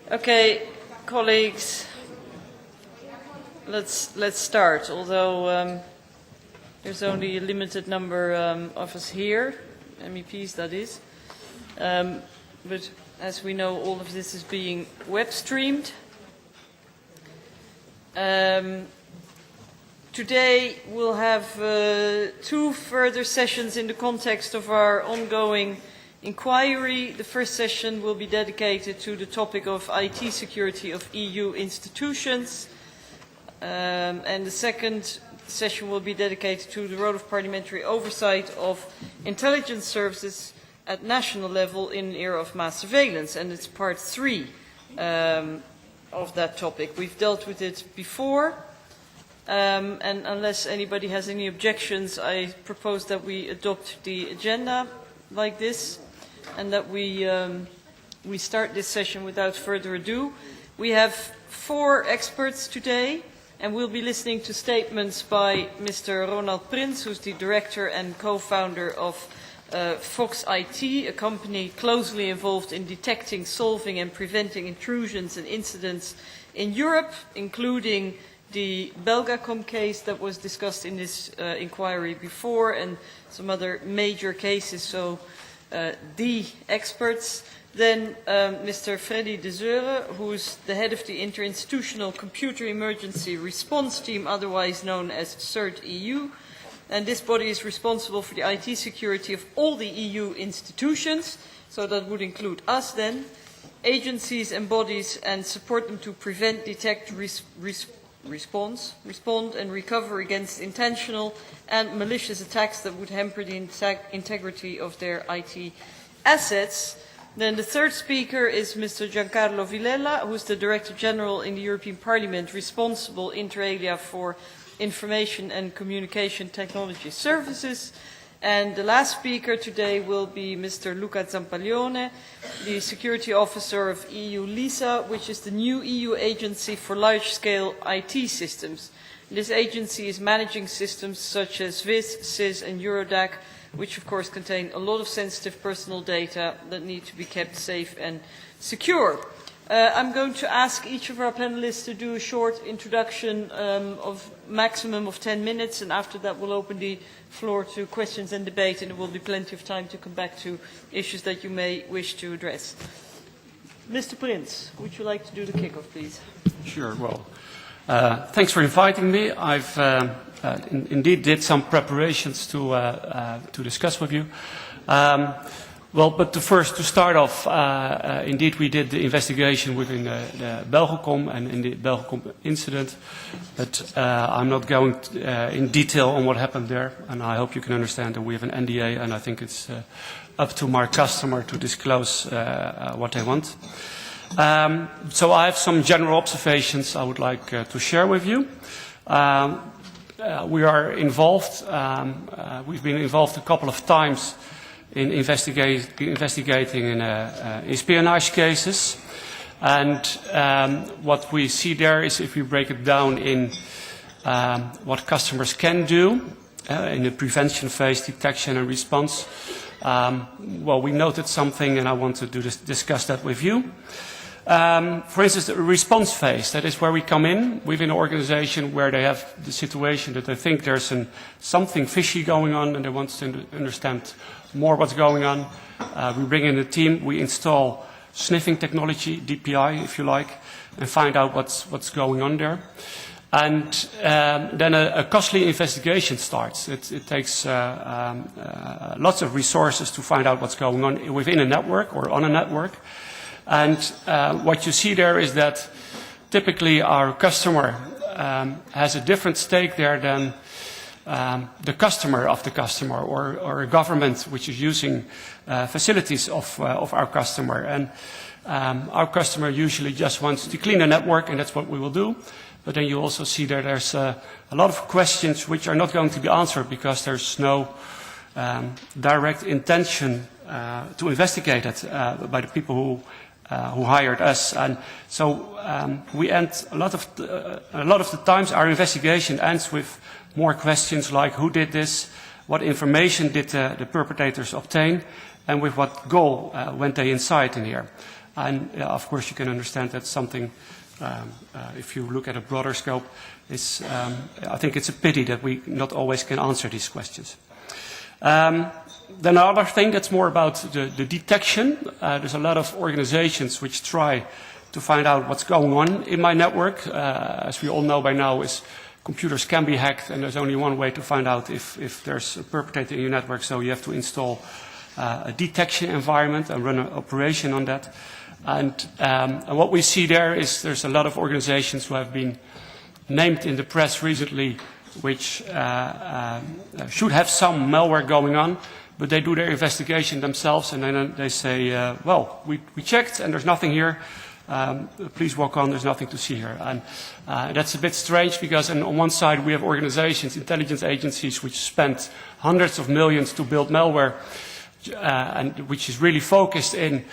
Okay, colleagues, let's start. Although there's only a limited number of us here, MEPs that is, but as we know, all of this is being web streamed. Today we'll have two further sessions in the context of our ongoing inquiry. The first session will be dedicated to the topic of IT security of EU institutions, and the second session will be dedicated to the role of parliamentary oversight of intelligence services at national level in an era of mass surveillance, and it's part 3 of that topic. We've dealt with it before, and unless anybody has any objections, I propose that we adopt the agenda like this, and that we start this session without further ado. We have 4 experts today, and we'll be listening to statements by Mr. Ronald Prins, who's the director and co-founder of Fox IT, a company closely involved in detecting, solving and preventing intrusions and incidents in Europe, including the Belgacom case that was discussed in this inquiry before, and some other major cases, so the experts. Then Mr. Freddy de Zeure, who is the head of the Interinstitutional Computer Emergency Response Team, otherwise known as CERT-EU. And this body is responsible for the IT security of all the EU institutions, so that would include us then, agencies and bodies, and support them to prevent, detect, respond and recover against intentional and malicious attacks that would hamper the integrity of their IT assets. Then the third speaker is Mr. Giancarlo Villela, who is the Director General in the European Parliament, responsible inter alia for information and communication technology services. And the last speaker today will be Mr. Luca Zampaglione, the Security Officer of EU LISA, which is the new EU agency for large-scale IT systems. This agency is managing systems such as VIS, SIS and Eurodac, which of course contain a lot of sensitive personal data that need to be kept safe and secure. I'm going to ask each of our panelists to do a short introduction of maximum of 10 minutes, and after that we'll open the floor to questions and debate, and there will be plenty of time to come back to issues that you may wish to address. Mr. Prins, would you like to do the kickoff, please? Sure. Well, thanks for inviting me. I've indeed did some preparations to discuss with you. But to start off, indeed we did the investigation within the Belgacom and in the Belgacom incident, but I'm not going in detail on what happened there, and I hope you can understand that we have an NDA, and I think it's up to my customer to disclose what they want. So I have some general observations I would like to share with you. We are involved, we've been involved a couple of times in investigating in espionage cases, and what we see there is, if we break it down in what customers can do in the prevention phase, detection and response, well, we noted something and I want to discuss that with you. For instance, the response phase, that is where we come in within an organization where they have the situation that they think there's something fishy going on and they want to understand more what's going on. We bring in a team, we install sniffing technology, DPI if you like, and find out what's going on there. And then a costly investigation starts. It takes lots of resources to find out what's going on within a network or on a network. And what you see there is that typically our customer has a different stake there than the customer of the customer, or a government which is using facilities of our customer. And our customer usually just wants to clean a network, and that's what we will do. But then you also see that there's a lot of questions which are not going to be answered because there's no direct intention to investigate it by the people who hired us. And so we end a lot of the times our investigation ends with more questions like who did this, what information did the perpetrators obtain, and with what goal went they inside in here. And of course, you can understand that's something, if you look at a broader scope, I think it's a pity that we not always can answer these questions. Then another thing that's more about the detection. There's a lot of organizations which try to find out what's going on in my network. As we all know by now, computers can be hacked, and there's only one way to find out if there's a perpetrator in your network, so you have to install a detection environment and run an operation on that. And what we see there is there's a lot of organizations who have been named in the press recently which should have some malware going on, but they do their investigation themselves and then they say, well, we checked and there's nothing here. Please walk on, there's nothing to see here. And that's a bit strange because on one side we have organizations, intelligence agencies, which spend hundreds of millions to build malware, and which is really focused in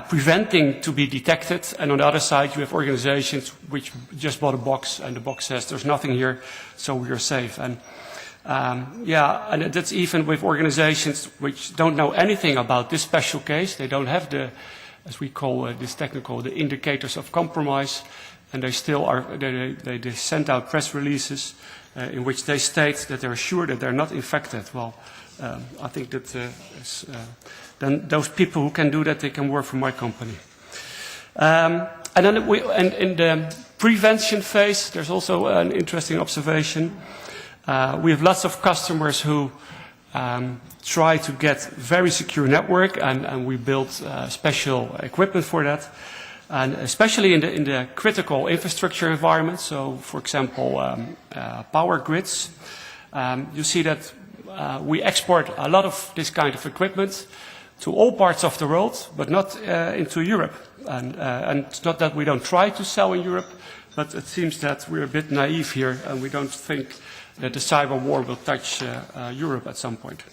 preventing to be detected. And on the other side you have organizations which just bought a box and the box says there's nothing here, so we are safe. And and that's even with organizations which don't know anything about this special case. They don't have the, as we call this technical, the indicators of compromise, and they still are, they send out press releases in which they state that they're sure that they're not infected. Well, I think that then those people who can do that, they can work for my company. And then in the prevention phase, there's also an interesting observation. We have lots of customers who try to get very secure network, and we build special equipment for that. And especially in the critical infrastructure environment, so for example, power grids, you see that we export a lot of this kind of equipment to all parts of the world, but not into Europe. And it's not that we don't try to sell in Europe, but it seems that we're a bit naive here, and we don't think that the cyber war will touch Europe at some point.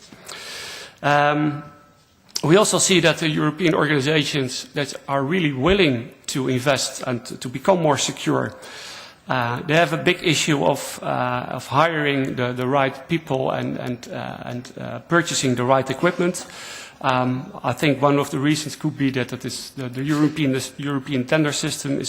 We also see that the European organizations that are really willing to invest and to become more secure, they have a big issue of hiring the right people and purchasing the right equipment. I think one of the reasons could be that the European tender system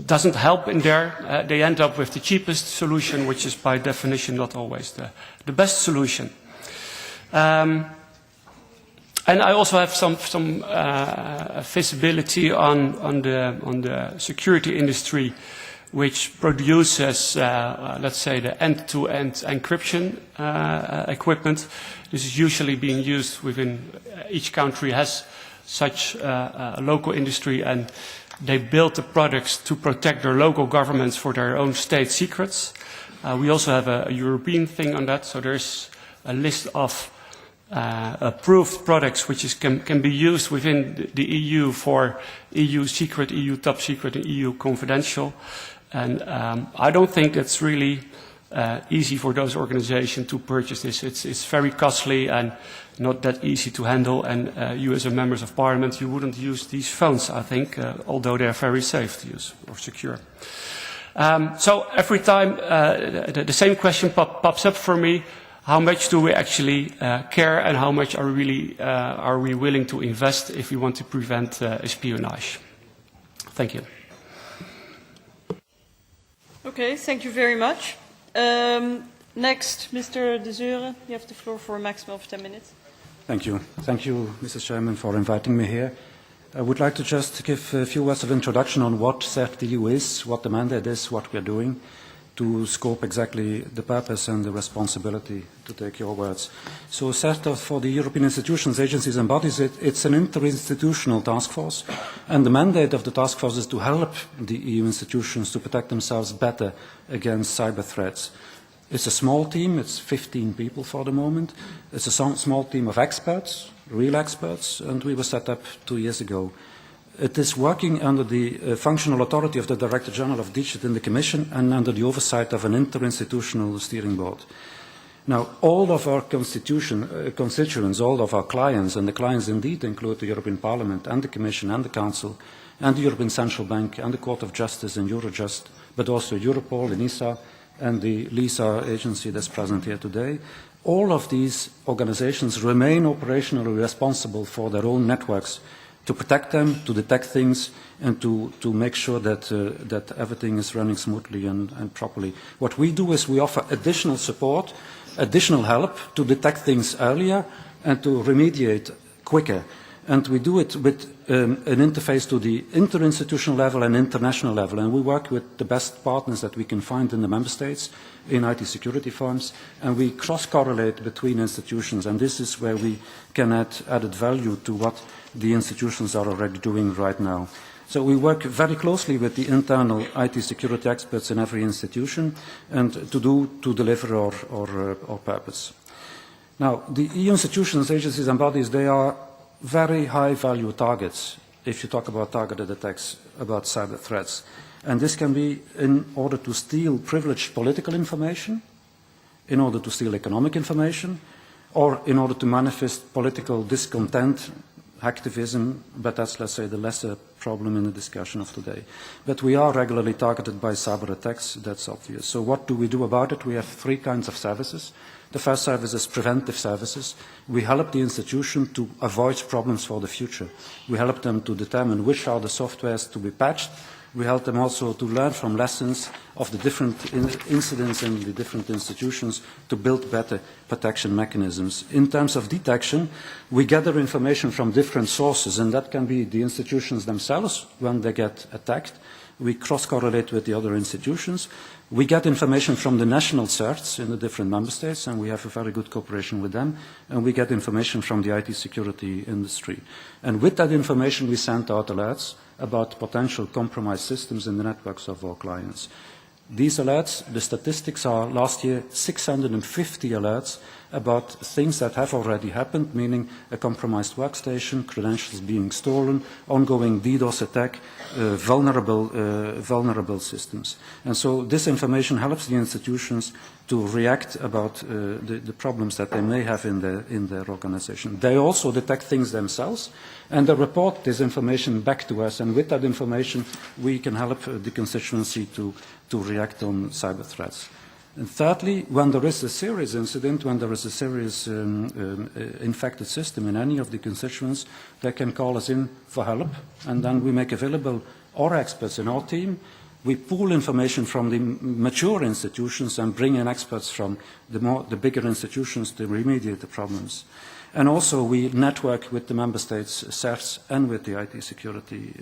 doesn't help in there. They end up with the cheapest solution, which is by definition not always the best solution. And I also have some visibility on the security industry, which produces, let's say, the end-to-end encryption equipment. This is usually being used within each country has such a local industry, and they build the products to protect their local governments for their own state secrets. We also have a European thing on that, so there's a list of approved products which can be used within the EU for EU secret, EU top secret, and EU confidential. And I don't think it's really easy for those organizations to purchase this. It's very costly and not that easy to handle. And you as a members of parliament, you wouldn't use these phones, I think, although they're very safe to use or secure. So every time the same question pops up for me: how much do we actually care, and how much are we willing to invest if we want to prevent espionage? Thank you. Okay, thank you very much. Next, Mr. De Zeuren, you have the floor for a maximum of 10 minutes. Thank you. Thank you, Mr. Chairman, for inviting me here. I would like to just give a few words of introduction on what CERT-EU is, what the mandate is, what we are doing, to scope exactly the purpose and the responsibility, to take your words. So CERT, for the European institutions, agencies and bodies, it's an interinstitutional task force, and the mandate of the task force is to help the EU institutions to protect themselves better against cyber threats. It's a small team, it's 15 people for the moment. It's a small team of experts, real experts, and we were set up 2 years ago. It is working under the functional authority of the Director General of DIGIT in the Commission and under the oversight of an interinstitutional steering board. Now, all of our constituents, all of our clients, and the clients indeed include the European Parliament and the Commission and the Council and the European Central Bank and the Court of Justice and Eurojust, but also Europol, ENISA, and the LISA agency that's present here today. All of these organizations remain operationally responsible for their own networks to protect them, to detect things, and to make sure that, that everything is running smoothly and properly. What we do is we offer additional support, additional help to detect things earlier and to remediate quicker. And we do it with an interface to the interinstitutional level and international level. And we work with the best partners that we can find in the member states, in IT security firms, and we cross-correlate between institutions. And this is where we can add added value to what the institutions are already doing right now. So we work very closely with the internal IT security experts in every institution and to deliver our purpose. Now, the EU institutions, agencies and bodies, they are very high value targets if you talk about targeted attacks, about cyber threats. And this can be in order to steal privileged political information, in order to steal economic information, or in order to manifest political discontent, activism, but that's, let's say, the lesser problem in the discussion of today. But we are regularly targeted by cyber attacks, that's obvious. So what do we do about it? We have three kinds of services. The first service is preventive services. We help the institution to avoid problems for the future. We help them to determine which are the softwares to be patched. We help them also to learn from lessons of the different incidents in the different institutions to build better protection mechanisms. In terms of detection, we gather information from different sources, and that can be the institutions themselves when they get attacked. We cross-correlate with the other institutions. We get information from the national CERTs in the different member states, and we have a very good cooperation with them. And we get information from the IT security industry. And with that information, we send out alerts about potential compromised systems in the networks of our clients. These alerts, the statistics are last year 650 alerts about things that have already happened, meaning a compromised workstation, credentials being stolen, ongoing DDoS attack, vulnerable systems. And so this information helps the institutions to react about the problems that they may have in their organization. They also detect things themselves, and they report this information back to us, and with that information we can help the constituency to react on cyber threats. And thirdly, when there is a serious incident, when there is a serious infected system in any of the constituents, they can call us in for help, and then we make available our experts in our team. We pool information from the mature institutions and bring in experts from the bigger institutions to remediate the problems. And also we network with the member states, CERTs, and with the IT security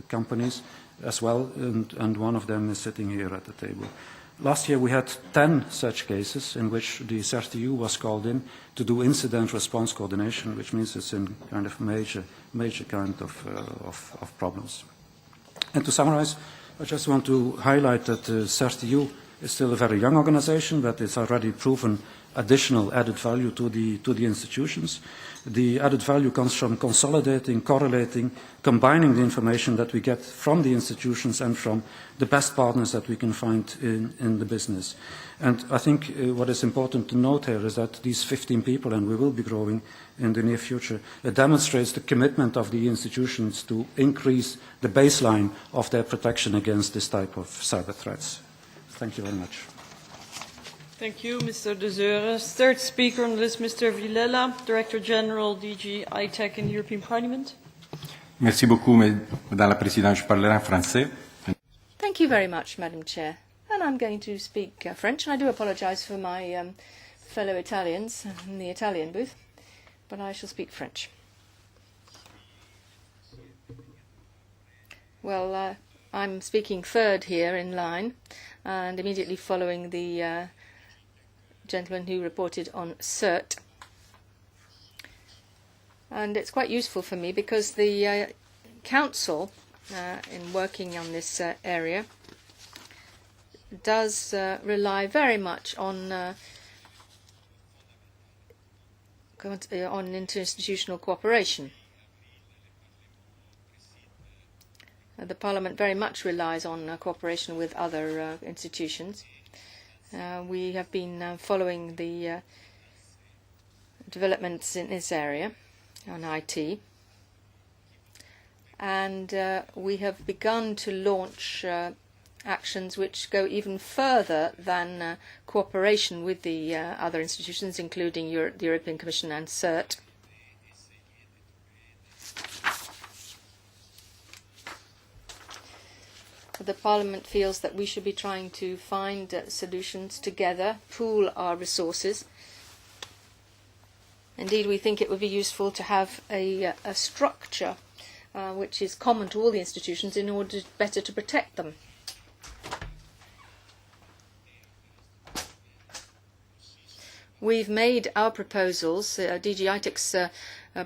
companies as well, and one of them is sitting here at the table. Last year we had 10 such cases in which the CERT-EU was called in to do incident response coordination, which means it's in kind of major kind of problems. And to summarize, I just want to highlight that CERT-EU is still a very young organization, but it's already proven additional added value to the institutions. The added value comes from consolidating, correlating, combining the information that we get from the institutions and from the best partners that we can find in the business. And I think what is important to note here is that these 15 people, and we will be growing in the near future, it demonstrates the commitment of the institutions to increase the baseline of their protection against this type of cyber threats. Thank you very much. Thank you, Mr. De Zeures. Third speaker on the list, Mr. Villela, Director General, DG ITEC in the European Parliament. Merci beaucoup, Madame la Présidente. Je parlerai en français. Thank you very much, Madam Chair. And I'm going to speak French, and I do apologise for my fellow Italians in the Italian booth, but I shall speak French. Well, I'm speaking third here in line, and immediately following the gentleman who reported on CERT. And it's quite useful for me because the Council, in working on this area, does rely very much on interinstitutional cooperation. The Parliament very much relies on cooperation with other institutions. We have been following the developments in this area on IT, and we have begun to launch actions which go even further than cooperation with the other institutions, including the European Commission and CERT. the Parliament feels that we should be trying to find solutions together, pool our resources. Indeed, we think it would be useful to have a structure which is common to all the institutions in order better to protect them. We've made our proposals, DG ITEC's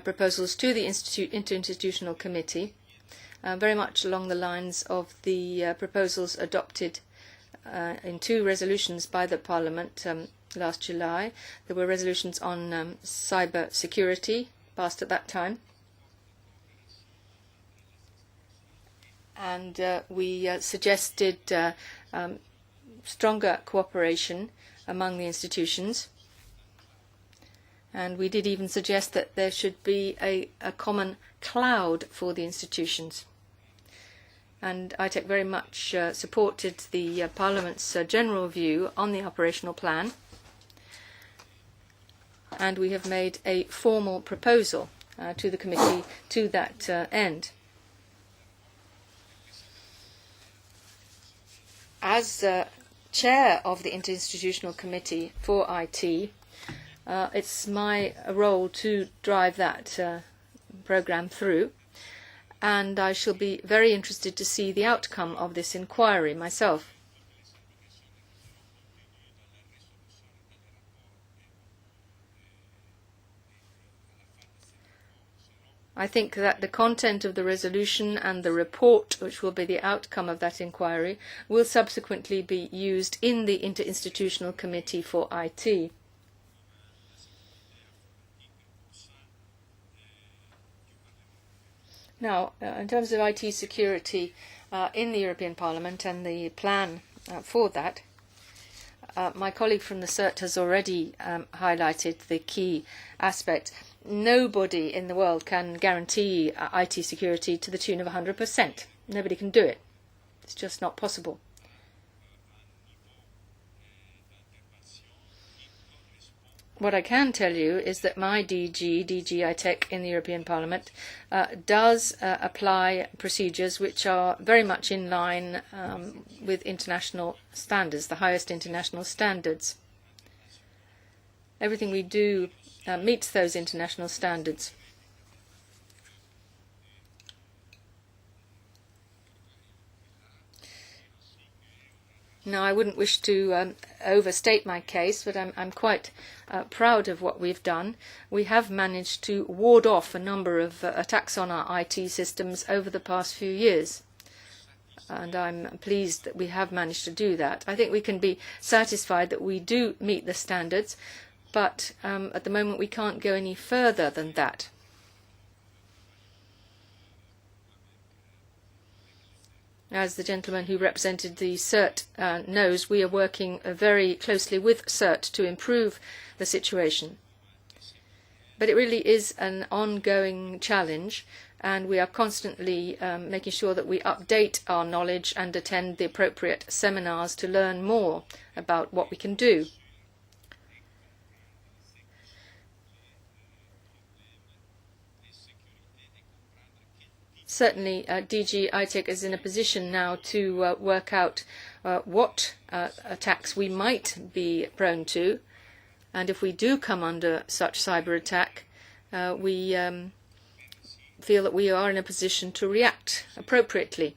proposals to the Interinstitutional Committee, very much along the lines of the proposals adopted in 2 resolutions by the Parliament last July. There were resolutions on cyber security passed at that time. And we suggested stronger cooperation among the institutions. And we did even suggest that there should be a common cloud for the institutions. And ITEC very much supported the Parliament's general view on the operational plan. And we have made a formal proposal to the committee to that end. As chair of the Interinstitutional Committee for IT, it's my role to drive that programme through, and I shall be very interested to see the outcome of this inquiry myself. I think that the content of the resolution and the report, which will be the outcome of that inquiry, will subsequently be used in the Interinstitutional Committee for IT. Now, in terms of IT security in the European Parliament and the plan for that, my colleague from the CERT has already highlighted the key aspect. Nobody in the world can guarantee IT security to the tune of 100%. Nobody can do it. It's just not possible. What I can tell you is that my DG ITEC in the European Parliament, does apply procedures which are very much in line with international standards, the highest international standards. Everything we do meets those international standards. Now, I wouldn't wish to overstate my case, but I'm quite proud of what we've done. We have managed to ward off a number of attacks on our IT systems over the past few years. And I'm pleased that we have managed to do that. I think we can be satisfied that we do meet the standards, but at the moment we can't go any further than that. As the gentleman who represented the CERT knows, we are working very closely with CERT to improve the situation. But it really is an ongoing challenge, and we are constantly making sure that we update our knowledge and attend the appropriate seminars to learn more about what we can do. Certainly, DG ITEC is in a position now to work out what attacks we might be prone to, and if we do come under such cyber attack, we feel that we are in a position to react appropriately.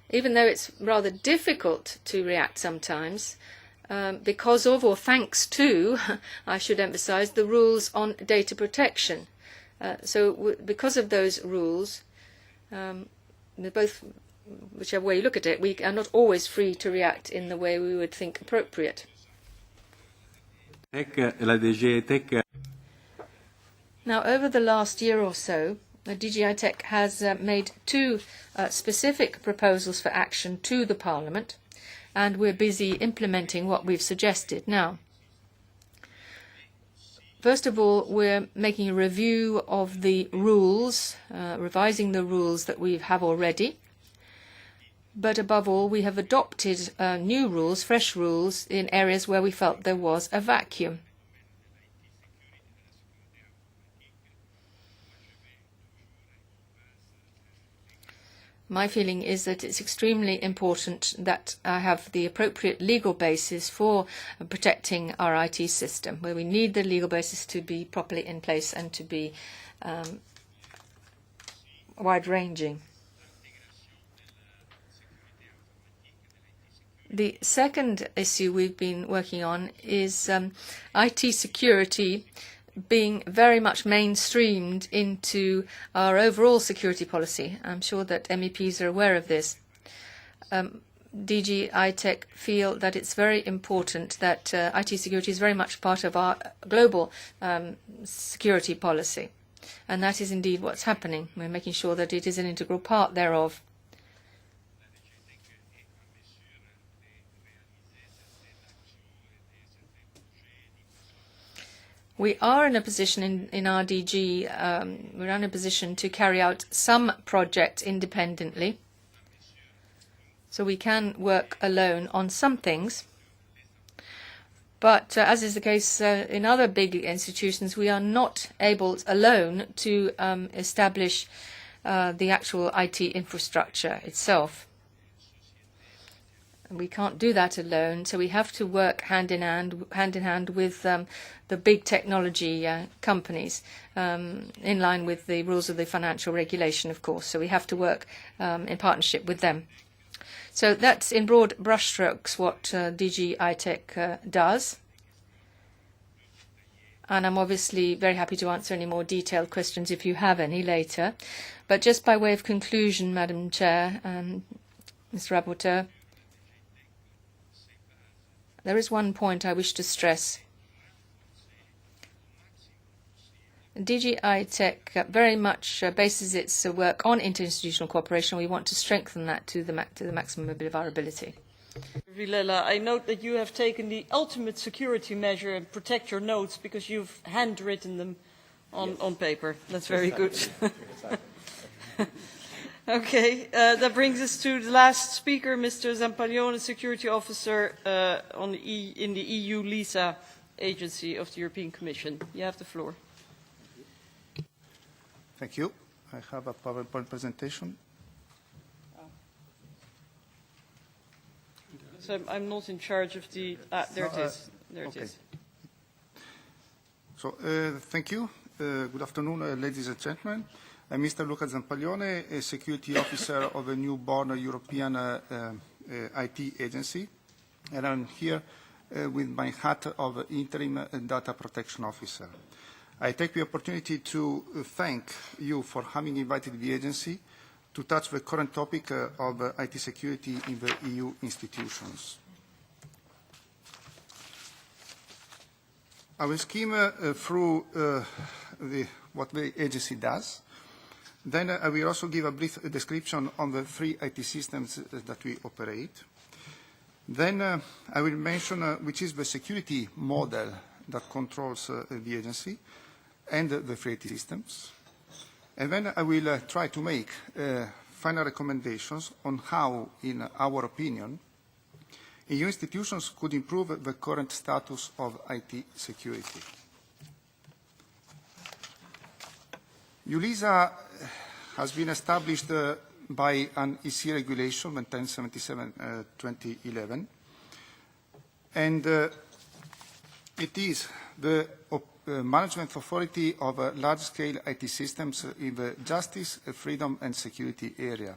Even though it's rather difficult to react sometimes, because of, or thanks to, I should emphasize, the rules on data protection. So because of those rules, both, whichever way you look at it, we are not always free to react in the way we would think appropriate. Now, over the last year or so, DG ITEC has made 2 specific proposals for action to the Parliament, and we're busy implementing what we've suggested now. First of all, we're making a review of the rules, revising the rules that we have already. But above all, we have adopted new rules, fresh rules, in areas where we felt there was a vacuum. my feeling is that it's extremely important that I have the appropriate legal basis for protecting our IT system, where we need the legal basis to be properly in place and to be wide-ranging. The second issue we've been working on is IT security being very much mainstreamed into our overall security policy. I'm sure that MEPs are aware of this. DG ITEC feel that it's very important that IT security is very much part of our global security policy. And that is indeed what's happening. We're making sure that it is an integral part thereof. We are in a position in our DG, we're in a position to carry out some projects independently. So we can work alone on some things. But as is the case in other big institutions, we are not able alone to establish the actual IT infrastructure itself. We can't do that alone, so we have to work hand in hand with the big technology companies, in line with the rules of the financial regulation, of course. So we have to work in partnership with them. So that's in broad brushstrokes what DG ITEC does. And I'm obviously very happy to answer any more detailed questions if you have any later. But just by way of conclusion, Madam Chair and Mr. Rapporteur, there is one point I wish to stress. DG ITEC very much bases its work on interinstitutional cooperation. We want to strengthen that to the maximum of our ability. Vilela, I note that you have taken the ultimate security measure and protect your notes because you've handwritten them on paper. That's very good. Okay, that brings us to the last speaker, Mr. Zampaglione, Security Officer in the EU LISA agency of the European Commission. You have the floor. Thank you. I have a PowerPoint presentation. So I'm not in charge of the... there it is. There it is. So, thank you. Good afternoon, ladies and gentlemen. I'm Mr. Luca Zampaglione, a security officer of a newborn European IT agency, and I'm here with my hat of interim data protection officer. I take the opportunity to thank you for having invited the agency to touch the current topic of IT security in the EU institutions. I will skim through what the agency does. Then I will also give a brief description on the three IT systems that we operate. Then I will mention which is the security model that controls the agency and the three IT systems. And then I will try to make final recommendations on how, in our opinion, EU institutions could improve the current status of IT security. EULISA has been established by an EC regulation, 1077/2011, and it is the management authority of large-scale IT systems in the justice, freedom and security area,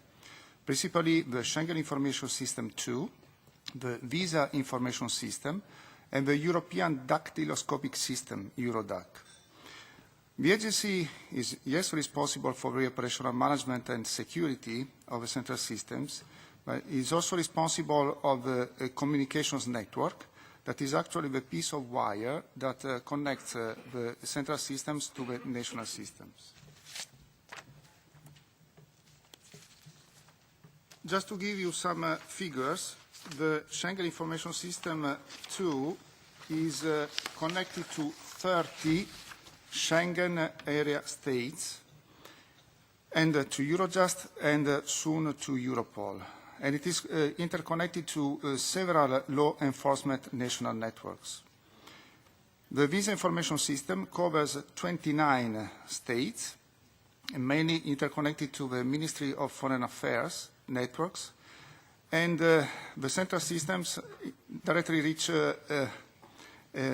principally the Schengen Information System 2, the Visa Information System, and the European Dactyloscopic System, Eurodac. The agency is, yes, responsible for the operational management and security of the central systems, but is also responsible of the communications network that is actually the piece of wire that connects the central systems to the national systems. Just to give you some figures, the Schengen Information System 2 is connected to 30 Schengen area states and to Eurojust and soon to Europol. And it is interconnected to several law enforcement national networks. The Visa Information System covers 29 states mainly interconnected to the Ministry of Foreign Affairs networks, and the central systems directly reach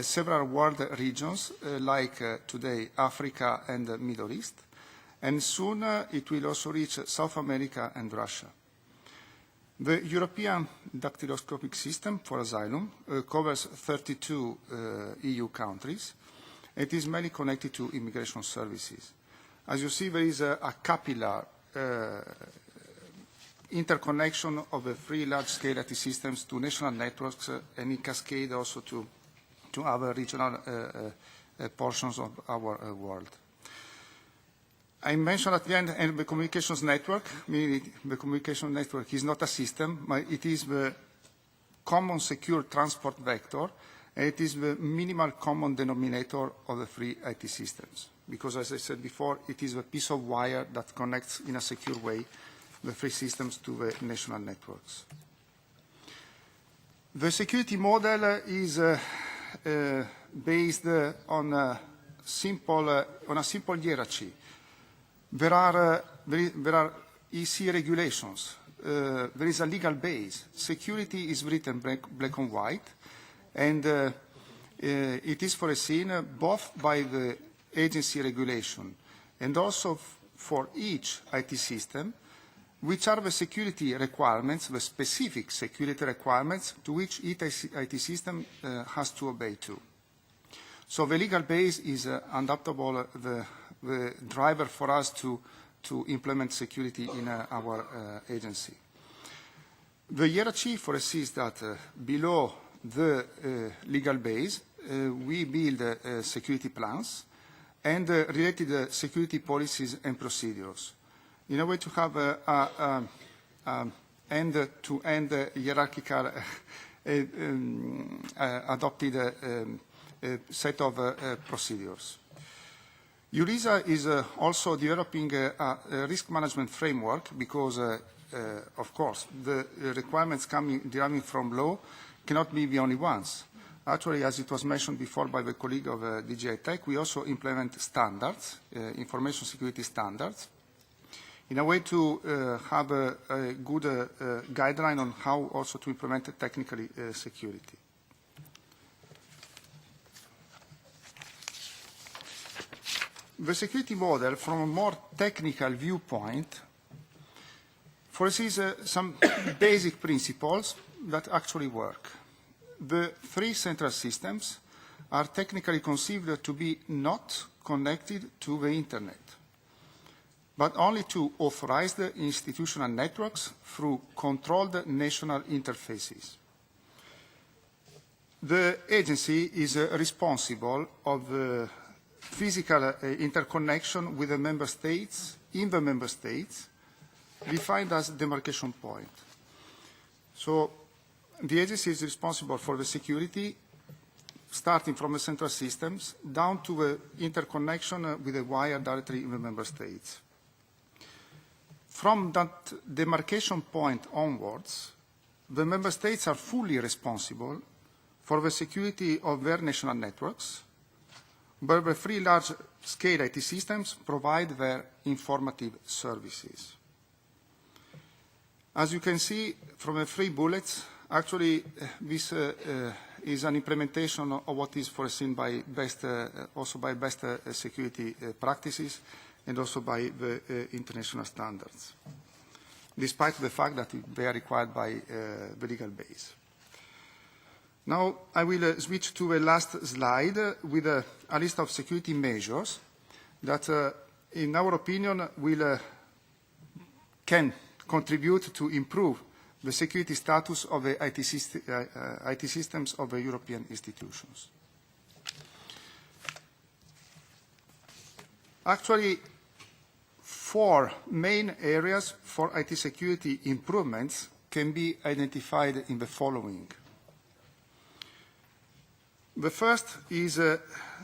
several world regions, like today Africa and the Middle East, and soon it will also reach South America and Russia. The European dactyloscopic system for asylum covers 32 EU countries. It is mainly connected to immigration services. As you see, there is a capillary interconnection of the three large-scale IT systems to national networks and in cascade also to other regional portions of our world. I mentioned at the end the communications network, meaning the communication network is not a system, but it is the common secure transport vector, and it is the minimal common denominator of the three IT systems. Because, as I said before, it is the piece of wire that connects in a secure way the three systems to the national networks. The security model is based on a simple hierarchy. There are EC regulations. There is a legal base. Security is written black and white, and it is foreseen both by the agency regulation and also for each IT system, which are the security requirements, the specific security requirements to which each IT system has to obey to. So the legal base is undoubtedly the driver for us to implement security in our agency. The hierarchy foresees that below the legal base, we build security plans and related security policies and procedures in a way to have an end-to-end hierarchical adopted set of procedures. EURISA is also developing a risk management framework because, of course, the requirements deriving from law cannot be the only ones. Actually, as it was mentioned before by the colleague of DG Tech, we also implement standards, information security standards, in a way to have a good guideline on how also to implement technically security. The security model, from a more technical viewpoint, foresees some basic principles that actually work. The three central systems are technically conceived to be not connected to the Internet, but only to authorized institutional networks through controlled national interfaces. The agency is responsible of the physical interconnection with the member states, in the member states, defined as demarcation point. So the agency is responsible for the security, starting from the central systems, down to the interconnection with the wire directly in the member states. From that demarcation point onwards, the member states are fully responsible for the security of their national networks, but the three large-scale IT systems provide their informative services. As you can see from the three bullets, actually this is an implementation of what is foreseen by best, also by best security practices and also by the international standards, despite the fact that they are required by the legal base. Now I will switch to the last slide with a list of security measures that, in our opinion, can contribute to improve the security status of the IT systems of the European institutions. Actually, four main areas for IT security improvements can be identified in the following. The first is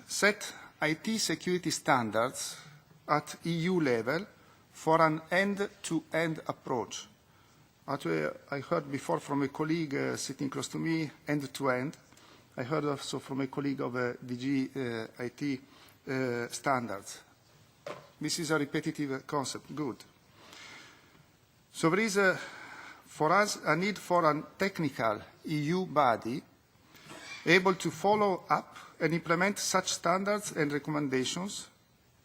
set IT security standards at EU level for an end-to-end approach. Actually, I heard before from a colleague sitting close to me, end-to-end. I heard also from a colleague of DG IT standards. This is a repetitive concept. Good. So there is, for us, a need for a technical EU body able to follow up and implement such standards and recommendations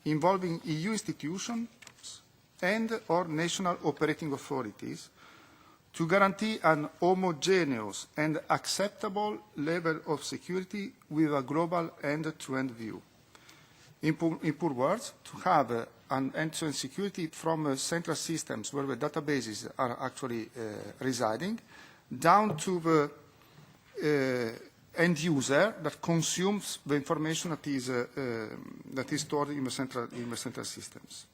involving EU institutions and or national operating authorities to guarantee an homogeneous and acceptable level of security with a global end-to-end view. In poor words, to have an end-to-end security from central systems where the databases are actually residing, down to the end user that consumes the information that is stored in the central systems.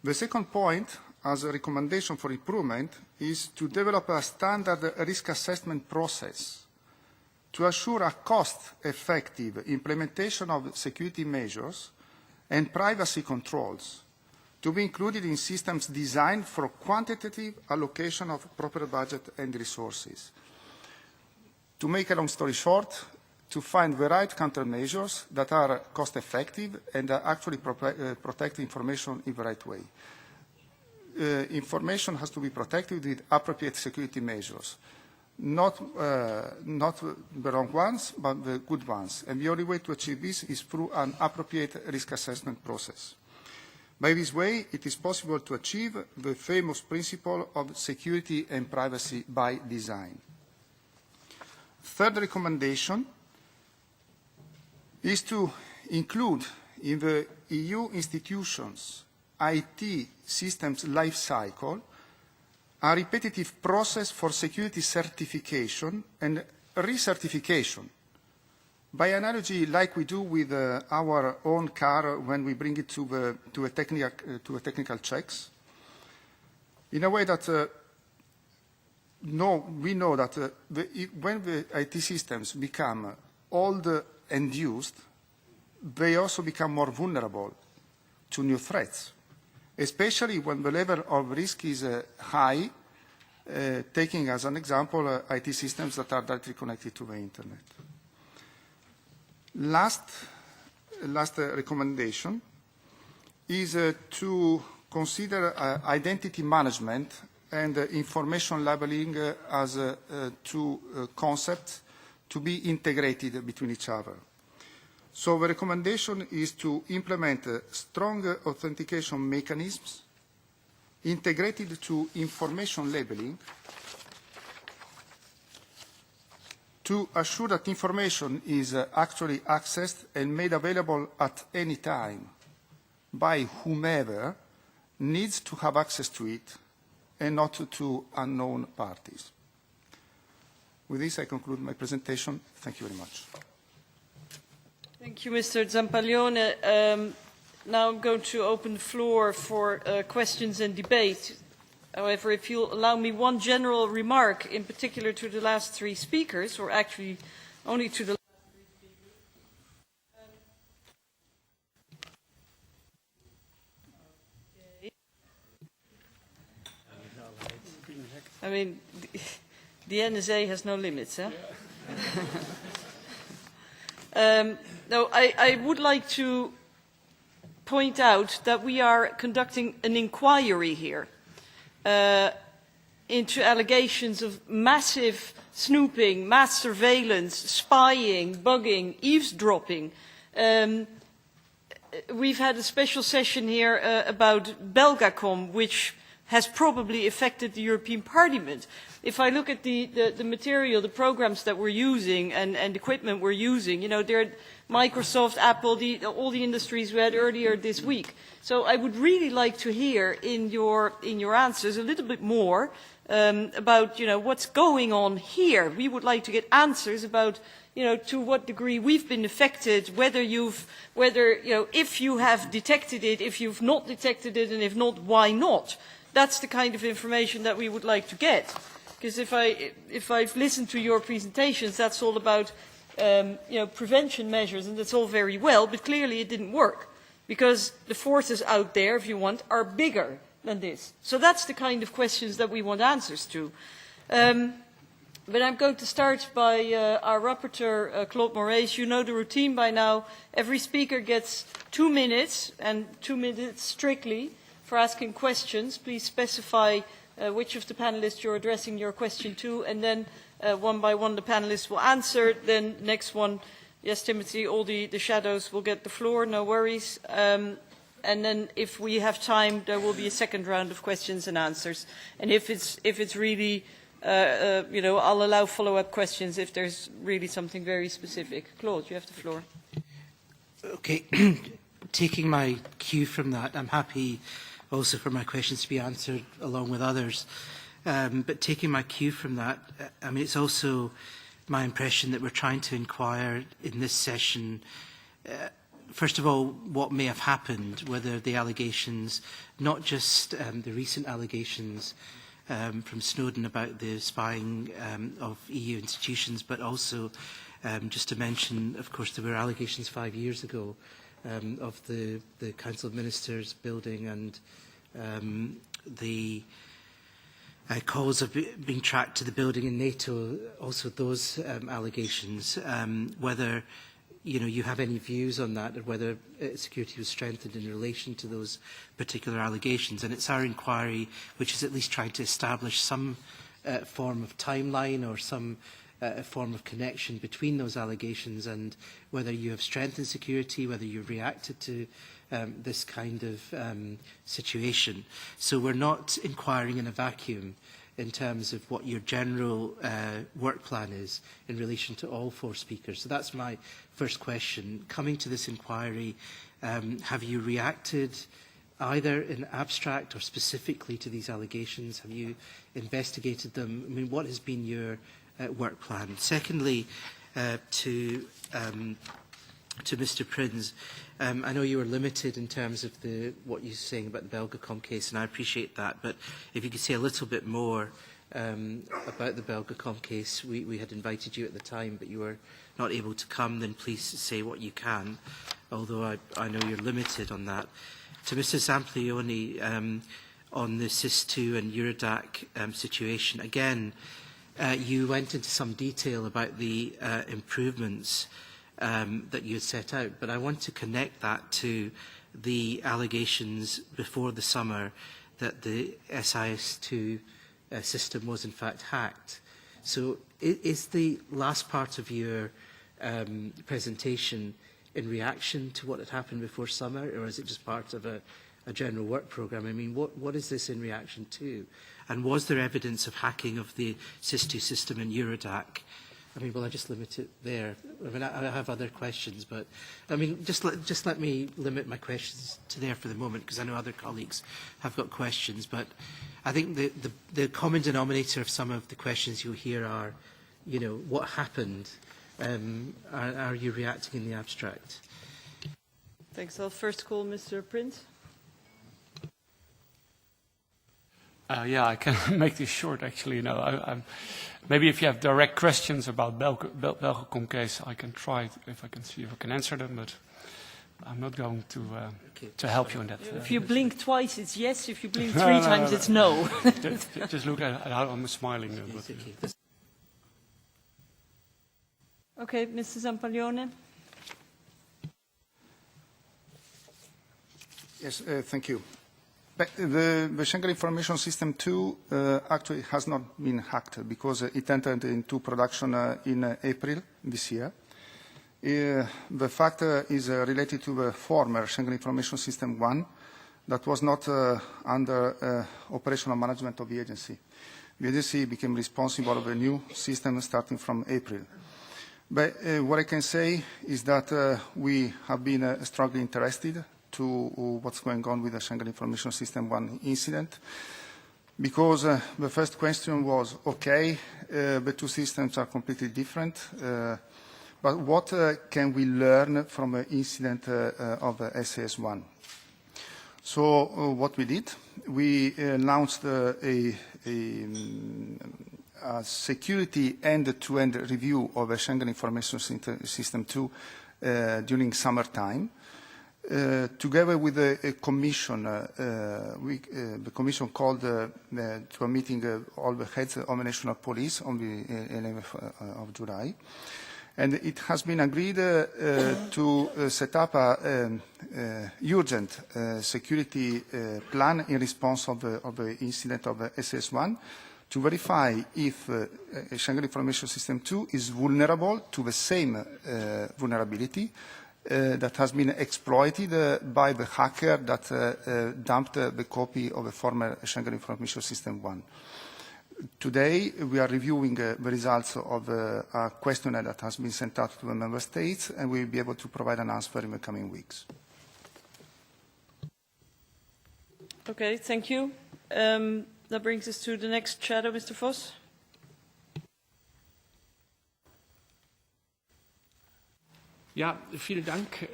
The second point, as a recommendation for improvement, is to develop a standard risk assessment process to assure a cost-effective implementation of security measures and privacy controls to be included in systems designed for quantitative allocation of proper budget and resources. To make a long story short, to find the right countermeasures that are cost-effective and actually protect information in the right way. Information has to be protected with appropriate security measures. Not the wrong ones, but the good ones. And the only way to achieve this is through an appropriate risk assessment process. By this way, it is possible to achieve the famous principle of security and privacy by design. Third recommendation is to include in the EU institutions' IT systems life cycle a repetitive process for security certification and recertification. By analogy, like we do with our own car when we bring it to a technical checks, in a way that we know that when the IT systems become old and used, they also become more vulnerable to new threats, especially when the level of risk is high, taking as an example IT systems that are directly connected to the internet. Last recommendation is to consider identity management and information labeling as two concepts to be integrated between each other. So the recommendation is to implement strong authentication mechanisms integrated to information labeling to assure that information is actually accessed and made available at any time by whomever needs to have access to it and not to unknown parties. With this, I conclude my presentation. Thank you very much. Thank you, Mr. Zampaglione. Now I'm going to open the floor for questions and debate. However, if you'll allow me one general remark, in particular to the last three speakers, or actually only to the last three speakers. I mean, the NSA has no limits, huh? No, I would like to point out that we are conducting an inquiry here into allegations of massive snooping, mass surveillance, spying, bugging, eavesdropping. We've had a special session here about Belgacom, which has probably affected the European Parliament. If I look at the material, the programs that we're using and equipment we're using, you know, they're Microsoft, Apple, all the industries we had earlier this week. So I would really like to hear in your answers a little bit more about, you know, what's going on here. We would like to get answers about, you know, to what degree we've been affected, whether you know, if you have detected it, if you've not detected it, and if not, why not? That's the kind of information that we would like to get. Because if I've listened to your presentations, that's all about you know, prevention measures, and that's all very well, but clearly it didn't work. Because the forces out there, if you want, are bigger than this. So that's the kind of questions that we want answers to. But I'm going to start by our rapporteur, Claude Moraes. You know the routine by now. Every speaker gets 2 minutes, and 2 minutes strictly, for asking questions. Please specify which of the panelists you're addressing your question to, and then one by one the panelists will answer. Then next one, yes, Timothy, all the shadows will get the floor, no worries. And then if we have time, there will be a second round of questions and answers. And if it's really... you know, I'll allow follow-up questions if there's really something very specific. Claude, you have the floor. Okay, taking my cue from that, I'm happy also for my questions to be answered along with others. But taking my cue from that, I mean, it's also my impression that we're trying to inquire in this session, first of all, what may have happened, whether the allegations, not just the recent allegations, from Snowden about the spying of EU institutions, but also just to mention, of course, there were allegations 5 years ago of the Council of Ministers building and the calls of being tracked to the building in NATO, also those allegations, whether you have any views on that, or whether security was strengthened in relation to those particular allegations. And it's our inquiry which is at least trying to establish some form of timeline or some form of connection between those allegations and whether you have strengthened security, whether you've reacted to this kind of situation. So we're not inquiring in a vacuum in terms of what your general work plan is in relation to all 4 speakers. So that's my first question. Coming to this inquiry, have you reacted either in abstract or specifically to these allegations? Have you investigated them? I mean, what has been your work plan? Secondly, to Mr. Prins, I know you were limited in terms of what you're saying about the Belgacom case, and I appreciate that, but if you could say a little bit more about the Belgacom case. We had invited you at the time, but you were not able to come, then please say what you can, although I know you're limited on that. To Mr. Zamplioni, on the SIS2 and Eurodac situation, again, you went into some detail about the improvements that you had set out, but I want to connect that to the allegations before the summer that the SIS2 system was in fact hacked. So is the last part of your presentation in reaction to what had happened before summer, or is it just part of a general work programme? I mean, what is this in reaction to? And was there evidence of hacking of the SIS2 system in Eurodac? I mean, will I just limit it there? I mean, I have other questions, but I mean, just let me limit my questions to there for the moment, because I know other colleagues have got questions. But I think the common denominator of some of the questions you'll hear are, you know, what happened? Are you reacting in the abstract? Thanks. I'll first call Mr. Prins. Yeah, I can make this short, actually. You know, maybe if you have direct questions about Belgacom case, I can try if I can see if I can answer them, but I'm not going to help you in that. If you blink twice, it's yes. If you blink three times, it's no. Just look at how I'm smiling. Okay, Mr. Zampaglione. Yes, thank you. The Schengen Information System 2 actually has not been hacked because it entered into production in April this year. The fact is related to the former Schengen Information System 1 that was not under operational management of the agency. The agency became responsible of a new system starting from April. But what I can say is that we have been strongly interested to what's going on with the Schengen Information System 1 incident, because the first question was, okay, the two systems are completely different, but what can we learn from the incident of the SAS1? So what we did, we launched a security end-to-end review of the Schengen Information System 2 during summertime. Together with a commission, the commission called to a meeting all the heads of the national police on the 11th of July. And it has been agreed to set up an urgent security plan in response of the incident of SS1 to verify if Schengen Information System 2 is vulnerable to the same vulnerability that has been exploited by the hacker that dumped the copy of the former Schengen Information System 1. Today, we are reviewing the results of a questionnaire that has been sent out to the member states, and we will be able to provide an answer in the coming weeks. Okay, thank you. That brings us to the next shadow, Mr. Vos. Ja, vielen Dank.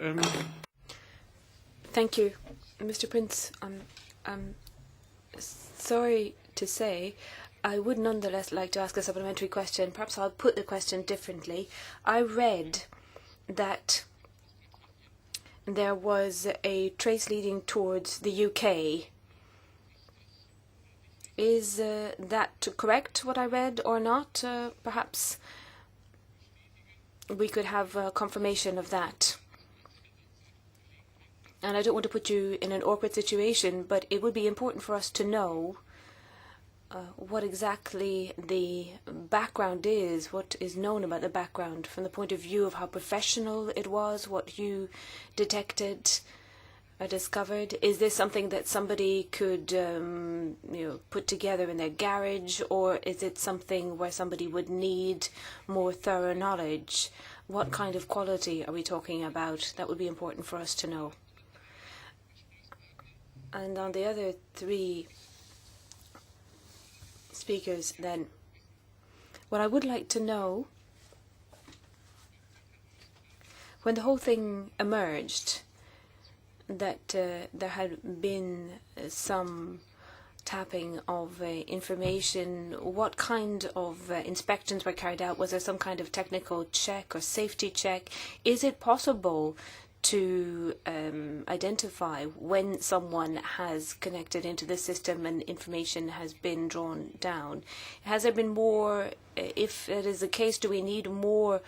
Thank you, Mr. Prince. I'm sorry to say, I would nonetheless like to ask a supplementary question. Perhaps I'll put the question differently. I read that there was a trace leading towards the UK. Is that correct, what I read, or not? Perhaps we could have confirmation of that. And I don't want to put you in an awkward situation, but it would be important for us to know what exactly the background is, what is known about the background from the point of view of how professional it was, what you detected or discovered. Is this something that somebody could put together in their garage, or is it something where somebody would need more thorough knowledge? What kind of quality are we talking about? That would be important for us to know. And on the other three speakers then, what I would like to know, when the whole thing emerged, that there had been some tapping of information, what kind of inspections were carried out? Was there some kind of technical check or safety check? Is it possible to identify when someone has connected into the system and information has been drawn down? Has there been more? If it is the case, do we need more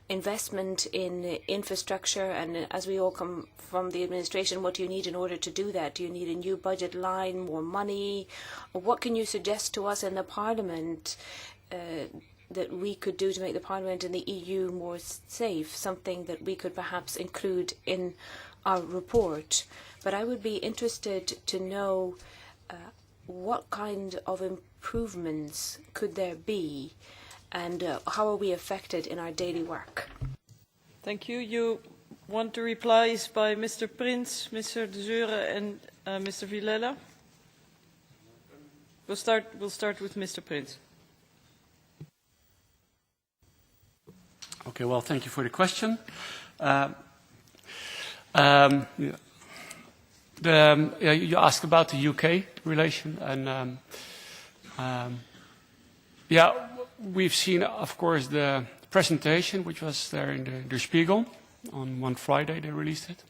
investment in infrastructure? And as we all come from the administration, what do you need in order to do that? Do you need a new budget line, more money? Or what can you suggest to us in the Parliament that we could do to make the Parliament and the EU more safe, something that we could perhaps include in our report? But I would be interested to know what kind of improvements could there be, and how are we affected in our daily work? Thank you. You want the replies by Mr. Prince, Mr. De Zure and Mr. Villela? We'll start with Mr. Prince. Okay, well, thank you for the question. You asked about the UK relation, and we've seen, of course, the presentation, which was there in the Spiegel on one Friday. They released it,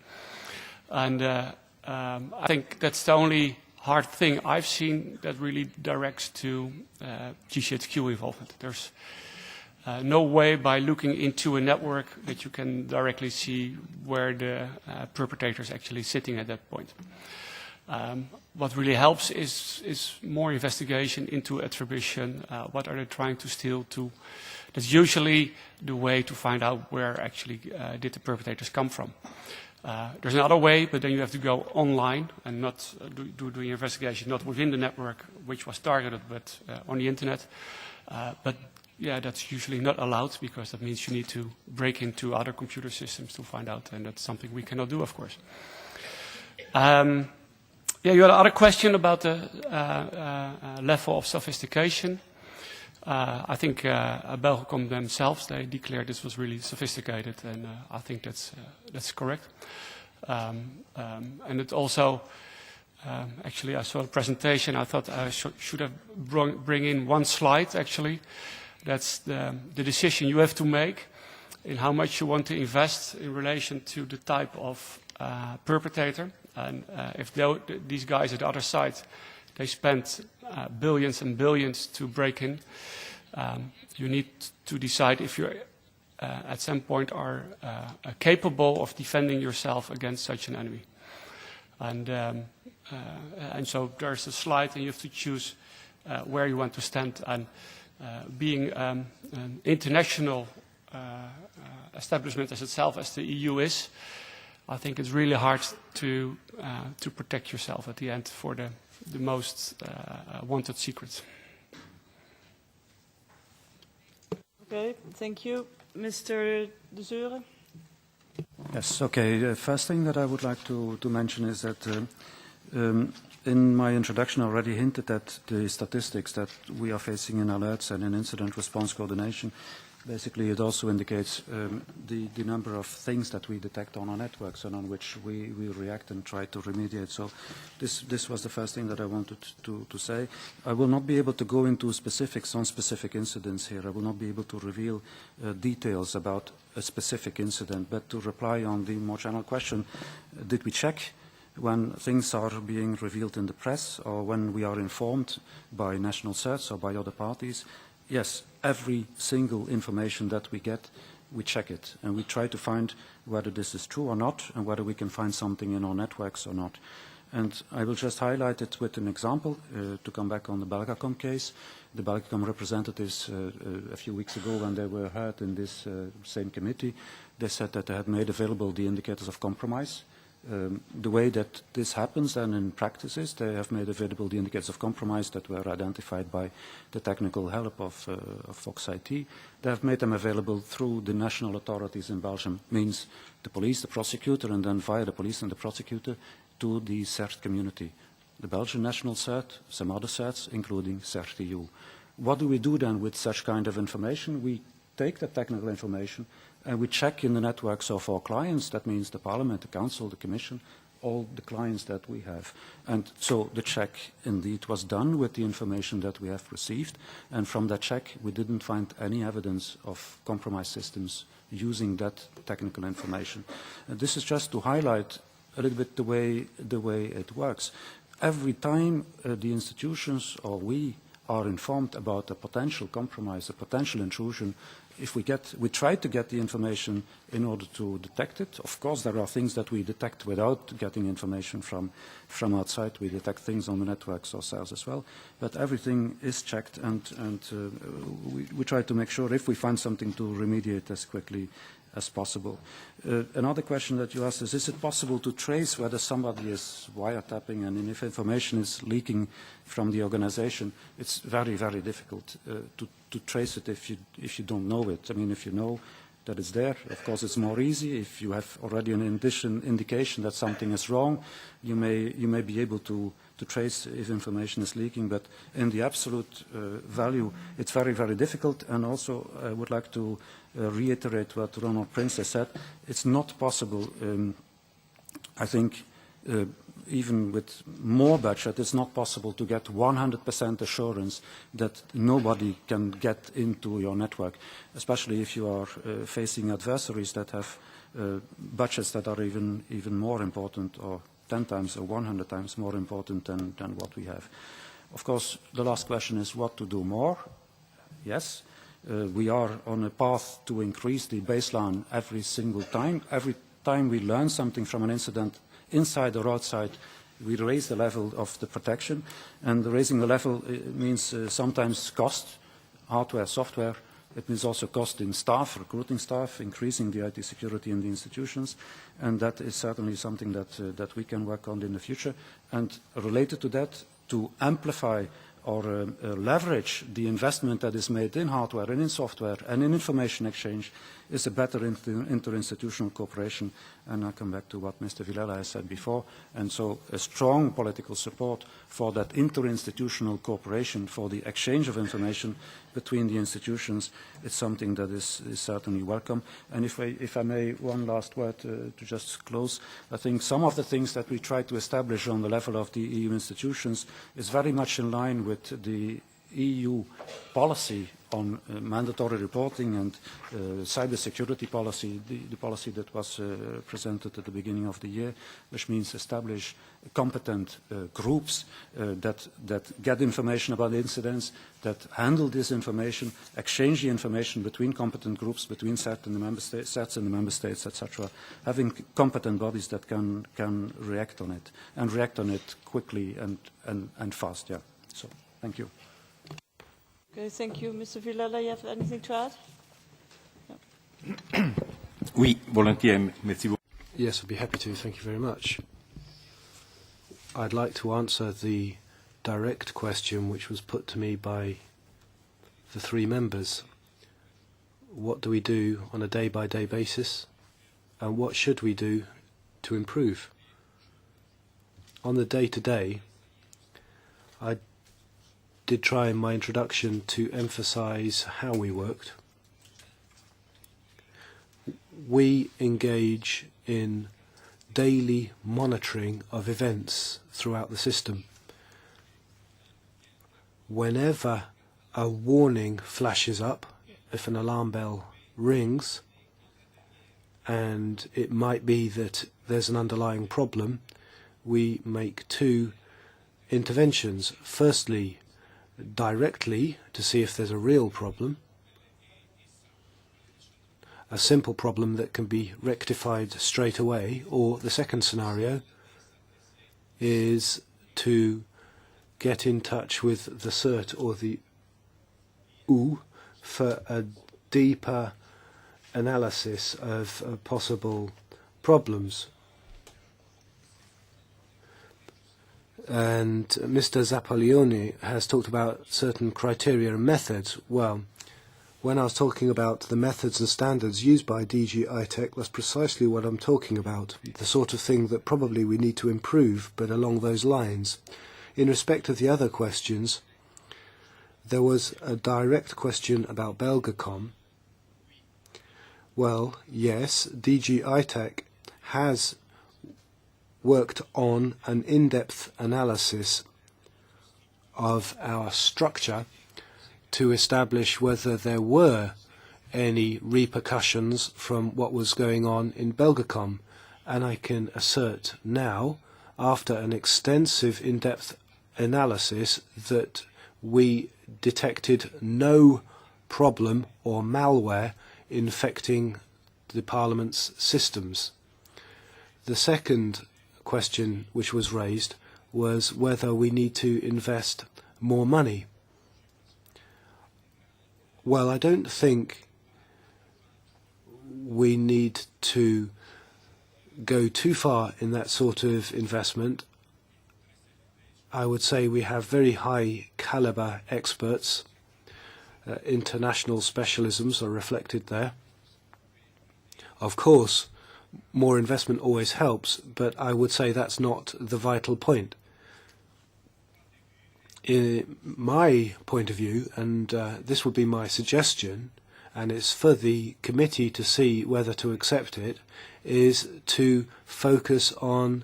and I think that's the only hard thing I've seen that really directs to GCHQ involvement. There's no way by looking into a network that you can directly see where the perpetrator is actually sitting at that point. What really helps is more investigation into attribution. What are they trying to steal to? That's usually the way to find out where actually did the perpetrators come from. There's another way, but then you have to go online and not do the investigation, not within the network which was targeted, but on the internet. But yeah, that's usually not allowed, because that means you need to break into other computer systems to find out, and that's something we cannot do, of course. You had another question about the level of sophistication. I think Belgacom themselves, they declared this was really sophisticated, and I think that's correct. And it also, actually, I saw a presentation. I thought I should have bring in one slide, actually. That's the decision you have to make in how much you want to invest in relation to the type of perpetrator. And if these guys at the other side, they spend billions and billions to break in, you need to decide if you at some point are capable of defending yourself against such an enemy. And so there's a slide, and you have to choose where you want to stand. And being an international establishment as itself as the EU is, I think it's really hard to protect yourself at the end for the most wanted secrets. Okay, thank you. Mr. De Zeuren? Yes, okay. The first thing that I would like to mention is that in my introduction I already hinted at the statistics that we are facing in alerts and in incident response coordination. Basically, it also indicates the number of things that we detect on our networks and on which we react and try to remediate. So this was the first thing that I wanted to say. I will not be able to go into specifics on specific incidents here. I will not be able to reveal details about a specific incident, but to reply on the more general question, did we check when things are being revealed in the press or when we are informed by national certs or by other parties? Yes, every single information that we get, we check it, and we try to find whether this is true or not, and whether we can find something in our networks or not. And I will just highlight it with an example, to come back on the Belgacom case. The Belgacom representatives, a few weeks ago, when they were heard in this same committee, they said that they had made available the indicators of compromise. The way that this happens then in practice is they have made available the indicators of compromise that were identified by the technical help of Fox IT. They have made them available through the national authorities in Belgium, means the police, the prosecutor, and then via the police and the prosecutor to the CERT community. The Belgian national CERT, some other CERTs, including CERT-EU. What do we do then with such kind of information? We take the technical information and we check in the networks of our clients. That means the Parliament, the Council, the Commission, all the clients that we have. And so the check indeed was done with the information that we have received. And from that check, we didn't find any evidence of compromised systems using that technical information. And this is just to highlight a little bit the way it works. Every time the institutions or we are informed about a potential compromise, a potential intrusion, if we try to get the information in order to detect it. Of course, there are things that we detect without getting information from outside. We detect things on the networks ourselves as well. But everything is checked, and we try to make sure if we find something to remediate as quickly as possible. Another question that you asked is it possible to trace whether somebody is wiretapping and if information is leaking from the organization? It's very, very difficult to trace it if you don't know it. I mean, if you know that it's there, of course it's more easy. If you have already an indication that something is wrong, you may be able to trace if information is leaking, but in the absolute value, it's very, very difficult. And also, I would like to reiterate what Ronald Prince has said. It's not possible, I think, even with more budget, it's not possible to get 100% assurance that nobody can get into your network, especially if you are facing adversaries that have budgets that are even more important, or 10 times or 100 times more important than what we have. Of course, the last question is what to do more. Yes, we are on a path to increase the baseline every single time. Every time we learn something from an incident, inside or outside, we raise the level of the protection. And raising the level means sometimes cost, hardware, software. It means also cost in staff, recruiting staff, increasing the IT security in the institutions. And that is certainly something that we can work on in the future. And related to that, to amplify or leverage the investment that is made in hardware and in software and in information exchange is a better interinstitutional cooperation. And I'll come back to what Mr. Villela has said before. And so a strong political support for that interinstitutional cooperation, for the exchange of information between the institutions, is something that is certainly welcome. And if I may, one last word to just close. I think some of the things that we try to establish on the level of the EU institutions is very much in line with the EU policy on mandatory reporting and cyber security policy, the policy that was presented at the beginning of the year, which means establish competent groups that get information about incidents, that handle this information, exchange the information between competent groups, between SET and the member states, SETs and the member states, etc. Having competent bodies that can react on it, and react on it quickly and fast. Yeah. So, thank you. Okay, thank you. Mr. Villala, you have anything to add? No. Oui, volontiers. Merci beaucoup. Yes, I'd be happy to. Thank you very much. I'd like to answer the direct question which was put to me by the three members. What do we do on a day-by-day basis? And what should we do to improve? On the day-to-day, I did try in my introduction to emphasize how we worked. We engage in daily monitoring of events throughout the system. Whenever a warning flashes up, if an alarm bell rings, and it might be that there's an underlying problem, we make two interventions. Firstly, directly to see if there's a real problem, a simple problem that can be rectified straight away, or the second scenario is to get in touch with the CERT or the EU for a deeper analysis of possible problems. And Mr. Zapaglione has talked about certain criteria and methods. Well, when I was talking about the methods and standards used by DG ITEC, that's precisely what I'm talking about, the sort of thing that probably we need to improve, but along those lines. In respect of the other questions, there was a direct question about Belgacom. Well, yes, DG ITEC has worked on an in-depth analysis of our structure to establish whether there were any repercussions from what was going on in Belgacom. And I can assert now, after an extensive in-depth analysis, that we detected no problem or malware infecting the Parliament's systems. The second question which was raised was whether we need to invest more money. Well, I don't think we need to go too far in that sort of investment. I would say we have very high caliber experts. International specialisms are reflected there. Of course, more investment always helps, but I would say that's not the vital point. In my point of view, and this would be my suggestion, and it's for the committee to see whether to accept it, is to focus on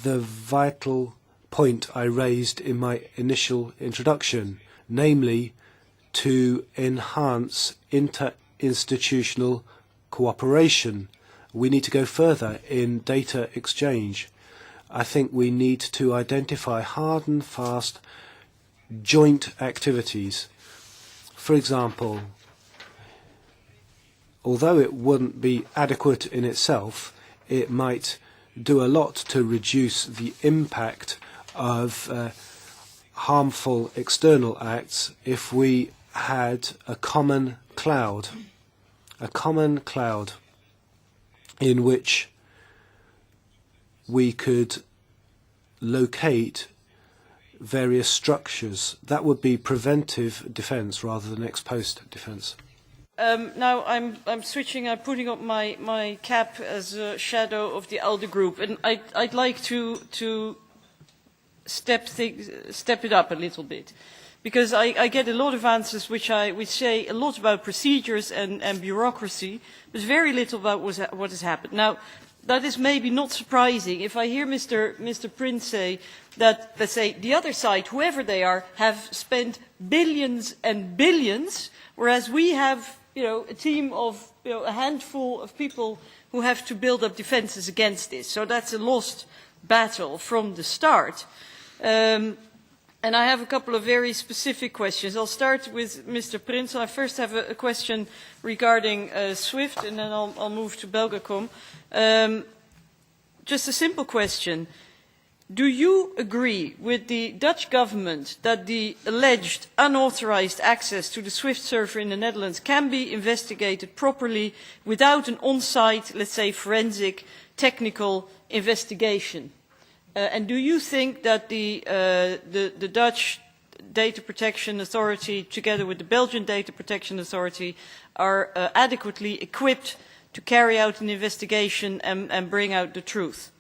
the vital point I raised in my initial introduction, namely to enhance interinstitutional cooperation. We need to go further in data exchange. I think we need to identify hard and fast joint activities. For example, although it wouldn't be adequate in itself, it might do a lot to reduce the impact of harmful external acts if we had a common cloud in which we could locate various structures. That would be preventive defence rather than ex post defence. Now I'm switching. I'm putting up my cap as a shadow of the ALDE group, and I'd like to step it up a little bit, because I get a lot of answers which say a lot about procedures and bureaucracy, but very little about what has happened. Now, that is maybe not surprising. If I hear Mr. Prince say that, let's say, the other side, whoever they are, have spent billions and billions, whereas we have, a team of, a handful of people who have to build up defences against this. So that's a lost battle from the start. And I have a couple of very specific questions. I'll start with Mr. Prince. I first have a question regarding SWIFT, and then I'll move to Belgacom. Just a simple question. Do you agree with the Dutch government that the alleged unauthorized access to the SWIFT server in the Netherlands can be investigated properly without an on-site, let's say, forensic technical investigation? And do you think that the Dutch Data Protection Authority, together with the Belgian Data Protection Authority, are adequately equipped to carry out an investigation and bring out the truth?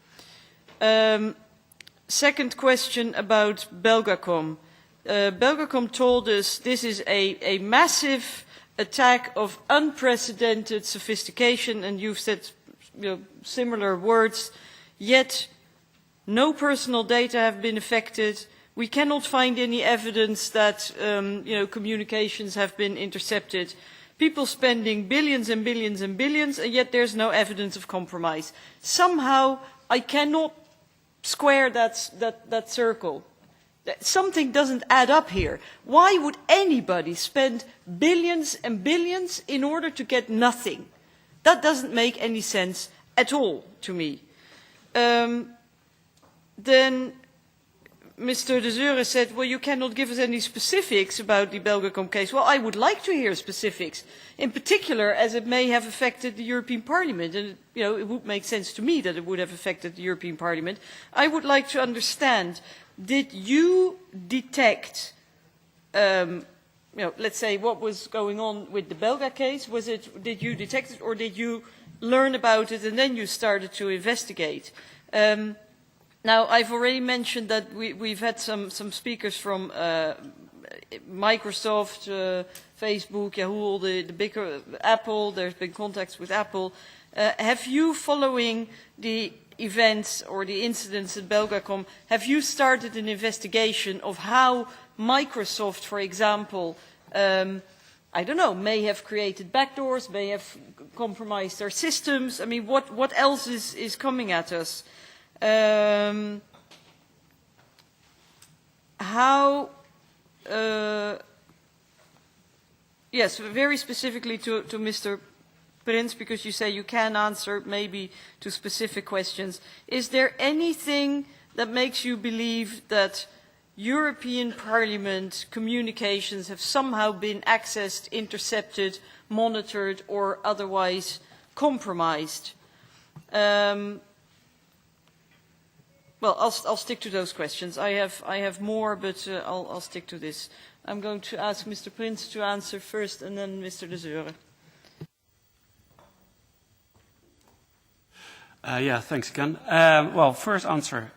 Second question about Belgacom. Belgacom told us this is a massive attack of unprecedented sophistication, and you've said similar words, yet no personal data have been affected. We cannot find any evidence that communications have been intercepted. People spending billions and billions and billions, and yet there's no evidence of compromise. Somehow I cannot square that circle. Something doesn't add up here. Why would anybody spend billions and billions in order to get nothing? That doesn't make any sense at all to me. Then Mr. De Zure said, well, you cannot give us any specifics about the Belgacom case. Well, I would like to hear specifics, in particular as it may have affected the European Parliament. And, it would make sense to me that it would have affected the European Parliament. I would like to understand, did you detect, let's say, what was going on with the Belga case? Did you detect it, or did you learn about it and then you started to investigate? Now, I've already mentioned that we've had some speakers from Microsoft, Facebook, Yahoo, the bigger Apple. There's been contacts with Apple. Have you, following the events or the incidents at Belgacom, have you started an investigation of how Microsoft, for example, I don't know, may have created backdoors, may have compromised their systems? I mean, what else is coming at us? Yes, very specifically to Mr. Prince, because you say you can answer maybe to specific questions. Is there anything that makes you believe that European Parliament communications have somehow been accessed, intercepted, monitored, or otherwise compromised? Well, I'll stick to those questions. I have more, but I'll stick to this. I'm going to ask Mr. Prince to answer first, and then Mr. De Zure. Yeah, thanks again. Well, first answer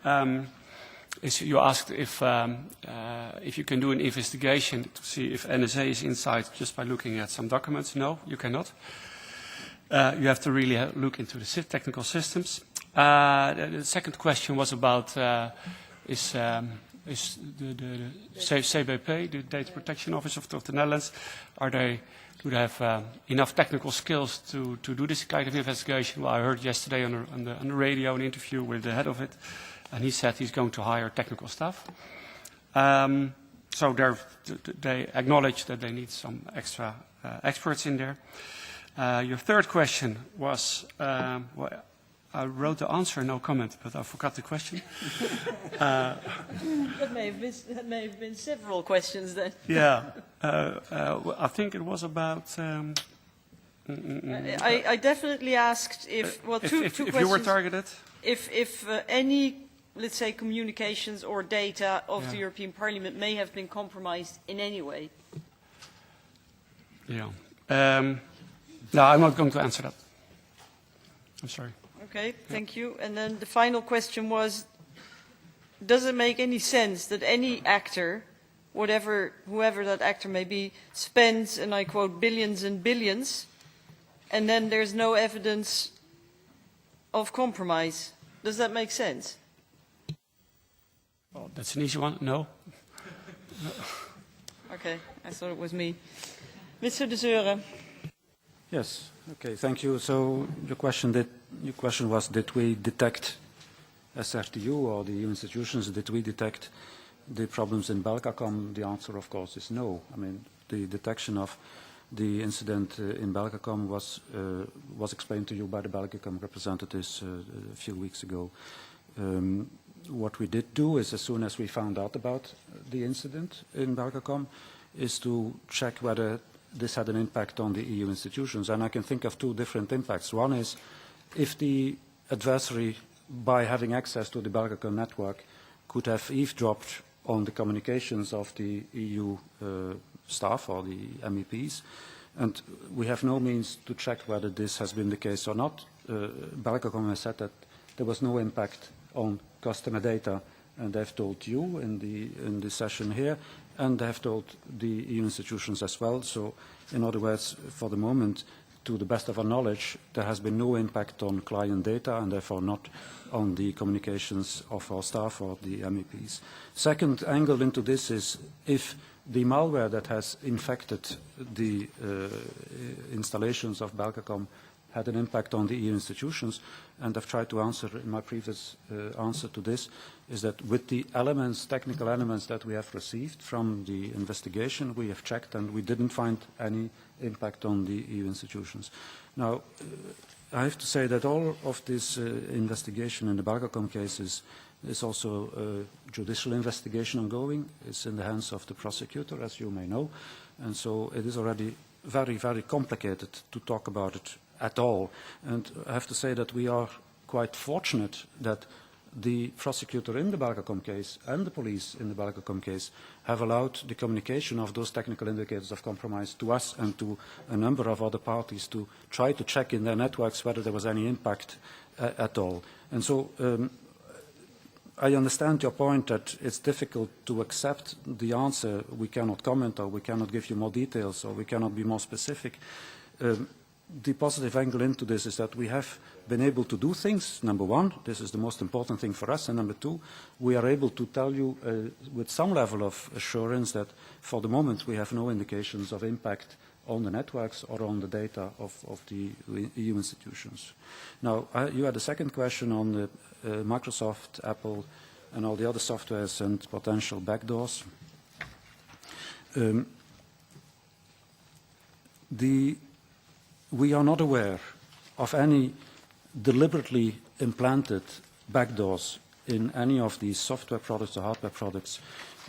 is you asked if you can do an investigation to see if NSA is inside just by looking at some documents. No, you cannot. You have to really look into the technical systems. The second question was about is the CBP, the Data Protection Office of the Netherlands, do they have enough technical skills to do this kind of investigation? Well, I heard yesterday on the radio an interview with the head of it, and he said he's going to hire technical staff. So they acknowledge that they need some extra experts in there. Your third question was, well, I wrote the answer, no comment, but I forgot the question. That may have been several questions then. Yeah, I think it was about. I definitely asked if two questions. If you were targeted. If any, let's say, communications or data of the European Parliament may have been compromised in any way. Yeah. No, I'm not going to answer that. I'm sorry. Okay, thank you. And then the final question was, does it make any sense that any actor, whoever that actor may be, spends, and I quote, billions and billions, and then there's no evidence of compromise. Does that make sense? Well, that's an easy one. No. Okay, I thought it was me. Mr. De Zeuren. Yes. Okay. Thank you. So your question was, did we detect SRTU or the EU institutions? Did we detect the problems in Belgacom? The answer, of course, is no. I mean, the detection of the incident in Belgacom was explained to you by the Belgacom representatives a few weeks ago. What we did do is, as soon as we found out about the incident in Belgacom, is to check whether this had an impact on the EU institutions. And I can think of two different impacts. One is if the adversary, by having access to the Belgacom network, could have eavesdropped on the communications of the EU staff or the MEPs. And we have no means to check whether this has been the case or not. Belgacom has said that there was no impact on customer data, and they've told you in the session here, and they have told the EU institutions as well. So, in other words, for the moment, to the best of our knowledge, there has been no impact on client data, and therefore not on the communications of our staff or the MEPs. Second angle into this is if the malware that has infected the installations of Belgacom had an impact on the EU institutions, and I've tried to answer in my previous answer to this, is that with the elements, technical elements that we have received from the investigation, we have checked and we didn't find any impact on the EU institutions. Now, I have to say that all of this investigation in the Belgacom case is also a judicial investigation ongoing. It's in the hands of the prosecutor, as you may know, and so it is already very, very complicated to talk about it at all. And I have to say that we are quite fortunate that the prosecutor in the Belgacom case and the police in the Belgacom case have allowed the communication of those technical indicators of compromise to us and to a number of other parties to try to check in their networks whether there was any impact at all. And so I understand your point that it's difficult to accept the answer. We cannot comment, or we cannot give you more details, or we cannot be more specific. The positive angle into this is that we have been able to do things. Number one, this is the most important thing for us. And number two, we are able to tell you with some level of assurance that for the moment we have no indications of impact on the networks or on the data of the EU institutions. Now, you had a second question on the, Microsoft, Apple, and all the other softwares and potential backdoors. We are not aware of any deliberately implanted backdoors in any of these software products or hardware products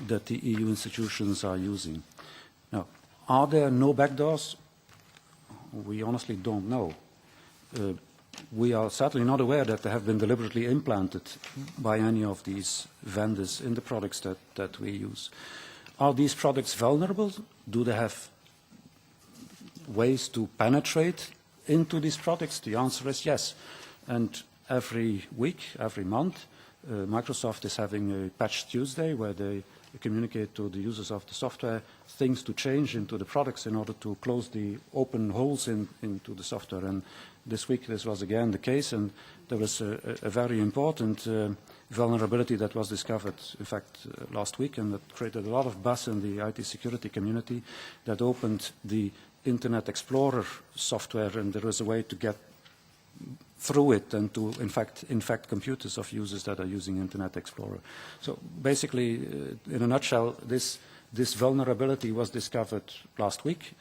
that the EU institutions are using. Now, are there no backdoors? We honestly don't know. We are certainly not aware that they have been deliberately implanted by any of these vendors in the products that we use. Are these products vulnerable? Do they have ways to penetrate into these products? The answer is yes. And every week, every month, Microsoft is having a Patch Tuesday where they communicate to the users of the software things to change into the products in order to close the open holes into the software. And this week this was again the case, and there was a very important vulnerability that was discovered, in fact, last week, and that created a lot of buzz in the IT security community, that opened the Internet Explorer software, and there was a way to get through it and to, in fact, infect computers of users that are using Internet Explorer. So basically, in a nutshell, this vulnerability was discovered last week.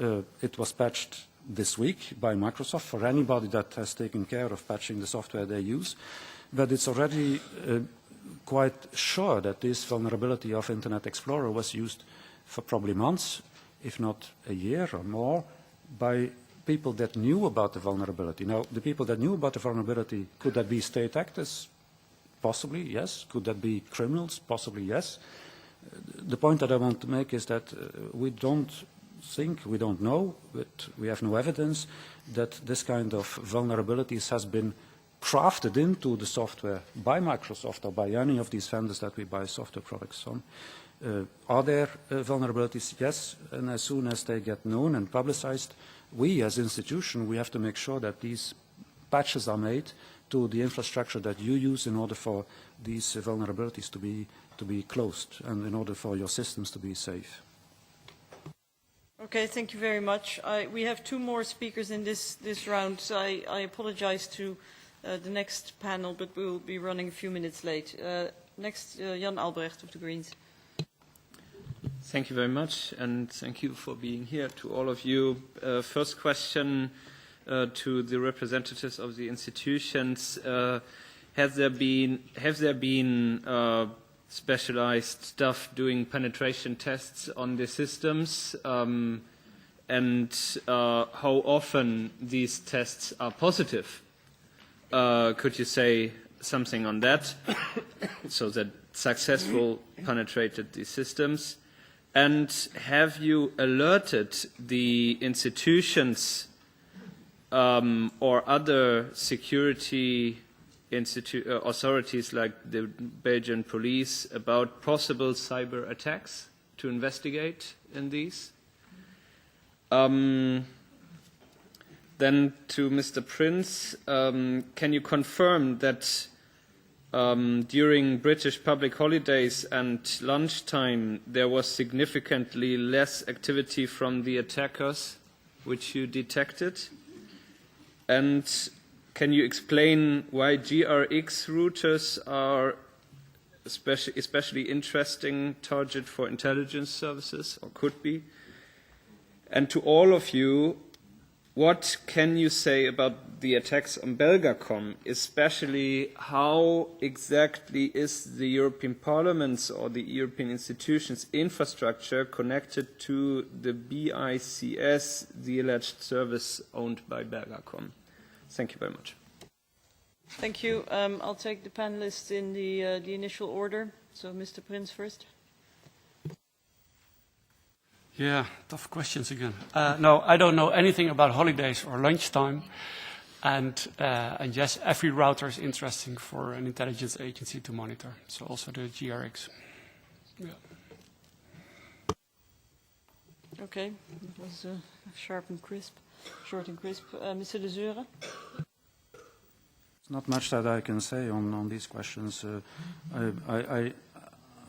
It was patched this week by Microsoft for anybody that has taken care of patching the software they use. But it's already quite sure that this vulnerability of Internet Explorer was used for probably months, if not a year or more, by people that knew about the vulnerability. Now, the people that knew about the vulnerability, could that be state actors? Possibly, yes. Could that be criminals? Possibly, yes. The point that I want to make is that we don't know, but we have no evidence that this kind of vulnerabilities has been crafted into the software by Microsoft or by any of these vendors that we buy software products on. Are there vulnerabilities? Yes, and as soon as they get known and publicized, we as an institution, we have to make sure that these patches are made to the infrastructure that you use in order for these vulnerabilities to be closed and in order for your systems to be safe. Okay, thank you very much. We have two more speakers in this round, so I apologize to the next panel, but we will be running a few minutes late. Next, Jan Albrecht of the Greens. Thank you very much, and thank you for being here to all of you. First question to the representatives of the institutions. Have there been specialized staff doing penetration tests on the systems, and how often these tests are positive? Could you say something on that? So that successful penetrated these systems. And have you alerted the institutions or other security authorities like the Belgian police about possible cyber attacks to investigate in these? Then to Mr. Prince, can you confirm that during British public holidays and lunchtime there was significantly less activity from the attackers which you detected? And can you explain why GRX routers are especially interesting target for intelligence services, or could be? And to all of you, what can you say about the attacks on Belgacom, especially how exactly is the European Parliament's or the European institutions' infrastructure connected to the BICS, the alleged service owned by Belgacom? Thank you very much. Thank you. I'll take the panelists in the initial order. So Mr. Prince first. Yeah, tough questions again. No, I don't know anything about holidays or lunchtime. And yes, every router is interesting for an intelligence agency to monitor. So also the GRX. Yeah. Okay, that was sharp and crisp, short and crisp. Mr. De Zeuren? Not much that I can say on these questions.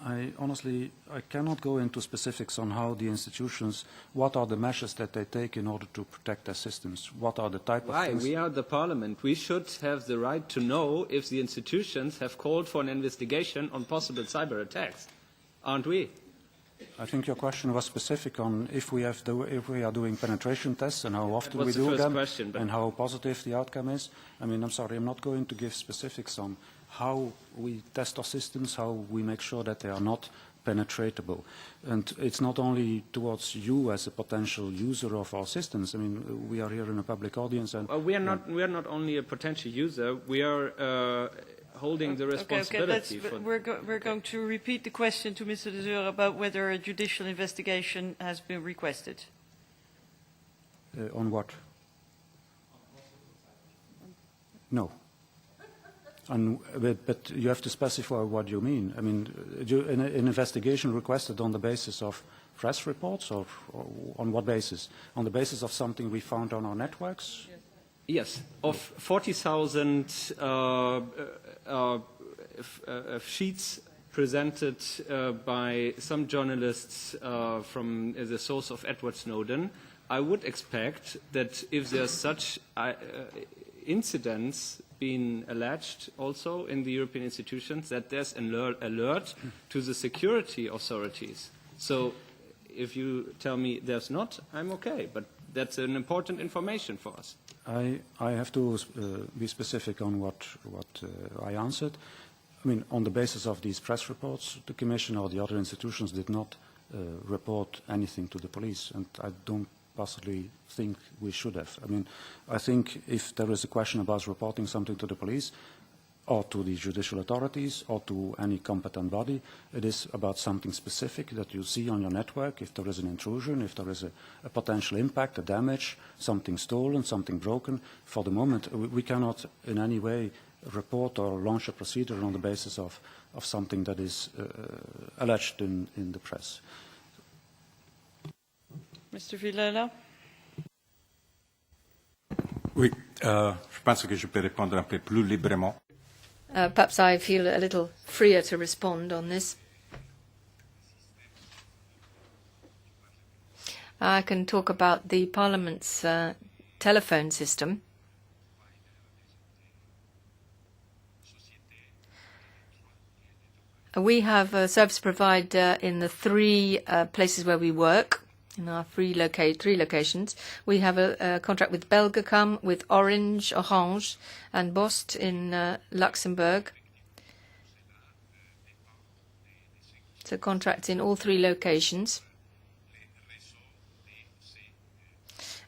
I honestly, I cannot go into specifics on how the institutions, what are the measures that they take in order to protect their systems, what are the type of things. Why? We are the Parliament. We should have the right to know if the institutions have called for an investigation on possible cyber attacks, aren't we? I think your question was specific on if we are doing penetration tests and how often we do them and how positive the outcome is. I mean, I'm sorry, I'm not going to give specifics on how we test our systems, how we make sure that they are not penetratable. And it's not only towards you as a potential user of our systems. I mean, we are here in a public audience. And we are not only a potential user, we are holding the responsibility. We're going to repeat the question to Mr. De Zeuren about whether a judicial investigation has been requested. On what? No. But you have to specify what you mean. I mean, an investigation requested on the basis of press reports, or on what basis? On the basis of something we found on our networks? Yes, of 40,000 sheets presented by some journalists from the source of Edward Snowden, I would expect that if there's such incidents being alleged also in the European institutions, that there's an alert to the security authorities. So if you tell me there's not, I'm okay, but that's an important information for us. I have to be specific on what I answered. I mean, on the basis of these press reports, the Commission or the other institutions did not report anything to the police, and I don't possibly think we should have. I mean, I think if there is a question about reporting something to the police or to the judicial authorities or to any competent body, it is about something specific that you see on your network, if there is an intrusion, if there is a potential impact, a damage, something stolen, something broken. For the moment, we cannot in any way report or launch a procedure on the basis of something that is alleged in the press. Mr. Villela? Oui, je pense que je peux répondre un peu plus librement. Perhaps I feel a little freer to respond on this. I can talk about the Parliament's telephone system. We have a service provider in the three places where we work, in our three locations. We have a contract with Belgacom, with Orange, and Bost in Luxembourg. So contracts in all three locations.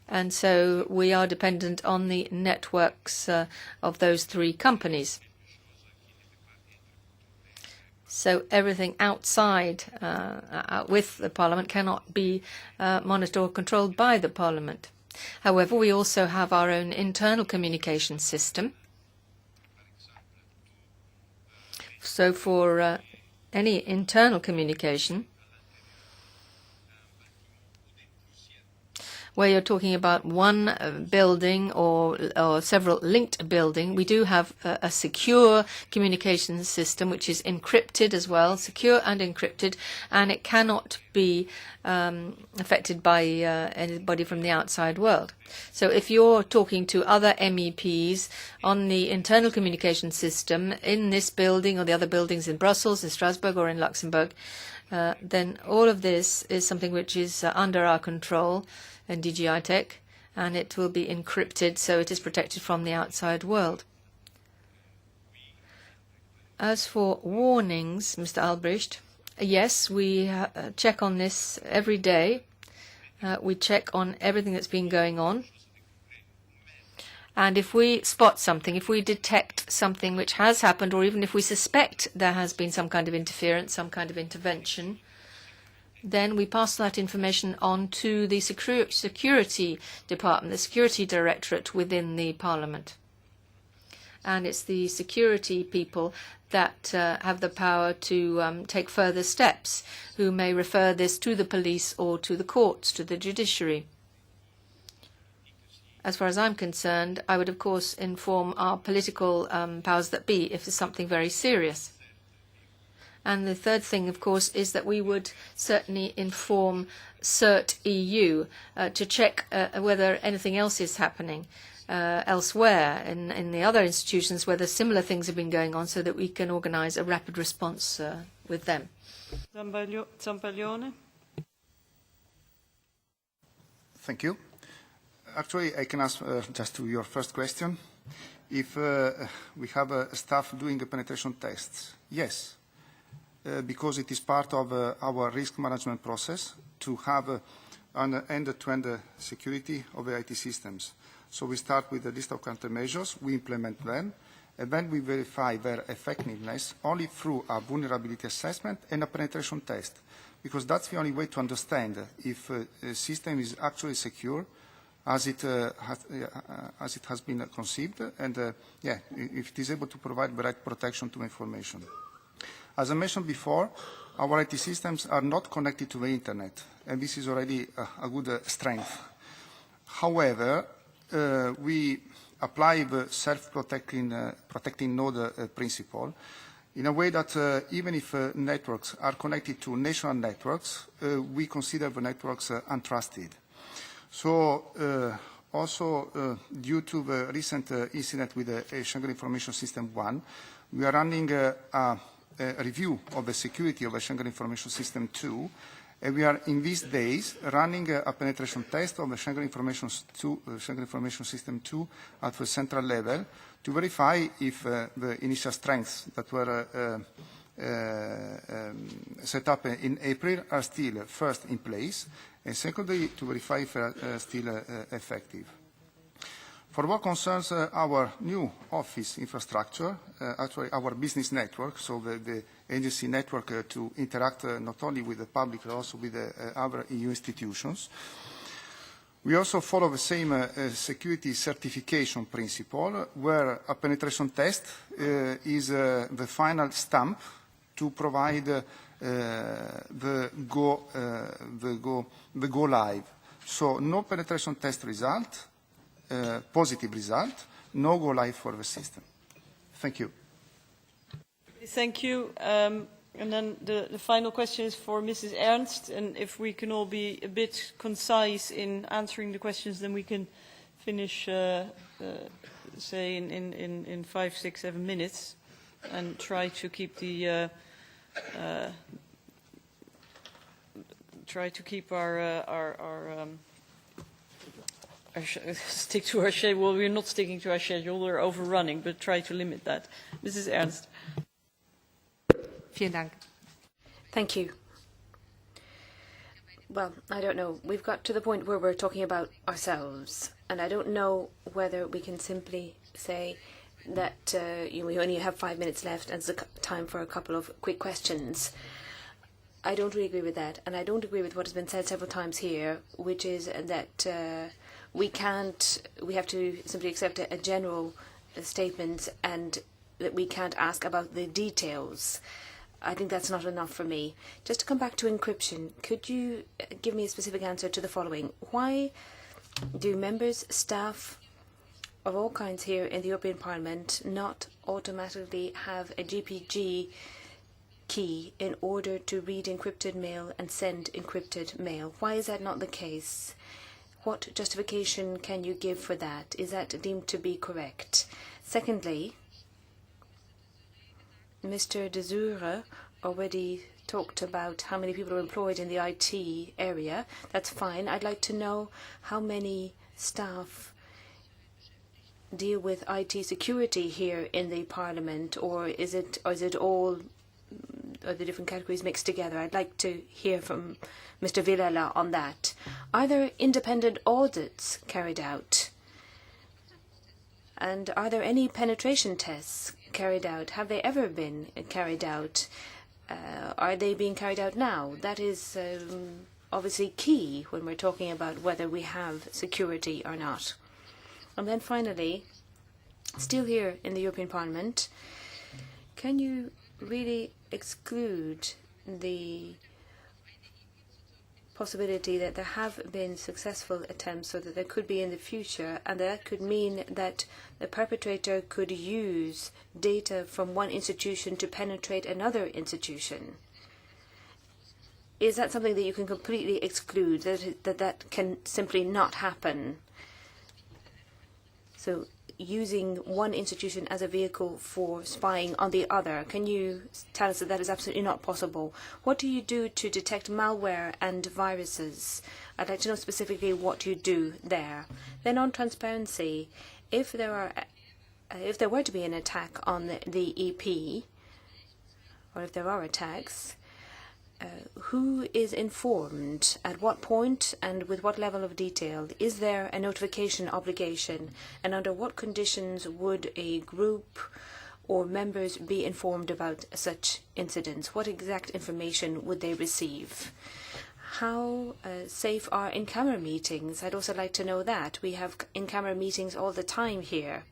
And so we are dependent on the networks of those three companies. So everything outside with the Parliament cannot be monitored or controlled by the Parliament. However, we also have our own internal communication system. So for any internal communication, where you're talking about one building or several linked buildings, we do have a secure communication system which is encrypted as well, secure and encrypted, and it cannot be affected by anybody from the outside world. So if you're talking to other MEPs on the internal communication system in this building or the other buildings in Brussels, in Strasbourg or in Luxembourg, then all of this is something which is under our control in DG Tech, and it will be encrypted so it is protected from the outside world. As for warnings, Mr. Albrecht, yes, we check on this every day. We check on everything that's been going on. And if we spot something, if we detect something which has happened, or even if we suspect there has been some kind of interference, some kind of intervention, then we pass that information on to the security department, the security directorate within the Parliament. And it's the security people that have the power to take further steps, who may refer this to the police or to the courts, to the judiciary. As far as I'm concerned, I would of course inform our political powers that be if it's something very serious. And the third thing, of course, is that we would certainly inform CERT EU to check whether anything else is happening elsewhere in the other institutions, whether similar things have been going on, so that we can organize a rapid response with them. Zampaglione. Thank you. Actually, I can answer just to your first question. If we have staff doing the penetration tests, yes. Because it is part of our risk management process to have an end-to-end security of the IT systems. So we start with a list of countermeasures, we implement them, and then we verify their effectiveness only through a vulnerability assessment and a penetration test, because that's the only way to understand if a system is actually secure as it has been conceived, and if it is able to provide the right protection to information. As I mentioned before, our IT systems are not connected to the internet, and this is already a good strength. However, we apply the self-protecting node principle in a way that even if networks are connected to national networks, we consider the networks untrusted. So also due to the recent incident with the Schengen Information System 1, we are running a review of the security of the Schengen Information System 2, and we are in these days running a penetration test of the Schengen Information System 2 at the central level to verify if the initial strengths that were set up in April are still first in place, and secondly to verify if they are still effective. For what concerns our new office infrastructure, actually our business network, so the agency network to interact not only with the public but also with other EU institutions, we also follow the same security certification principle, where a penetration test is the final stamp to provide the go live. So no penetration test result positive result, no go live for the system. Thank you. Thank you. And then the final question is for Mrs. Ernst, and if we can all be a bit concise in answering the questions, then we can finish, say, in 5, 6, 7 minutes, and try to keep the stick to our schedule. Well, we're not sticking to our schedule; we're overrunning, but try to limit that. Mrs. Ernst. Vielen Dank. Thank you. Well, I don't know. We've got to the point where we're talking about ourselves, and I don't know whether we can simply say that we only have 5 minutes left and it's time for a couple of quick questions. I don't really agree with that, and I don't agree with what has been said several times here, which is that we have to simply accept a general statement and that we can't ask about the details. I think that's not enough for me. Just to come back to encryption, could you give me a specific answer to the following? Why do members, staff of all kinds here in the European Parliament not automatically have a GPG key in order to read encrypted mail and send encrypted mail? Why is that not the case? What justification can you give for that? Is that deemed to be correct? Secondly, Mr. De Zure already talked about how many people are employed in the IT area. That's fine. I'd like to know how many staff deal with IT security here in the Parliament, or is it all the different categories mixed together? I'd like to hear from Mr. Villela on that. Are there independent audits carried out? And are there any penetration tests carried out? Have they ever been carried out? Are they being carried out now? That is obviously key when we're talking about whether we have security or not. And then finally, still here in the European Parliament, can you really exclude the possibility that there have been successful attempts, so that there could be in the future, and that could mean that the perpetrator could use data from one institution to penetrate another institution? Is that something that you can completely exclude, that can simply not happen? So using one institution as a vehicle for spying on the other, can you tell us that that is absolutely not possible? What do you do to detect malware and viruses? I'd like to know specifically what you do there. Then on transparency, if there were to be an attack on the EP, or if there are attacks, who is informed, at what point, and with what level of detail? Is there a notification obligation? And under what conditions would a group or members be informed about such incidents? What exact information would they receive? How safe are in-camera meetings? I'd also like to know that. We have in-camera meetings all the time here.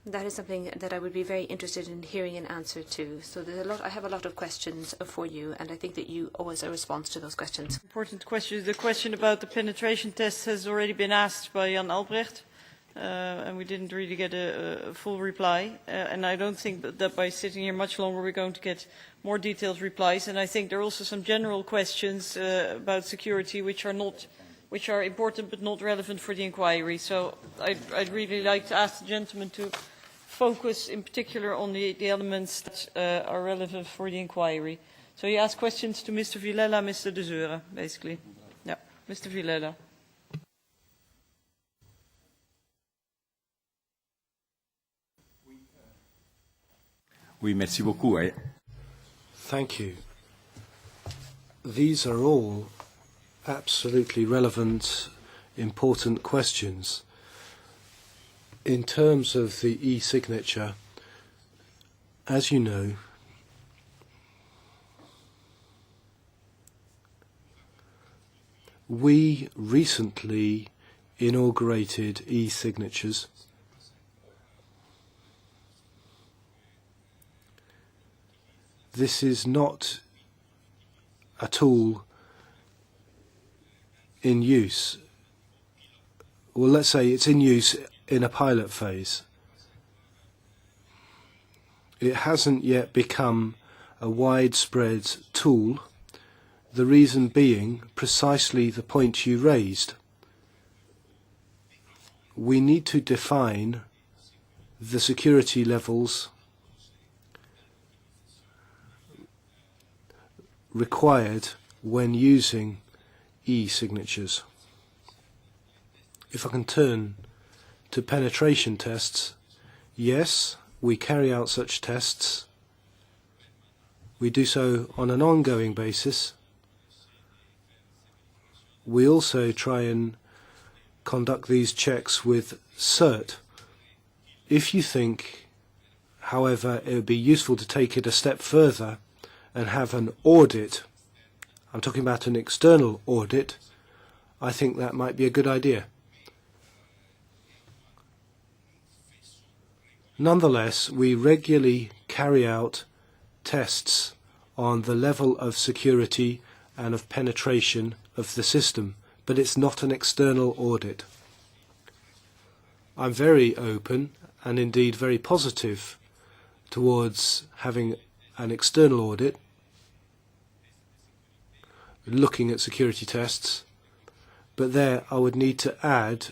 That is something that I would be very interested in hearing an answer to. So there's I have a lot of questions for you, and I think that you owe us a response to those questions. Important question. The question about the penetration test has already been asked by Jan Albrecht, and we didn't really get a full reply. And I don't think that by sitting here much longer we're going to get more detailed replies. And I think there are also some general questions about security which are important but not relevant for the inquiry. So I'd really like to ask the gentleman to focus in particular on the elements that are relevant for the inquiry. So you ask questions to Mr. Villela, Mr. De Zure, basically. Yeah, Mr. Villela. Oui, merci beaucoup. Thank you. These are all absolutely relevant, important questions. In terms of the e-signature, as you know, we recently inaugurated e-signatures. This is not a tool in use. well, let's say it's in use in a pilot phase. It hasn't yet become a widespread tool, the reason being precisely the point you raised. We need to define the security levels required when using e-signatures. If I can turn to penetration tests, yes, we carry out such tests. We do so on an ongoing basis. We also try and conduct these checks with CERT. If you think, however, it would be useful to take it a step further and have an audit, I'm talking about an external audit, I think that might be a good idea. Nonetheless, we regularly carry out tests on the level of security and of penetration of the system, but it's not an external audit. I'm very open and indeed very positive towards having an external audit looking at security tests, but there I would need to add,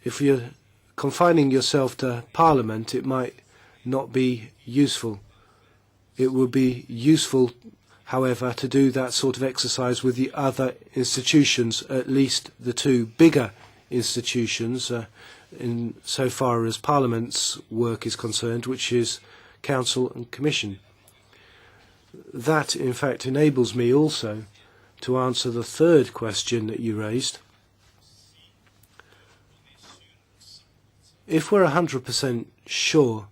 if you're confining yourself to Parliament, it might not be useful. It would be useful, however, to do that sort of exercise with the other institutions, at least the two bigger institutions, in so far as Parliament's work is concerned, which is Council and Commission. That, in fact, enables me also to answer the third question that you raised. If we're 100% sure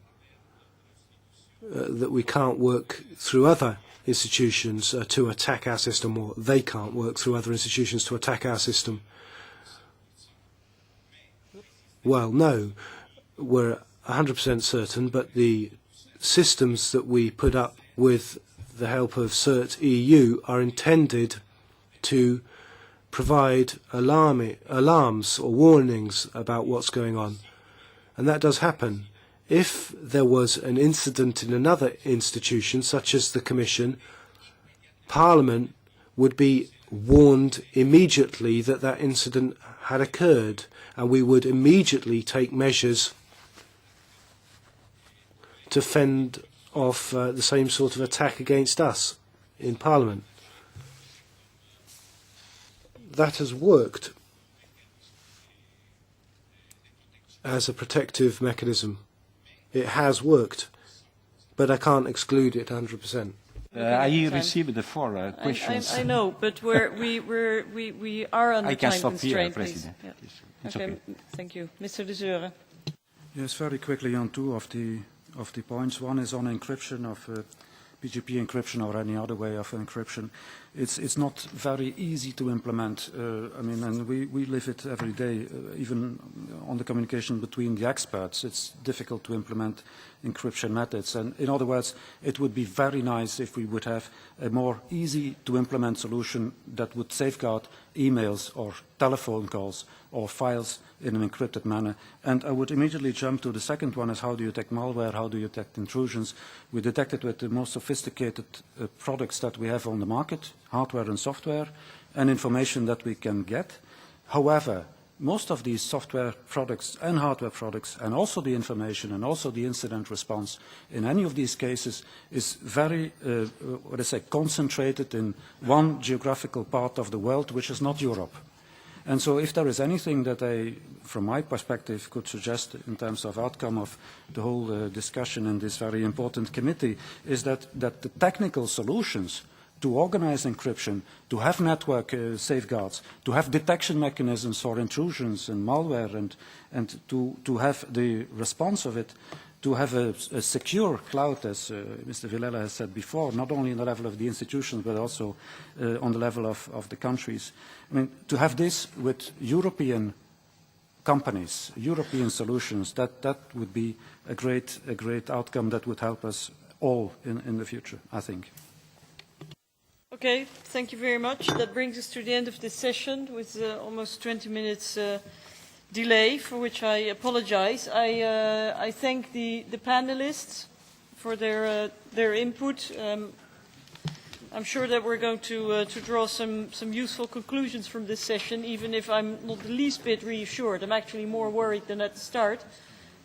that we can't work through other institutions to attack our system, or they can't work through other institutions to attack our system, well, no, we're 100% certain, but the systems that we put up with the help of CERT EU are intended to provide alarms or warnings about what's going on. And that does happen. If there was an incident in another institution, such as the Commission, Parliament would be warned immediately that that incident had occurred, and we would immediately take measures to fend off the same sort of attack against us in Parliament. That has worked as a protective mechanism. It has worked, but I can't exclude it 100%. I received the 4 questions. I know, but we are under I can time stop constraint. here, President. Yeah. It's Okay, okay. thank you. Mr. De Zeuren. Yes, very quickly on two of the points. One is on encryption of PGP encryption or any other way of encryption. It's not very easy to implement. I mean, and we live it every day, even on the communication between the experts. It's difficult to implement encryption methods. And in other words, it would be very nice if we would have a more easy to implement solution that would safeguard emails or telephone calls or files in an encrypted manner. And I would immediately jump to the second one, is how do you detect malware, how do you detect intrusions? We detect it with the most sophisticated products that we have on the market, hardware and software, and information that we can get. However, most of these software products and hardware products, and also the information and also the incident response in any of these cases is very, concentrated in one geographical part of the world, which is not Europe. And so if there is anything that I, from my perspective, could suggest in terms of outcome of the whole discussion in this very important committee, is that the technical solutions to organize encryption, to have network safeguards, to have detection mechanisms for intrusions and malware, and to have the response of it, to have a secure cloud, as Mr. Villela has said before, not only on the level of the institutions, but also on the level of the countries. I mean, to have this with European companies, European solutions, that would be a great outcome that would help us all in the future, I think. Okay. Okay, thank you very much. That brings us to the end of this session with almost 20 minutes delay, for which I apologize. I thank the panelists for their input. I'm sure that we're going to draw some useful conclusions from this session, even if I'm not the least bit reassured. I'm actually more worried than at the start.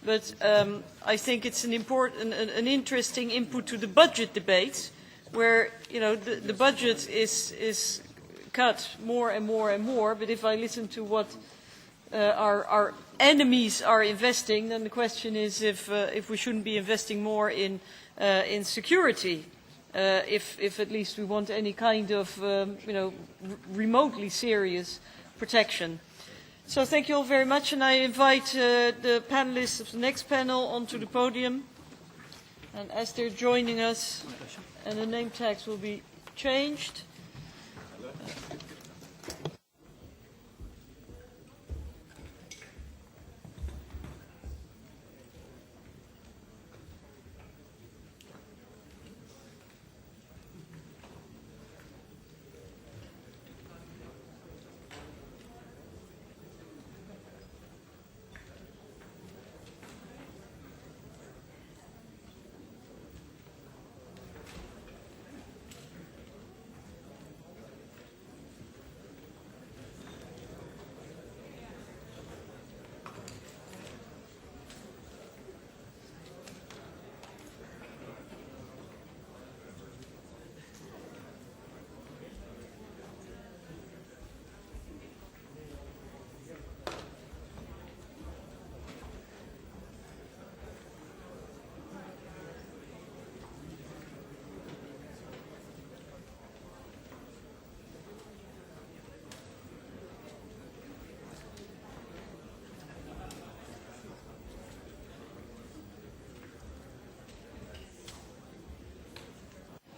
But I think it's an interesting input to the budget debate, where the budget is cut more and more and more. But if I listen to what our enemies are investing, then the question is if we shouldn't be investing more in security, if at least we want any kind of remotely serious protection. So thank you all very much, and I invite the panelists of the next panel onto the podium. And as they're joining us, and the name tags will be changed.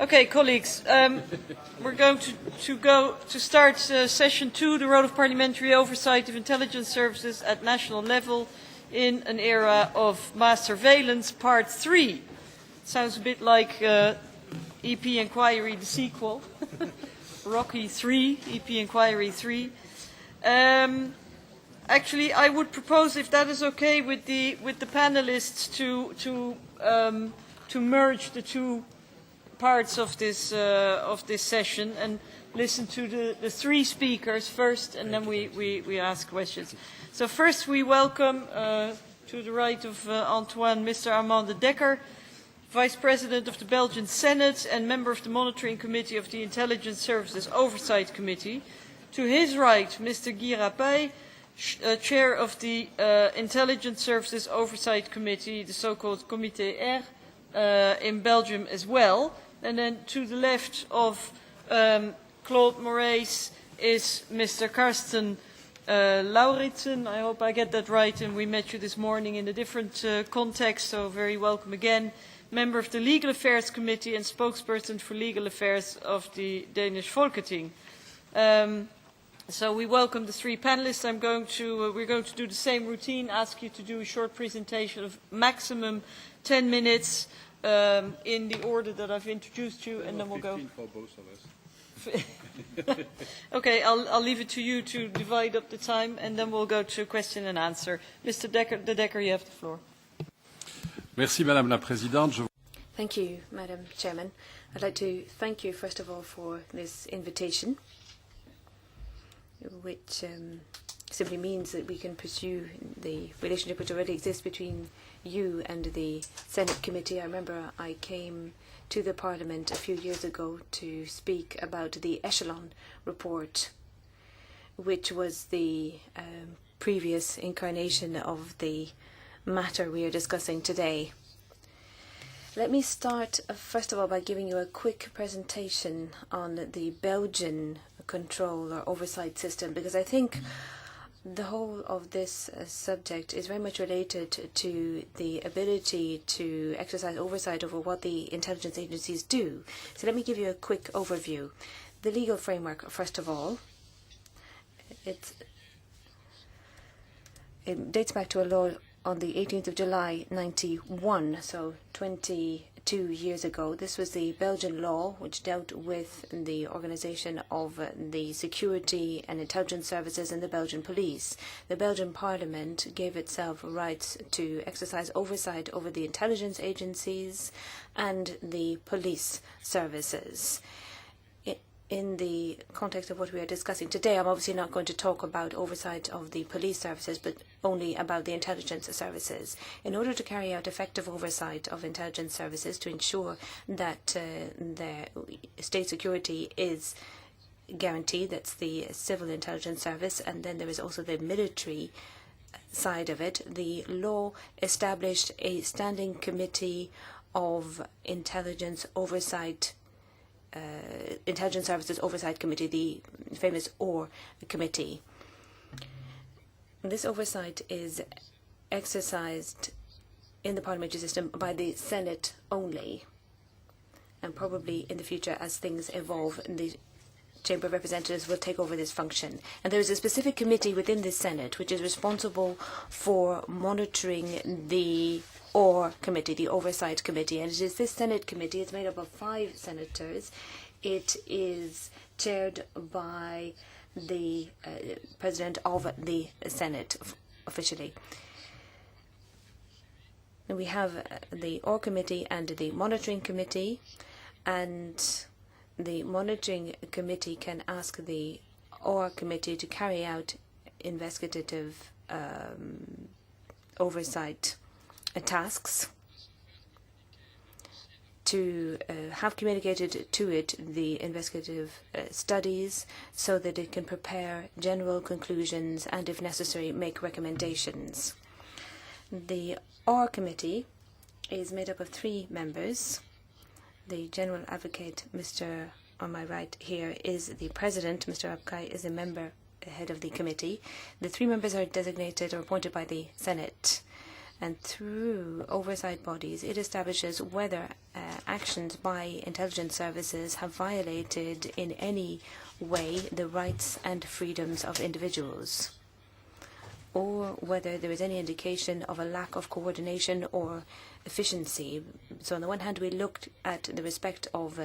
Okay, colleagues, we're going to start session 2, the role of parliamentary oversight of intelligence services at national level in an era of mass surveillance, part 3. Sounds a bit like EP Inquiry, the sequel. Rocky 3, EP Inquiry 3. Actually, I would propose, if that is okay with the panelists, to merge the two parts of this session and listen to the three speakers first, and then we ask questions. So first we welcome to the right of Antoine, Mr. Armand de Decker, Vice President of the Belgian Senate and member of the Monitoring Committee of the Intelligence Services Oversight Committee. To his right, Mr. Guy Rapay, Chair of the Intelligence Services Oversight Committee, the so-called Comité R, in Belgium as well. And then to the left of Claude Moraes is Mr. Karsten Lauritsen. I hope I get that right, and we met you this morning in a different context, so very welcome again. Member of the Legal Affairs Committee and spokesperson for legal affairs of the Danish Folketing. So we welcome the three panelists. We're going to do the same routine, ask you to do a short presentation of maximum 10 minutes, in the order that I've introduced you, and then we'll go. For both of us. Okay, I'll leave it to you to divide up the time, and then we'll go to question and answer. Mr. De Decker, you have the floor. Merci, Madame la Présidente. Thank you, Madam Chairman. I'd like to thank you, first of all, for this invitation, which simply means that we can pursue the relationship which already exists between you and the Senate Committee. I remember I came to the Parliament a few years ago to speak about the Echelon report, which was the previous incarnation of the matter we are discussing today. Let me start, first of all, by giving you a quick presentation on the Belgian control or oversight system, because I think the whole of this subject is very much related to the ability to exercise oversight over what the intelligence agencies do. So let me give you a quick overview. The legal framework, first of all, it dates back to a law on the 18th of July 91, so 20 2 years ago. This was the Belgian law which dealt with the organization of the security and intelligence services in the Belgian police. The Belgian parliament gave itself rights to exercise oversight over the intelligence agencies and the police services. In the context of what we are discussing today, I'm obviously not going to talk about oversight of the police services, but only about the intelligence services. In order to carry out effective oversight of intelligence services to ensure that their state security is guaranteed, that's the civil intelligence service, and then there is also the military side of it, the law established a standing committee of intelligence oversight Intelligence Services Oversight Committee, the famous OR Committee. This oversight is exercised in the parliamentary system by the Senate only, and probably in the future, as things evolve, the Chamber of Representatives will take over this function. And there is a specific committee within the Senate which is responsible for monitoring the OR committee, the Oversight Committee, and it is this Senate committee. It's made up of 5 senators. It is chaired by the President of the Senate, officially. And we have the OR committee and the Monitoring Committee, and the Monitoring Committee can ask the OR committee to carry out investigative oversight tasks, to have communicated to it the investigative studies so that it can prepare general conclusions and, if necessary, make recommendations. The OR committee is made up of 3 members. The General Advocate, Mr. on my right here, is the President. Mr. Abkai is a member, head of the committee. The 3 members are designated or appointed by the Senate. And through oversight bodies, it establishes whether actions by intelligence services have violated in any way the rights and freedoms of individuals, or whether there is any indication of a lack of coordination or efficiency. So on the one hand, we looked at the respect of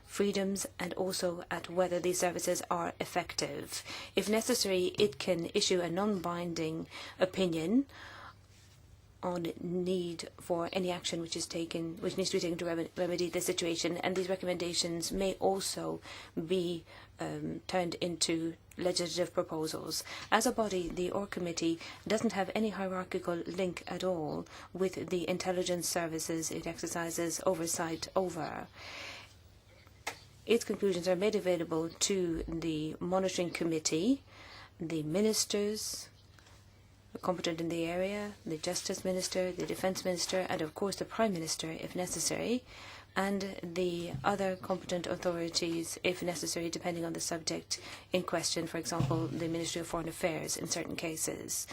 freedoms and also at whether these services are effective. If necessary, it can issue a non-binding opinion on need for any action which is taken, which needs to be taken to remedy the situation, and these recommendations may also be turned into legislative proposals. As a body, the OR committee doesn't have any hierarchical link at all with the intelligence services it exercises oversight over. Its conclusions are made available to the monitoring committee, the ministers competent in the area, the Justice Minister, the Defence Minister, and of course the Prime Minister, if necessary, and the other competent authorities, if necessary, depending on the subject in question, for example, the Ministry of Foreign Affairs in certain cases.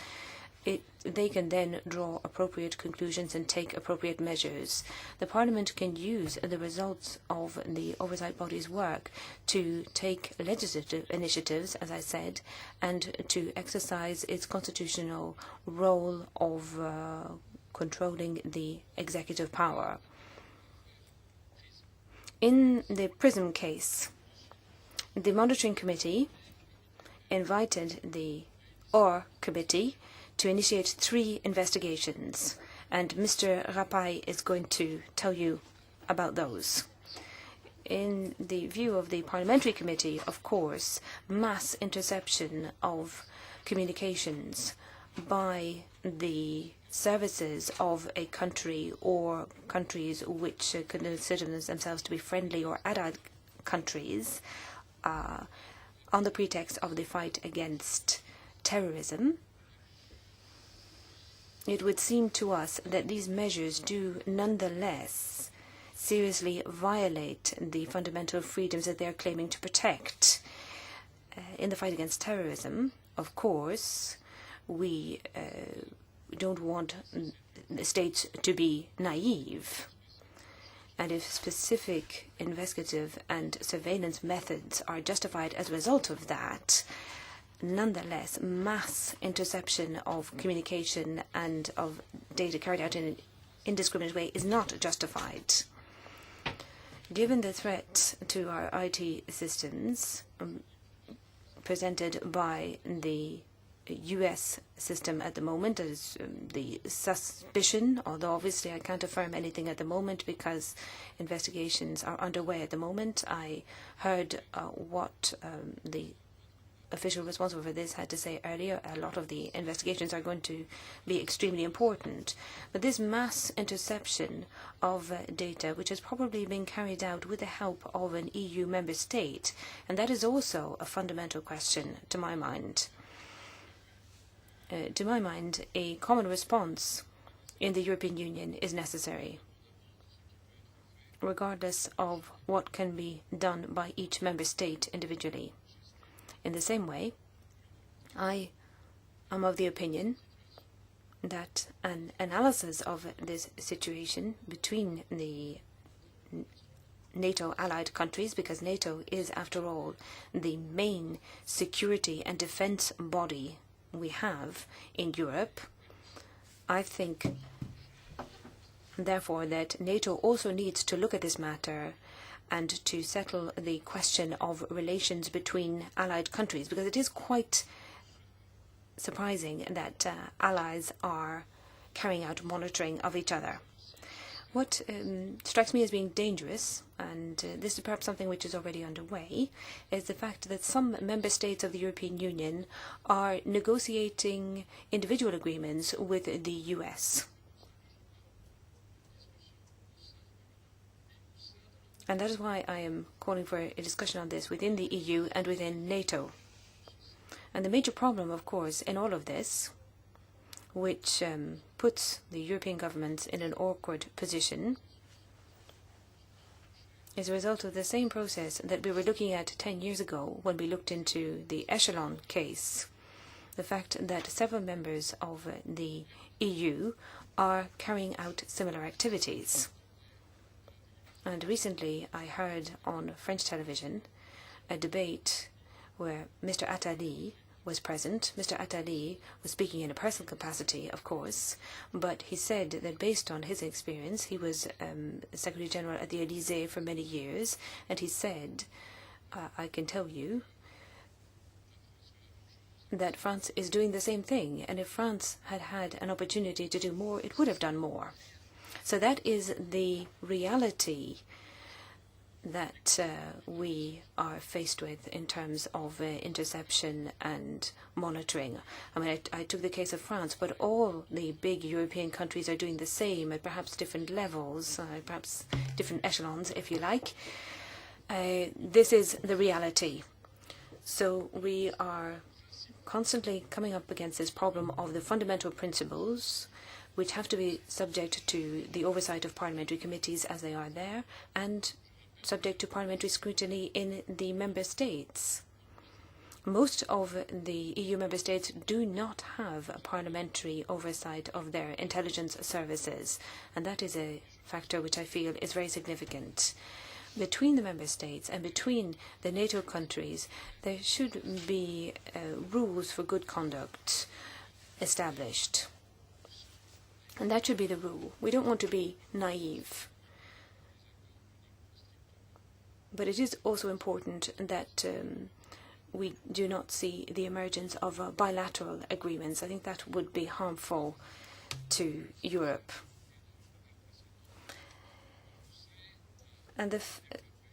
They can then draw appropriate conclusions and take appropriate measures. The Parliament can use the results of the oversight body's work to take legislative initiatives, as I said, and to exercise its constitutional role of controlling the executive power. In the PRISM case, the Monitoring Committee invited the OR Committee to initiate 3 investigations, and Mr. Rapai is going to tell you about those. In the view of the Parliamentary Committee, of course, mass interception of communications by the services of a country or countries which consider themselves to be friendly or allied countries on the pretext of the fight against terrorism, it would seem to us that these measures do nonetheless seriously violate the fundamental freedoms that they are claiming to protect. In the fight against terrorism, of course, we don't want the states to be naive. And if specific investigative and surveillance methods are justified as a result of that, nonetheless, mass interception of communication and of data carried out in an indiscriminate way is not justified. Given the threat to our IT systems presented by the US system at the moment, as the suspicion, although obviously I can't affirm anything at the moment because investigations are underway at the moment. I heard what the official responsible for this had to say earlier. A lot of the investigations are going to be extremely important. But this mass interception of data, which has probably been carried out with the help of an EU member state, and that is also a fundamental question to my mind. To my mind, a common response in the European Union is necessary, regardless of what can be done by each member state individually. In the same way, I am of the opinion that an analysis of this situation between the NATO allied countries, because NATO is, after all, the main security and defense body we have in Europe, I think, therefore, that NATO also needs to look at this matter and to settle the question of relations between allied countries, because it is quite surprising that allies are carrying out monitoring of each other. What strikes me as being dangerous, and this is perhaps something which is already underway, is the fact that some member states of the European Union are negotiating individual agreements with the US. And that is why I am calling for a discussion on this within the EU and within NATO. And the major problem, of course, in all of this, which puts the European governments in an awkward position, is a result of the same process that we were looking at 10 years ago when we looked into the Echelon case. The fact that several members of the EU are carrying out similar activities. And recently I heard on French television a debate where Mr. Attali was present. Mr. Attali was speaking in a personal capacity, of course, but he said that based on his experience, he was Secretary General at the Élysée for many years, and he said, I can tell you that France is doing the same thing, and if France had had an opportunity to do more, it would have done more. So that is the reality that we are faced with in terms of interception and monitoring. I mean, I took the case of France, but all the big European countries are doing the same at perhaps different levels, perhaps different echelons, if you like. This is the reality. So we are constantly coming up against this problem of the fundamental principles which have to be subject to the oversight of parliamentary committees as they are there, and subject to parliamentary scrutiny in the member states. Most of the EU member states do not have a parliamentary oversight of their intelligence services, and that is a factor which I feel is very significant. Between the member states and between the NATO countries, there should be rules for good conduct established. And that should be the rule. We don't want to be naive. But it is also important that we do not see the emergence of bilateral agreements. I think that would be harmful to Europe. And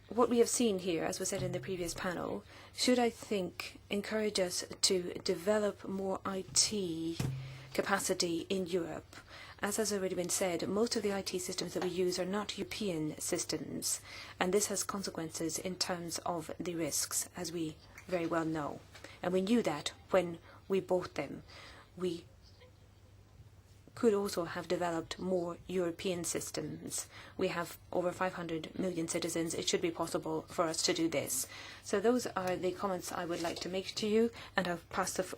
what we have seen here, as was said in the previous panel, should, I think, encourage us to develop more IT capacity in Europe. As has already been said, most of the IT systems that we use are not European systems, and this has consequences in terms of the risks, as we very well know. And we knew that when we bought them. We could also have developed more European systems. We have over 500 million citizens. It should be possible for us to do this. So those are the comments I would like to make to you, and I'll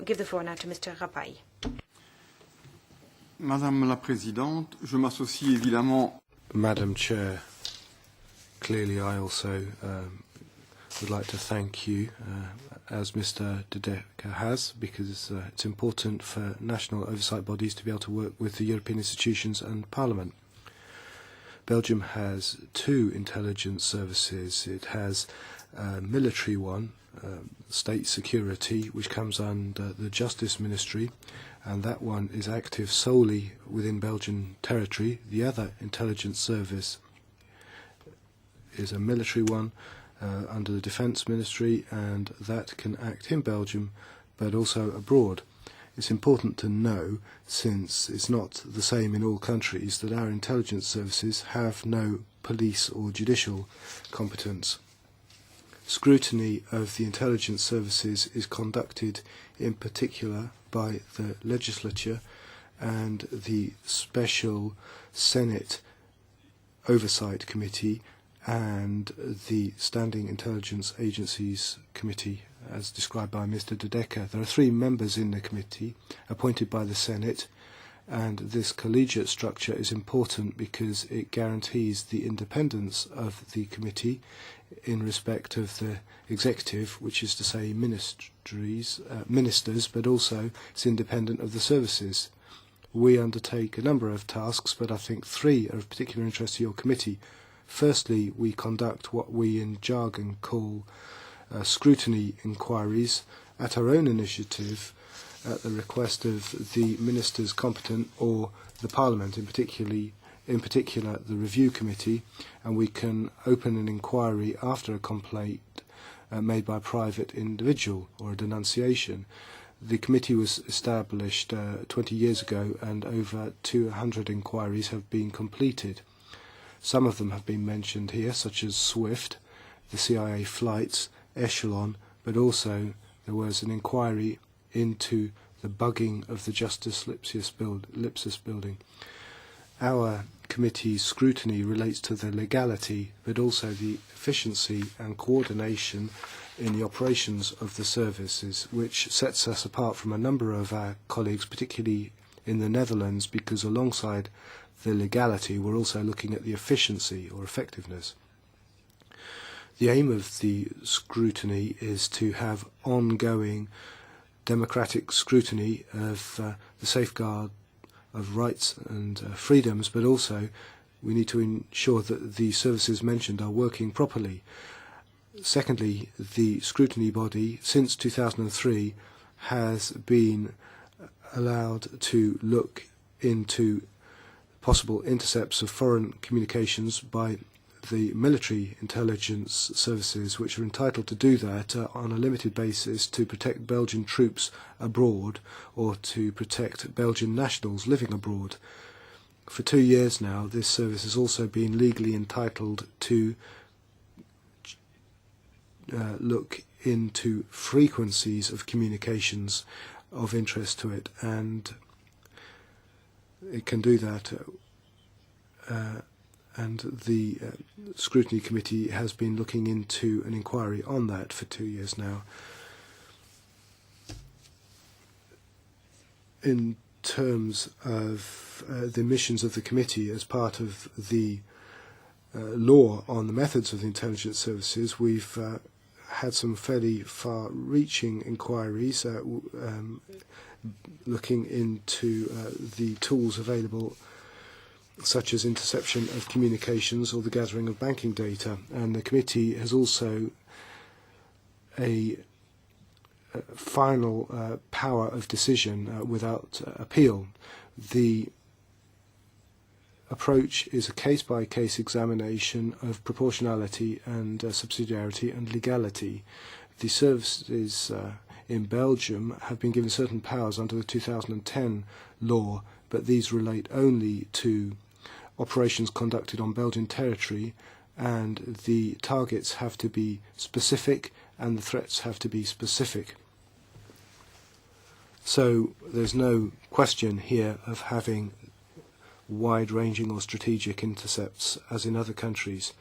give the floor now to Mr. Rapaille. Madame la Présidente, je m'associe évidemment. Madam Chair, clearly I also would like to thank you, as Mr. De Decker has, because it's important for national oversight bodies to be able to work with the European institutions and Parliament. Belgium has two intelligence services. It has a military one, state security, which comes under the Justice Ministry, and that one is active solely within Belgian territory. The other intelligence service is a military one under the Defence Ministry, and that can act in Belgium but also abroad. It's important to know, since it's not the same in all countries, that our intelligence services have no police or judicial competence. Scrutiny of the intelligence services is conducted in particular by the legislature and the special Senate Oversight Committee and the Standing Intelligence Agencies Committee, as described by Mr. De Decker. There are 3 members in the committee appointed by the Senate, and this collegiate structure is important because it guarantees the independence of the committee in respect of the executive, which is to say ministers, but also it's independent of the services. We undertake a number of tasks, but I think 3 are of particular interest to your committee. Firstly, we conduct what we in jargon call scrutiny inquiries at our own initiative at the request of the ministers competent or the Parliament, in particular the Review Committee, and we can open an inquiry after a complaint made by a private individual or a denunciation. The committee was established 20 years ago, and over 200 inquiries have been completed. Some of them have been mentioned here, such as SWIFT, the CIA flights, Echelon, but also there was an inquiry into the bugging of the Justice Lipsius building. Our committee's scrutiny relates to the legality, but also the efficiency and coordination in the operations of the services, which sets us apart from a number of our colleagues, particularly in the Netherlands, because alongside the legality, we're also looking at the efficiency or effectiveness. The aim of the scrutiny is to have ongoing democratic scrutiny of the safeguard of rights and freedoms, but also we need to ensure that the services mentioned are working properly. Secondly, the scrutiny body, since 2003, has been allowed to look into possible intercepts of foreign communications by the military intelligence services, which are entitled to do that on a limited basis to protect Belgian troops abroad or to protect Belgian nationals living abroad. For 2 years now, this service has also been legally entitled to look into frequencies of communications of interest to it, and it can do that. And the Scrutiny Committee has been looking into an inquiry on that for 2 years now. In terms of the missions of the committee as part of the law on the methods of the intelligence services, we've had some fairly far-reaching inquiries looking into the tools available, such as interception of communications or the gathering of banking data. And the committee has also a final power of decision without appeal. The approach is a case-by-case examination of proportionality and subsidiarity and legality. The services in Belgium have been given certain powers under the 2010 law, but these relate only to operations conducted on Belgian territory, and the targets have to be specific and the threats have to be specific. So there's no question here of having wide-ranging or strategic intercepts as in other countries.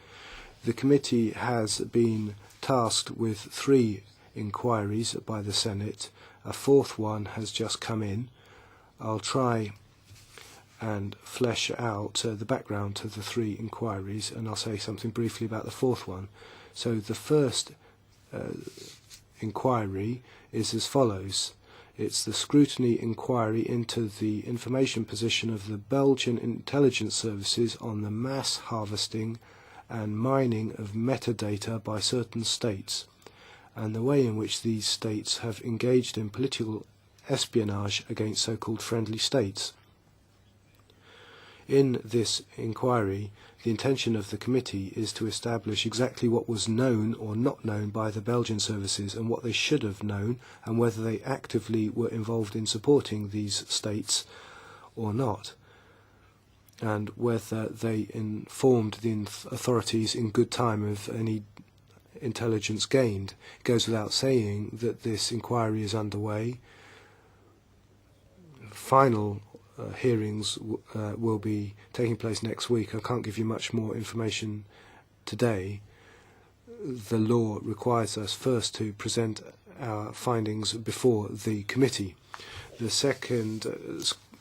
The committee has been tasked with 3 inquiries by the Senate. A 4th one has just come in. I'll try and flesh out the background to the 3 inquiries, and I'll say something briefly about the 4th one. So the first inquiry is as follows. It's the scrutiny inquiry into the information position of the Belgian intelligence services on the mass harvesting and mining of metadata by certain states, and the way in which these states have engaged in political espionage against so-called friendly states. In this inquiry, the intention of the committee is to establish exactly what was known or not known by the Belgian services and what they should have known, and whether they actively were involved in supporting these states or not, and whether they informed the authorities in good time of any intelligence gained. It goes without saying that this inquiry is underway. Final hearings will be taking place next week. I can't give you much more information today. The law requires us first to present our findings before the committee. The second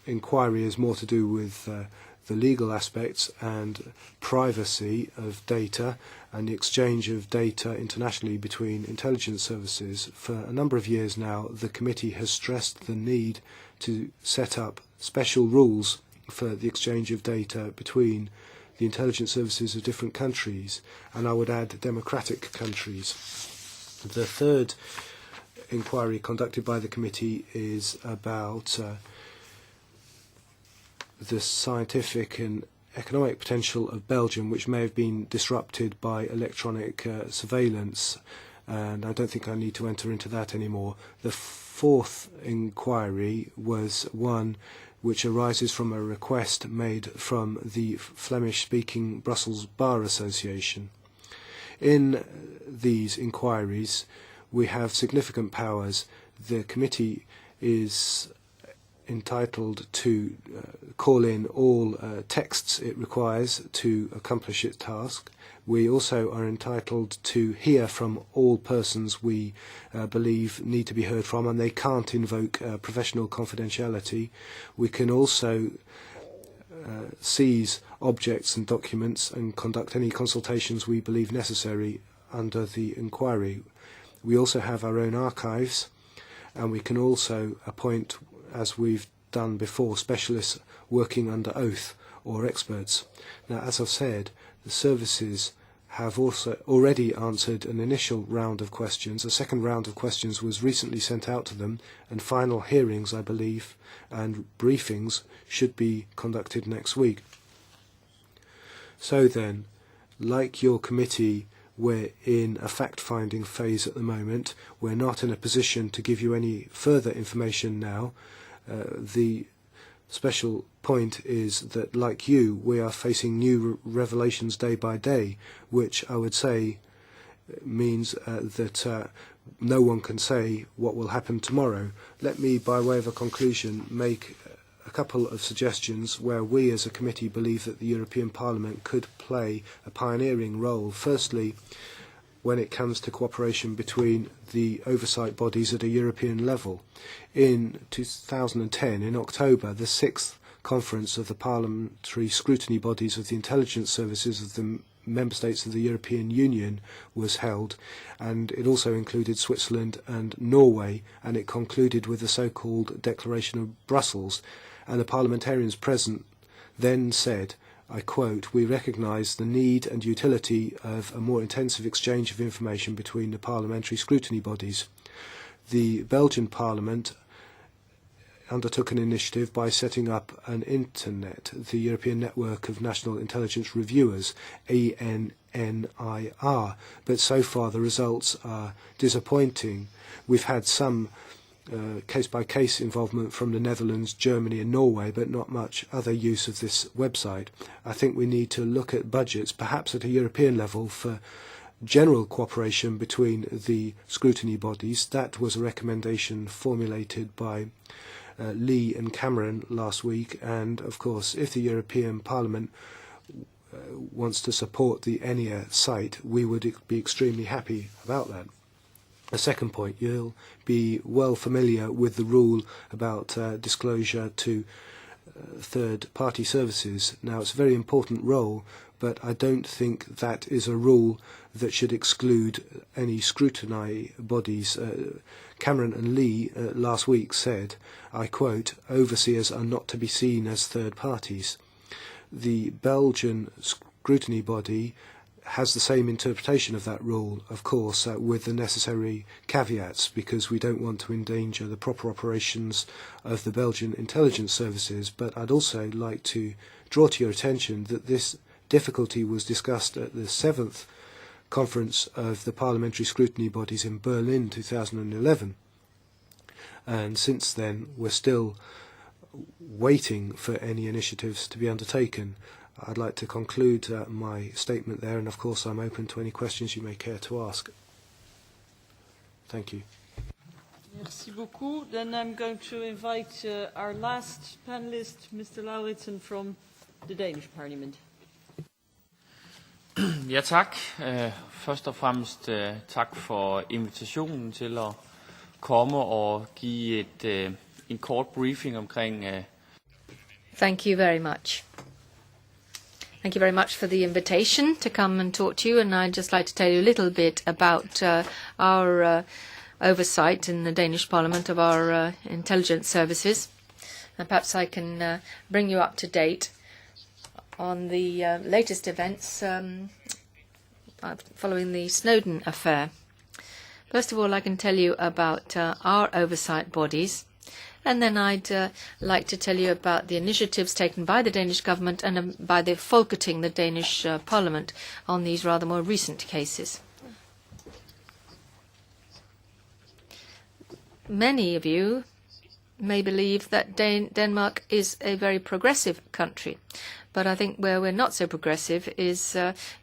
inquiry is more to do with the legal aspects and privacy of data and the exchange of data internationally between intelligence services. For a number of years now, the committee has stressed the need to set up special rules for the exchange of data between the intelligence services of different countries, and I would add democratic countries. The third inquiry conducted by the committee is about the scientific and economic potential of Belgium, which may have been disrupted by electronic surveillance, and I don't think I need to enter into that anymore. The fourth inquiry was one which arises from a request made from the Flemish-speaking Brussels Bar Association. In these inquiries, we have significant powers. The committee is entitled to call in all texts it requires to accomplish its task. We also are entitled to hear from all persons we believe need to be heard from, and they can't invoke professional confidentiality. We can also seize objects and documents and conduct any consultations we believe necessary under the inquiry. We also have our own archives, and we can also appoint, as we've done before, specialists working under oath or experts. Now, as I've said, the services have also already answered an initial round of questions. A second round of questions was recently sent out to them, and final hearings, I believe, and briefings should be conducted next week. So then, like your committee, we're in a fact-finding phase at the moment. We're not in a position to give you any further information now. The special point is that, like you, we are facing new revelations day by day, which I would say means that no one can say what will happen tomorrow. Let me, by way of a conclusion, make a couple of suggestions where we as a committee believe that the European Parliament could play a pioneering role. Firstly, when it comes to cooperation between the oversight bodies at a European level. In 2010, in October, the 6th conference of the parliamentary scrutiny bodies of the intelligence services of the member states of the European Union was held, and it also included Switzerland and Norway, and it concluded with the so-called Declaration of Brussels, and the parliamentarians present then said, I quote, "We recognise the need and utility of a more intensive exchange of information between the parliamentary scrutiny bodies." The Belgian Parliament undertook an initiative by setting up an internet, the European Network of National Intelligence Reviewers, ENNIR, but so far the results are disappointing. We've had some case-by-case involvement from the Netherlands, Germany and Norway, but not much other use of this website. I think we need to look at budgets, perhaps at a European level, for general cooperation between the scrutiny bodies. That was a recommendation formulated by Lee and Cameron last week, and of course if the European Parliament wants to support the ENIA site, we would be extremely happy about that. A second point, you'll be well familiar with the rule about disclosure to third-party services. Now, it's a very important role, but I don't think that is a rule that should exclude any scrutiny bodies. Cameron and Lee last week said, I quote, "Overseers are not to be seen as third parties." The Belgian scrutiny body has the same interpretation of that rule, of course, with the necessary caveats, because we don't want to endanger the proper operations of the Belgian intelligence services. But I'd also like to draw to your attention that this difficulty was discussed at the 7th conference of the parliamentary scrutiny bodies in Berlin 2011. And since then, we're still waiting for any initiatives to be undertaken. I'd like to conclude my statement there, and of course I'm open to any questions you may care to ask. Thank you. Merci beaucoup. Then I'm going to invite our last panelist, Mr. Lauritsen from the Danish Parliament. Ja, tak. Først og fremmest tak for invitationen til at komme og give en kort briefing omkring. Thank you very much. Thank you very much for the invitation to come and talk to you, and I'd just like to tell you a little bit about our oversight in the Danish Parliament of our intelligence services. And perhaps I can bring you up to date on the latest events following the Snowden affair. First of all, I can tell you about our oversight bodies, and then I'd like to tell you about the initiatives taken by the Danish government and by the Folketing, the Danish Parliament, on these rather more recent cases. Many of you may believe that Denmark is a very progressive country, but I think where we're not so progressive is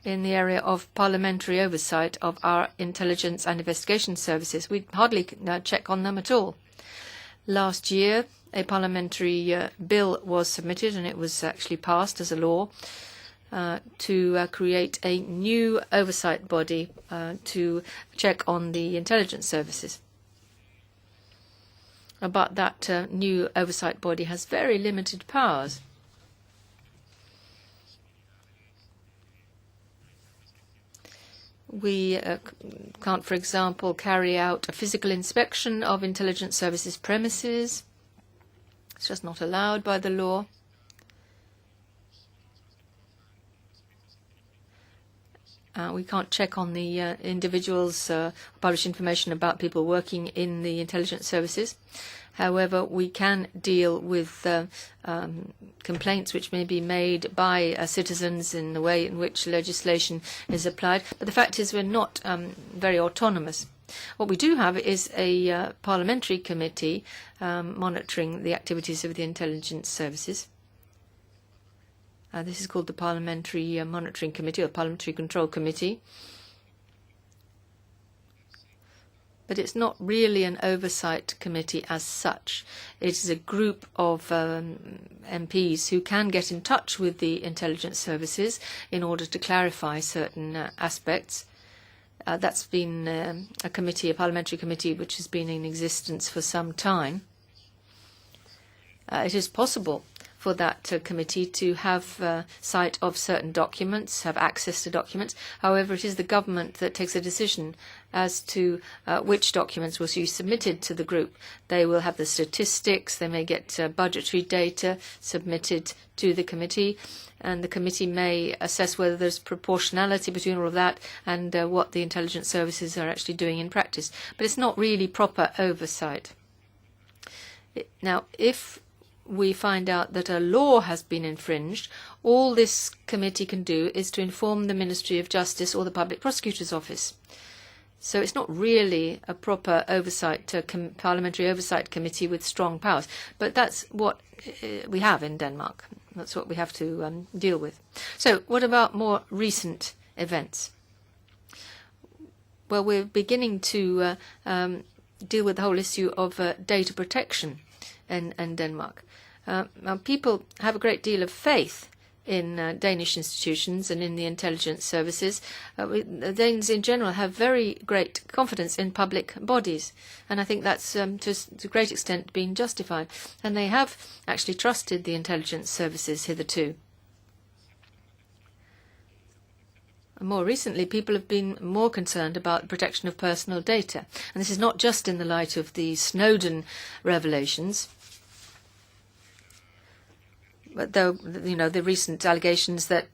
in the area of parliamentary oversight of our intelligence and investigation services. We hardly check on them at all. Last year, a parliamentary bill was submitted, and it was actually passed as a law to create a new oversight body to check on the intelligence services. But that new oversight body has very limited powers. We can't, for example, carry out a physical inspection of intelligence services premises. It's just not allowed by the law. We can't check on the individuals, publish information about people working in the intelligence services. However, we can deal with complaints which may be made by citizens in the way in which legislation is applied. But the fact is we're not very autonomous. What we do have is a parliamentary committee monitoring the activities of the intelligence services. This is called the Parliamentary Monitoring Committee or Parliamentary Control Committee. But it's not really an oversight committee as such. It is a group of MPs who can get in touch with the intelligence services in order to clarify certain aspects. That's been a committee, a parliamentary committee, which has been in existence for some time. It is possible for that committee to have sight of certain documents, have access to documents. However, it is the government that takes a decision as to which documents will be submitted to the group. They will have the statistics, they may get budgetary data submitted to the committee, and the committee may assess whether there's proportionality between all of that and what the intelligence services are actually doing in practice. But it's not really proper oversight. Now, if we find out that a law has been infringed, all this committee can do is to inform the Ministry of Justice or the Public Prosecutor's Office. So it's not really a proper oversight, parliamentary oversight committee with strong powers. But that's what we have in Denmark. That's what we have to deal with. So what about more recent events? Well, we're beginning to deal with the whole issue of data protection in Denmark. People have a great deal of faith in Danish institutions and in the intelligence services. The Danes in general have very great confidence in public bodies, and I think that's to a great extent been justified. And they have actually trusted the intelligence services hitherto. More recently, people have been more concerned about the protection of personal data. And this is not just in the light of the Snowden revelations, but though, you know, the recent allegations that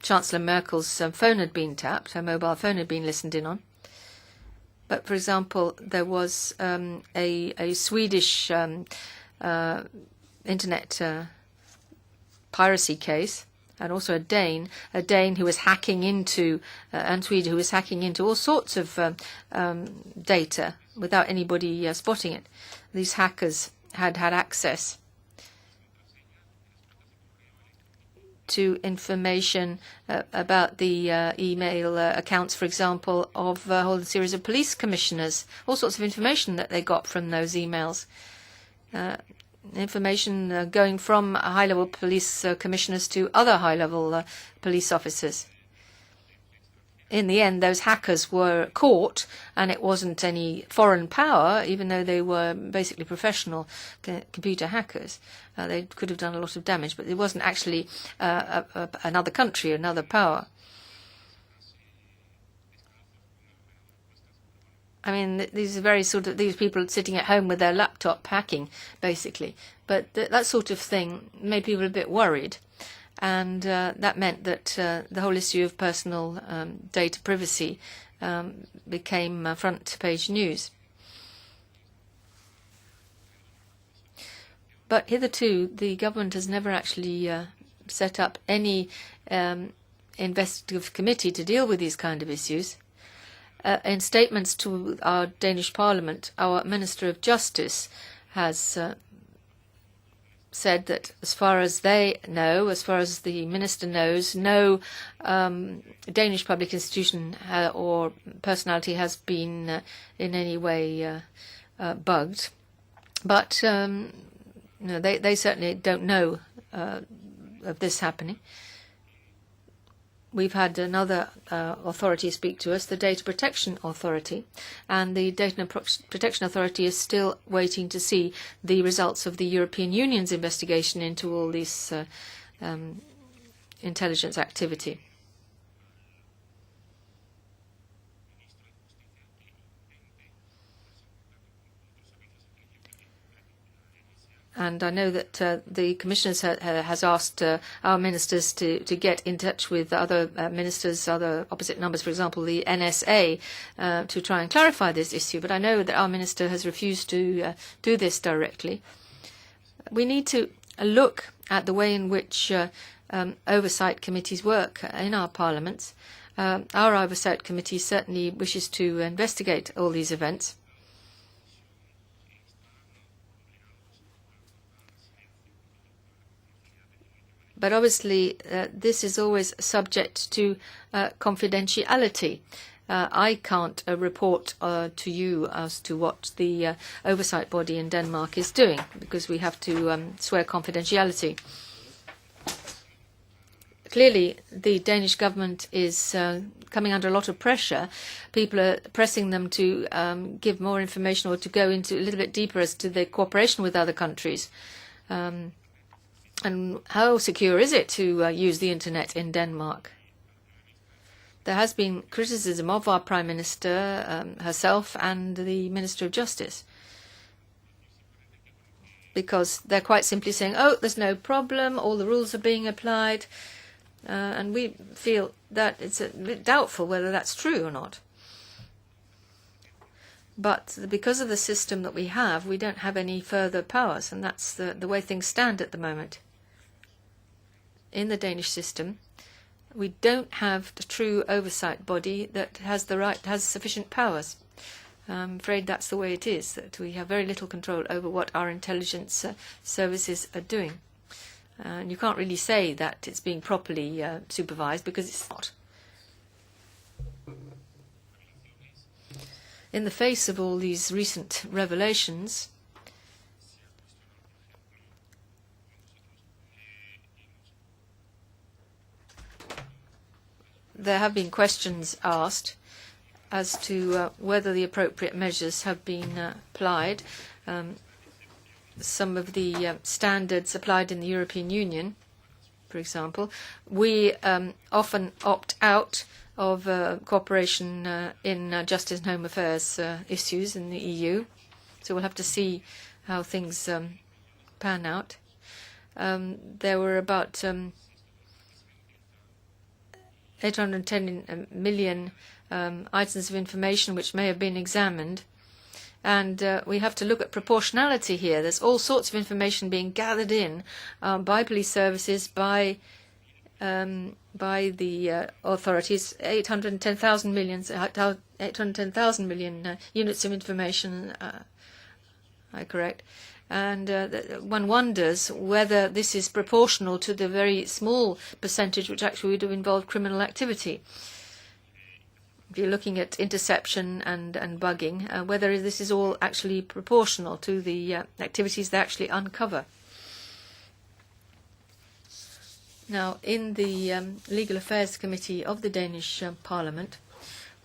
Chancellor Merkel's phone had been tapped, her mobile phone had been listened in on. But, for example, there was a Swedish internet piracy case, and also a Dane who was hacking into, and Sweden who was hacking into all sorts of data without anybody spotting it. These hackers had access to information about the email accounts, for example, of a whole series of police commissioners, all sorts of information that they got from those emails. Information going from high-level police commissioners to other high-level police officers. In the end, those hackers were caught, and it wasn't any foreign power, even though they were basically professional computer hackers. They could have done a lot of damage, but it wasn't actually another country, another power. I mean, these are very these people sitting at home with their laptop hacking, basically. But that sort of thing made people a bit worried. And that meant that the whole issue of personal data privacy became front page news. But hitherto, the government has never actually set up any investigative committee to deal with these kind of issues. In statements to our Danish Parliament, our Minister of Justice has said that as far as they know, as far as the minister knows, no Danish public institution or personality has been in any way bugged. But no, they certainly don't know of this happening. We've had another authority speak to us, the Data Protection Authority, and the Data Protection Authority is still waiting to see the results of the European Union's investigation into all this intelligence activity. And I know that the Commissioners has asked our ministers to get in touch with other ministers, other opposite numbers, for example, the NSA, to try and clarify this issue. But I know that our minister has refused to do this directly. We need to look at the way in which oversight committees work in our parliaments. Our oversight committee certainly wishes to investigate all these events. But obviously, this is always subject to confidentiality. I can't report to you as to what the oversight body in Denmark is doing, because we have to swear confidentiality. Clearly, the Danish government is coming under a lot of pressure. People are pressing them to give more information or to go into a little bit deeper as to their cooperation with other countries. And how secure is it to use the internet in Denmark? There has been criticism of our Prime Minister herself and the Minister of Justice, because they're quite simply saying, oh, there's no problem, all the rules are being applied, and we feel that it's a bit doubtful whether that's true or not. But because of the system that we have, we don't have any further powers, and that's the way things stand at the moment. In the Danish system, we don't have the true oversight body that has sufficient powers. I'm afraid that's the way it is, that we have very little control over what our intelligence services are doing. And you can't really say that it's being properly supervised, because it's not. In the face of all these recent revelations, there have been questions asked as to whether the appropriate measures have been applied. Some of the standards applied in the European Union for example. We often opt out of cooperation in justice and home affairs issues in the EU. So we'll have to see how things pan out. There were about 810 million items of information which may have been examined. And we have to look at proportionality here. There's all sorts of information being gathered in by police services, by the authorities. 810,000 million units of information, I correct. And one wonders whether this is proportional to the very small percentage which actually would have involved criminal activity. If you're looking at interception and bugging, whether this is all actually proportional to the activities they actually uncover. Now, in the Legal Affairs Committee of the Danish Parliament,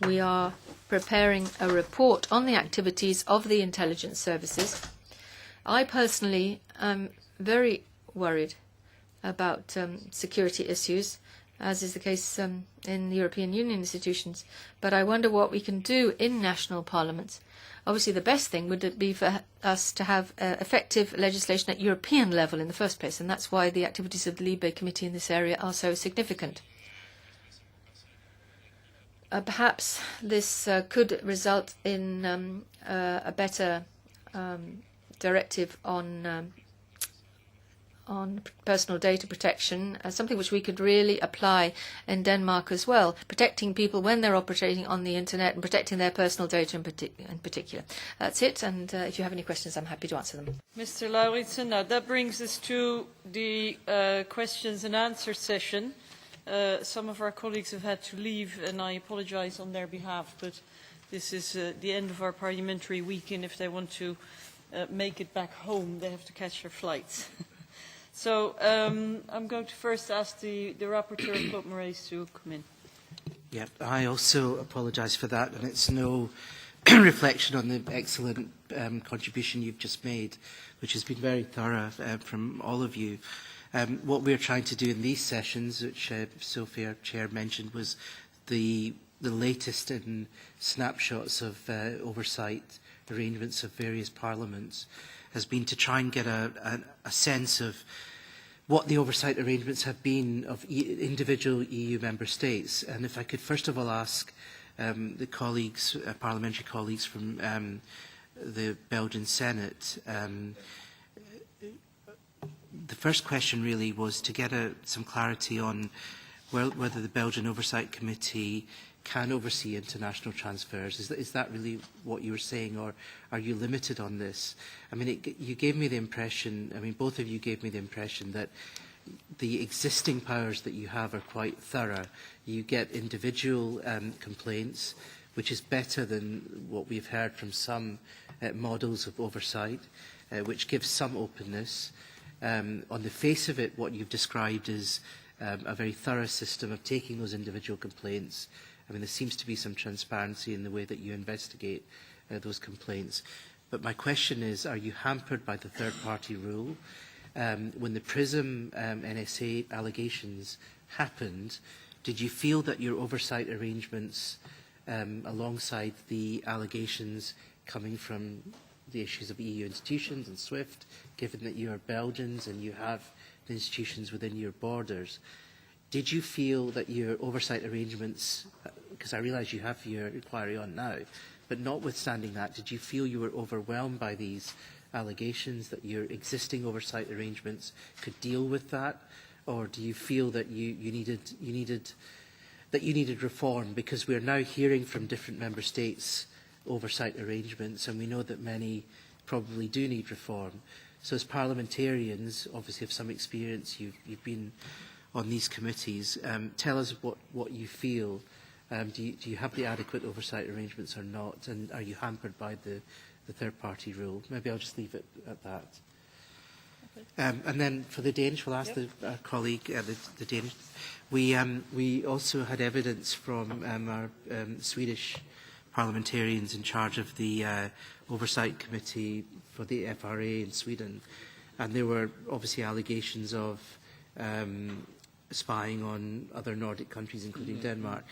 we are preparing a report on the activities of the intelligence services. I personally am very worried about security issues, as is the case in the European Union institutions. But I wonder what we can do in national parliaments. Obviously, the best thing would be for us to have effective legislation at European level in the first place, and that's why the activities of the LIBE committee in this area are so significant. Perhaps this could result in a better directive on personal data protection, something which we could really apply in Denmark as well, protecting people when they're operating on the internet and protecting their personal data in particular. That's it, and if you have any questions, I'm happy to answer them. Mr. Lauritsen, now that brings us to the questions and answer session. Some of our colleagues have had to leave, and I apologize on their behalf, but this is the end of our parliamentary weekend. If they want to make it back home, they have to catch their flights. So I'm going to first ask the rapporteur, Claude Moraes, to come in. Yeah, I also apologise for that, and it's no reflection on the excellent contribution you've just made, which has been very thorough from all of you. What we're trying to do in these sessions, which Sophie, our chair, mentioned, was the latest in snapshots of oversight arrangements of various parliaments, has been to try and get a sense of what the oversight arrangements have been of individual EU member states. And if I could first of all ask the colleagues, parliamentary colleagues from the Belgian Senate, the first question really was to get some clarity on whether the Belgian Oversight Committee can oversee international transfers. Is that really what you were saying, or are you limited on this? I mean, you gave me the impression, I mean, both of you gave me the impression that the existing powers that you have are quite thorough. You get individual complaints, which is better than what we've heard from some models of oversight, which gives some openness. On the face of it, what you've described is a very thorough system of taking those individual complaints. I mean, there seems to be some transparency in the way that you investigate those complaints. But my question is, are you hampered by the third-party rule? When the PRISM NSA allegations happened, did you feel that your oversight arrangements, alongside the allegations coming from the issues of EU institutions and SWIFT, given that you are Belgians and you have the institutions within your borders, did you feel that your oversight arrangements, because I realise you have your inquiry on now, but notwithstanding that, did you feel you were overwhelmed by these allegations, that your existing oversight arrangements could deal with that, or do you feel that you needed reform? Because we are now hearing from different member states oversight arrangements, and we know that many probably do need reform. So as parliamentarians, obviously have some experience, you've been on these committees. Tell us what you feel. Do you have the adequate oversight arrangements or not? And are you hampered by the third-party rule? Maybe I'll just leave it at that. Okay. And then for the Danish, we'll ask our colleague, the Danish. We also had evidence from our Swedish parliamentarians in charge of the Oversight Committee for the FRA in Sweden. And there were obviously allegations of spying on other Nordic countries, including Denmark.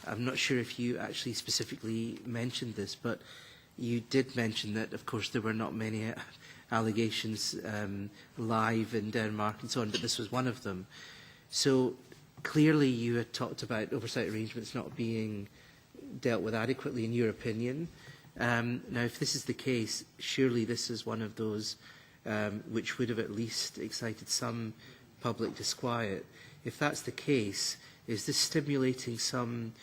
I'm not sure if you actually specifically mentioned this, but you did mention that, of course, there were not many allegations live in Denmark and so on, but this was one of them. So clearly you had talked about oversight arrangements not being dealt with adequately, in your opinion. Now, if this is the case, surely this is one of those which would have at least excited some public disquiet. If that's the case, is this stimulating some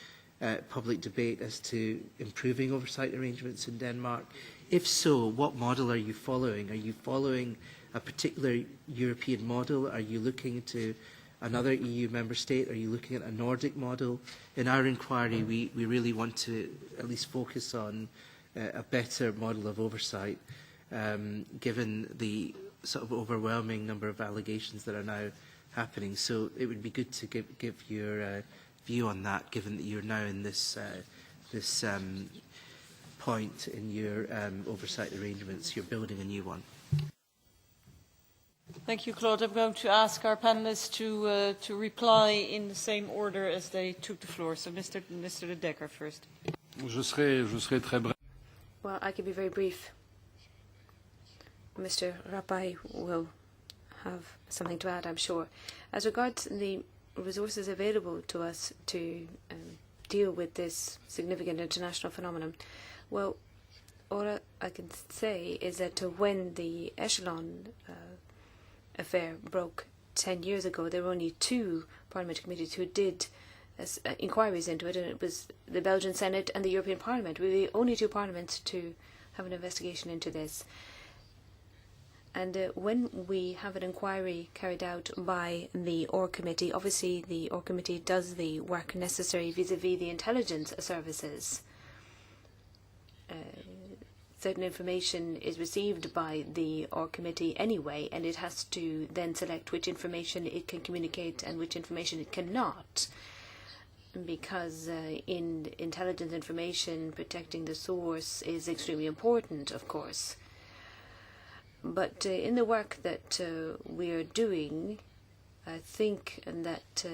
public debate as to improving oversight arrangements in Denmark? If so, what model are you following? Are you following a particular European model? Are you looking to another EU member state? Are you looking at a Nordic model? In our inquiry, we really want to at least focus on a better model of oversight, given the sort of overwhelming number of allegations that are now happening. So it would be good to give your view on that, given that you're now in this point in your oversight arrangements. You're building a new one. Thank you, Claude. I'm going to ask our panelists to reply in the same order as they took the floor. So Mr. De Decker first. Je serai très bref. Well, I could be very brief. Mr. Rappai will have something to add, I'm sure. As regards the resources available to us to deal with this significant international phenomenon, well, all I can say is that when the Echelon affair broke 10 years ago, there were only 2 parliamentary committees who did inquiries into it, and it was the Belgian Senate and the European Parliament. We were the only 2 parliaments to have an investigation into this. And when we have an inquiry carried out by the OR committee, obviously the OR committee does the work necessary vis-à-vis the intelligence services. Certain information is received by the OR committee anyway, and it has to then select which information it can communicate and which information it cannot. Because in intelligence information, protecting the source is extremely important, of course. But in the work that we are doing, I think that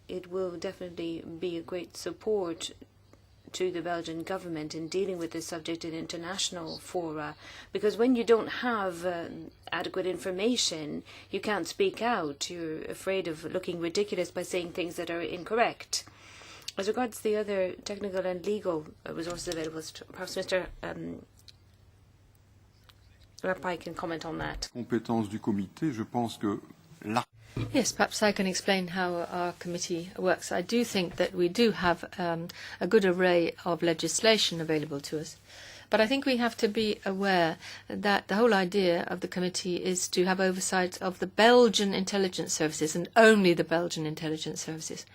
it will definitely be a great support to the Belgian government in dealing with this subject in international fora, because when you don't have adequate information, you can't speak out. You're afraid of looking ridiculous by saying things that are incorrect. As regards the other technical and legal resources available, perhaps Mr. Rappai can comment on that. Compétence du comité, je pense que Yes, perhaps I can explain how our committee works. I do think that we do have a good array of legislation available to us. But I think we have to be aware that the whole idea of the committee is to have oversight of the Belgian intelligence services and only the Belgian intelligence services.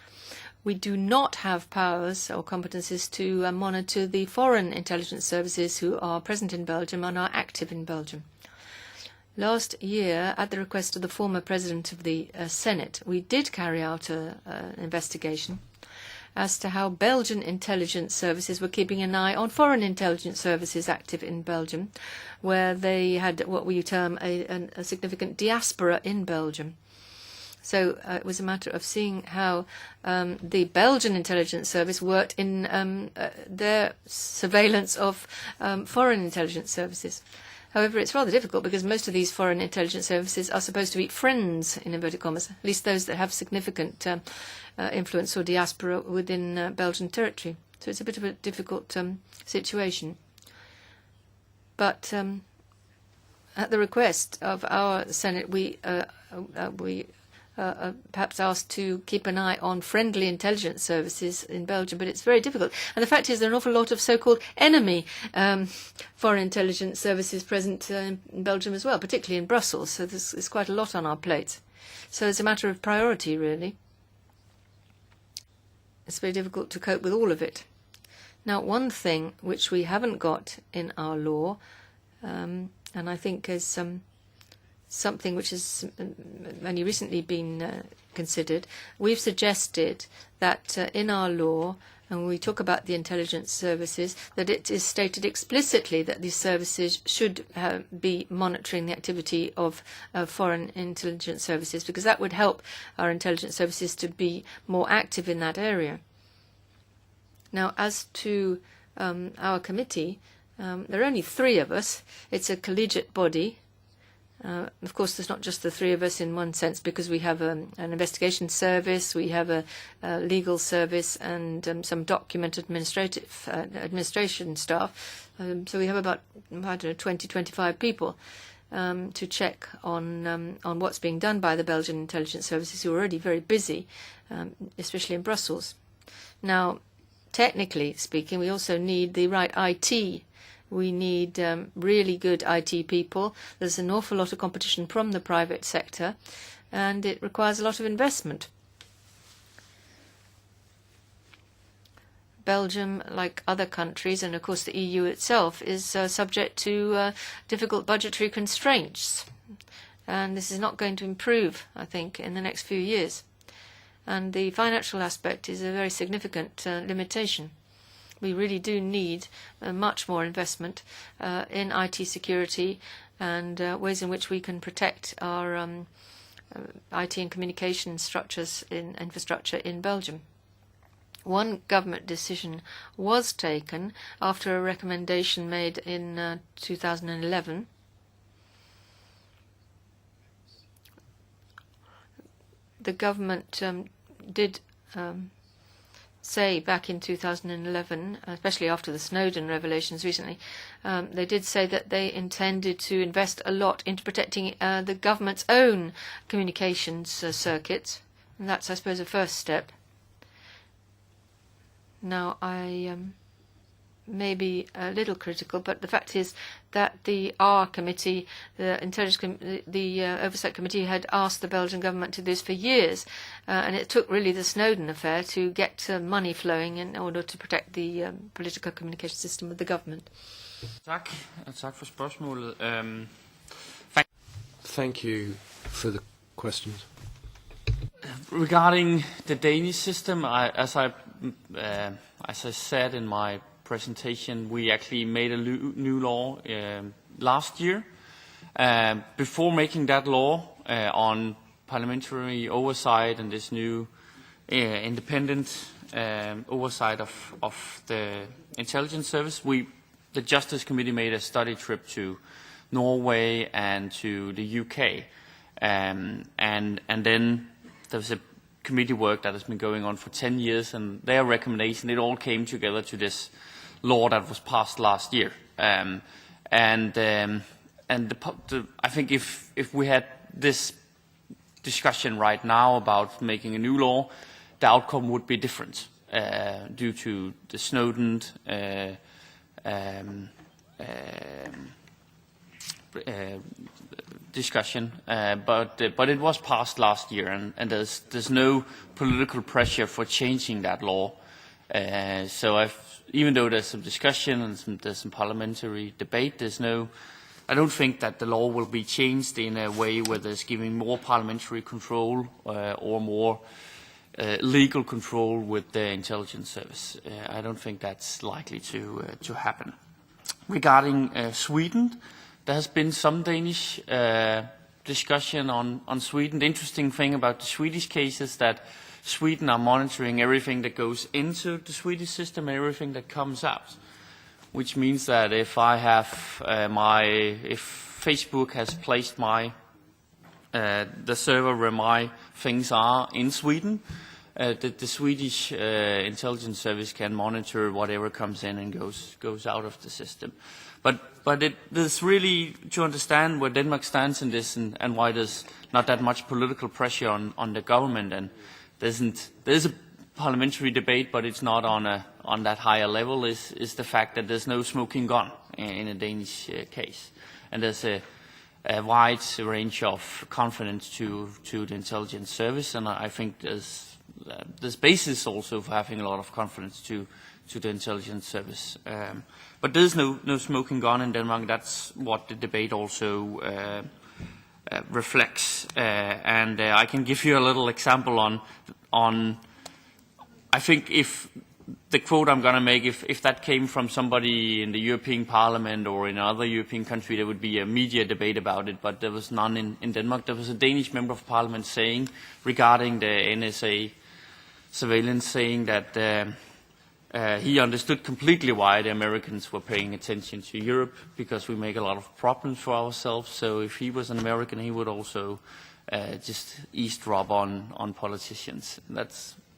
We do not have powers or competences to monitor the foreign intelligence services who are present in Belgium and are active in Belgium. Last year, at the request of the former president of the Senate, we did carry out an investigation as to how Belgian intelligence services were keeping an eye on foreign intelligence services active in Belgium, where they had what we term a significant diaspora in Belgium. So it was a matter of seeing how the Belgian intelligence service worked in their surveillance of foreign intelligence services. However, it's rather difficult because most of these foreign intelligence services are supposed to be friends, in inverted commas, at least those that have significant influence or diaspora within Belgian territory. So it's a bit of a difficult situation. But at the request of our Senate, we perhaps asked to keep an eye on friendly intelligence services in Belgium, but it's very difficult. And the fact is there are an awful lot of so-called enemy foreign intelligence services present in Belgium as well, particularly in Brussels. So there's quite a lot on our plate. So it's a matter of priority, really. It's very difficult to cope with all of it. Now, one thing which we haven't got in our law, and I think is something which has only recently been considered, we've suggested that in our law And when we talk about the intelligence services, that it is stated explicitly that these services should be monitoring the activity of foreign intelligence services, because that would help our intelligence services to be more active in that area. Now, as to our committee, there are only 3 of us. It's a collegiate body. Of course, there's not just the 3 of us in one sense, because we have an investigation service, we have a legal service, and some document administration staff. So we have about, I don't know, 20, 25 people to check on what's being done by the Belgian intelligence services, who are already very busy, especially in Brussels. Now, technically speaking, we also need the right IT. We need really good IT people. There's an awful lot of competition from the private sector, and it requires a lot of investment. Belgium, like other countries, and of course the EU itself, is subject to difficult budgetary constraints. And this is not going to improve, I think, in the next few years. And the financial aspect is a very significant limitation. We really do need much more investment in IT security and ways in which we can protect our IT and communication structures in infrastructure in Belgium. One government decision was taken after a recommendation made in 2011. The government did say back in 2011, especially after the Snowden revelations recently, they did say that they intended to invest a lot into protecting the government's own communications circuits. And that's, I suppose, a first step. Now, I may be a little critical, but the fact is that the committee, the Oversight Committee, had asked the Belgian government to do this for years, and it took really the Snowden affair to get money flowing in order to protect the political communication system of the government. Tak for spørgsmålet. Thank you for the questions. Regarding the Danish system, as I said in my presentation, we actually made a new law last year. Before making that law on parliamentary oversight and this new independent oversight of the intelligence service, the Justice Committee made a study trip to Norway and to the UK, and then there was a committee work that has been going on for 10 years, and their recommendation, it all came together to this law that was passed last year. I think if we had this discussion right now about making a new law, the outcome would be different due to the Snowden discussion. But it was passed last year, and there's no political pressure for changing that law. So even though there's some discussion and there's some parliamentary debate, I don't think that the law will be changed in a way where there's giving more parliamentary control or more legal control with the intelligence service. I don't think that's likely to happen. Regarding Sweden, there has been some Danish discussion on Sweden. The interesting thing about the Swedish case is that Sweden are monitoring everything that goes into the Swedish system and everything that comes out, which means that if Facebook has placed the server where my things are in Sweden, the Swedish intelligence service can monitor whatever comes in and goes out of the system. But there's really to understand where Denmark stands in this and why there's not that much political pressure on the government. And there's a parliamentary debate, but it's not on that higher level. Is the fact that there's no smoking gun in a Danish case, and there's a wide range of confidence to the intelligence service, and I think there's basis also for having a lot of confidence to the intelligence service. But there's no smoking gun in Denmark. That's what the debate also reflects. And I can give you a little example on I think if the quote I'm going to make, if that came from somebody in the European Parliament or in another European country, there would be a media debate about it, but there was none in Denmark. There was a Danish member of Parliament saying, regarding the NSA surveillance, saying that he understood completely why the Americans were paying attention to Europe, because we make a lot of problems for ourselves. So if he was an American, he would also just eavesdrop on politicians.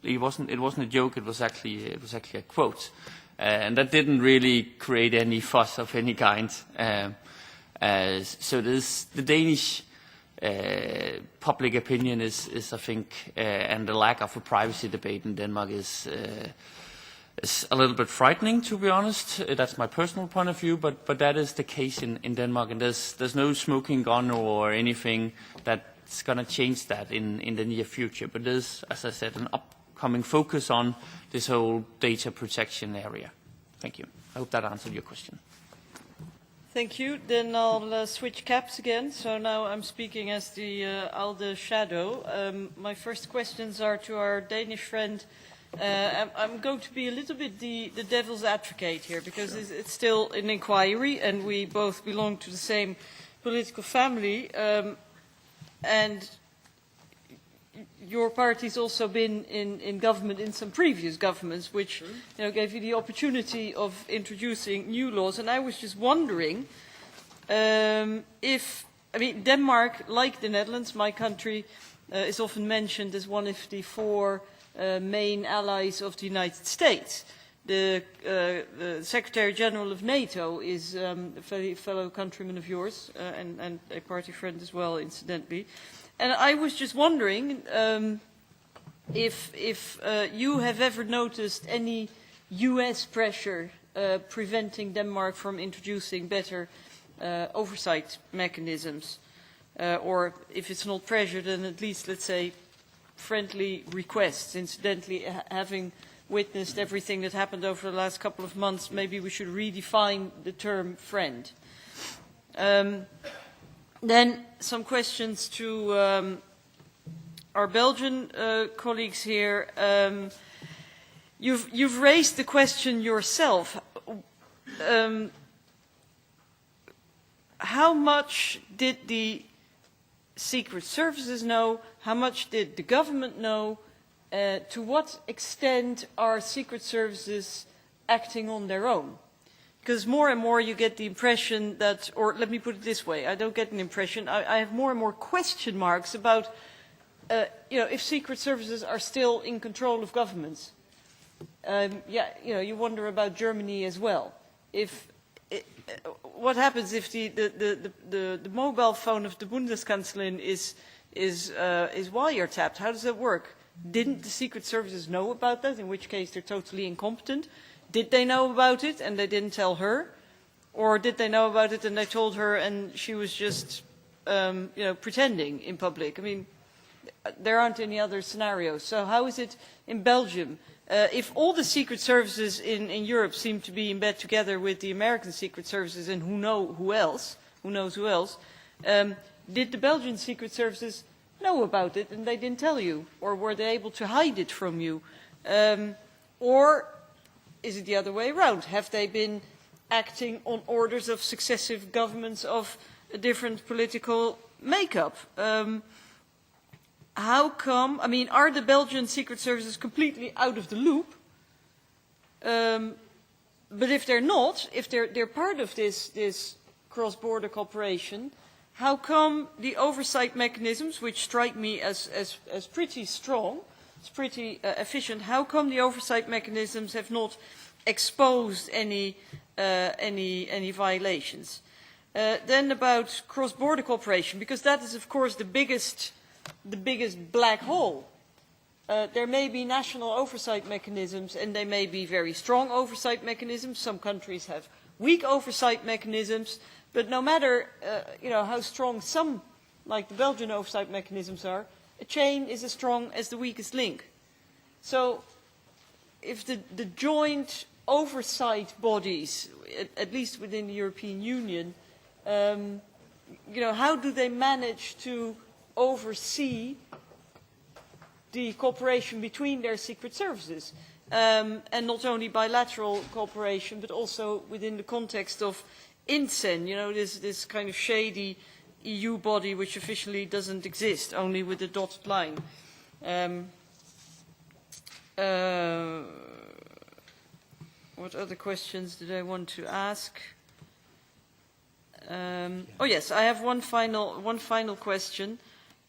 It wasn't a joke. It was actually a quote, and that didn't really create any fuss of any kind. So the Danish public opinion is I think, and the lack of a privacy debate in Denmark is a little bit frightening, to be honest. That's my personal point of view, but that is the case in Denmark, and there's no smoking gun or anything that's going to change that in the near future. But there's, as I said, an upcoming focus on this whole data protection area. Thank you. I hope that answered your question. Thank you. Then I'll switch caps again. So now I'm speaking as the ALDE shadow. My first questions are to our Danish friend. I'm going to be a little bit the devil's advocate here, because it's still an inquiry and we both belong to the same political family. And your party's also been in government in some previous governments, which gave you the opportunity of introducing new laws. And I was just wondering Denmark, like the Netherlands, my country, is often mentioned as one of the four main allies of the United States. The Secretary General of NATO is a fellow countryman of yours and a party friend as well, incidentally. And I was just wondering if you have ever noticed any US pressure preventing Denmark from introducing better oversight mechanisms, or if it's not pressure, then at least, let's say, friendly requests. Incidentally, having witnessed everything that happened over the last couple of months, maybe we should redefine the term friend. Then some questions to our Belgian colleagues here. You've raised the question yourself. How much did the secret services know? How much did the government know? To what extent are secret services acting on their own? Because more and more you get the impression that, or let me put it this way, I don't get an impression, I have more and more question marks about if secret services are still in control of governments. You wonder about Germany as well. What happens if the mobile phone of the Bundeskanzlerin is wiretapped? How does that work? Didn't the secret services know about that, in which case they're totally incompetent? Did they know about it and they didn't tell her? Or did they know about it and they told her and she was just pretending in public? I mean, there aren't any other scenarios. So how is it in Belgium? If all the secret services in Europe seem to be in bed together with the American secret services, and who knows who else, did the Belgian secret services know about it and they didn't tell you? Or were they able to hide it from you? Or is it the other way around? Have they been acting on orders of successive governments of a different political makeup? How come, are the Belgian secret services completely out of the loop? But if they're not, if they're part of this cross-border cooperation, how come the oversight mechanisms, which strike me as pretty strong, it's pretty efficient, how come the oversight mechanisms have not exposed any violations? Then about cross-border cooperation, because that is of course the biggest black hole. There may be national oversight mechanisms and they may be very strong oversight mechanisms. Some countries have weak oversight mechanisms, but no matter how strong some, like the Belgian oversight mechanisms are, a chain is as strong as the weakest link. So if the joint oversight bodies, at least within the European Union, how do they manage to oversee the cooperation between their secret services? and not only bilateral cooperation, but also within the context of INTSEN, you know, this kind of shady EU body which officially doesn't exist, only with a dotted line. What other questions did I want to ask? Oh yes, I have one final question.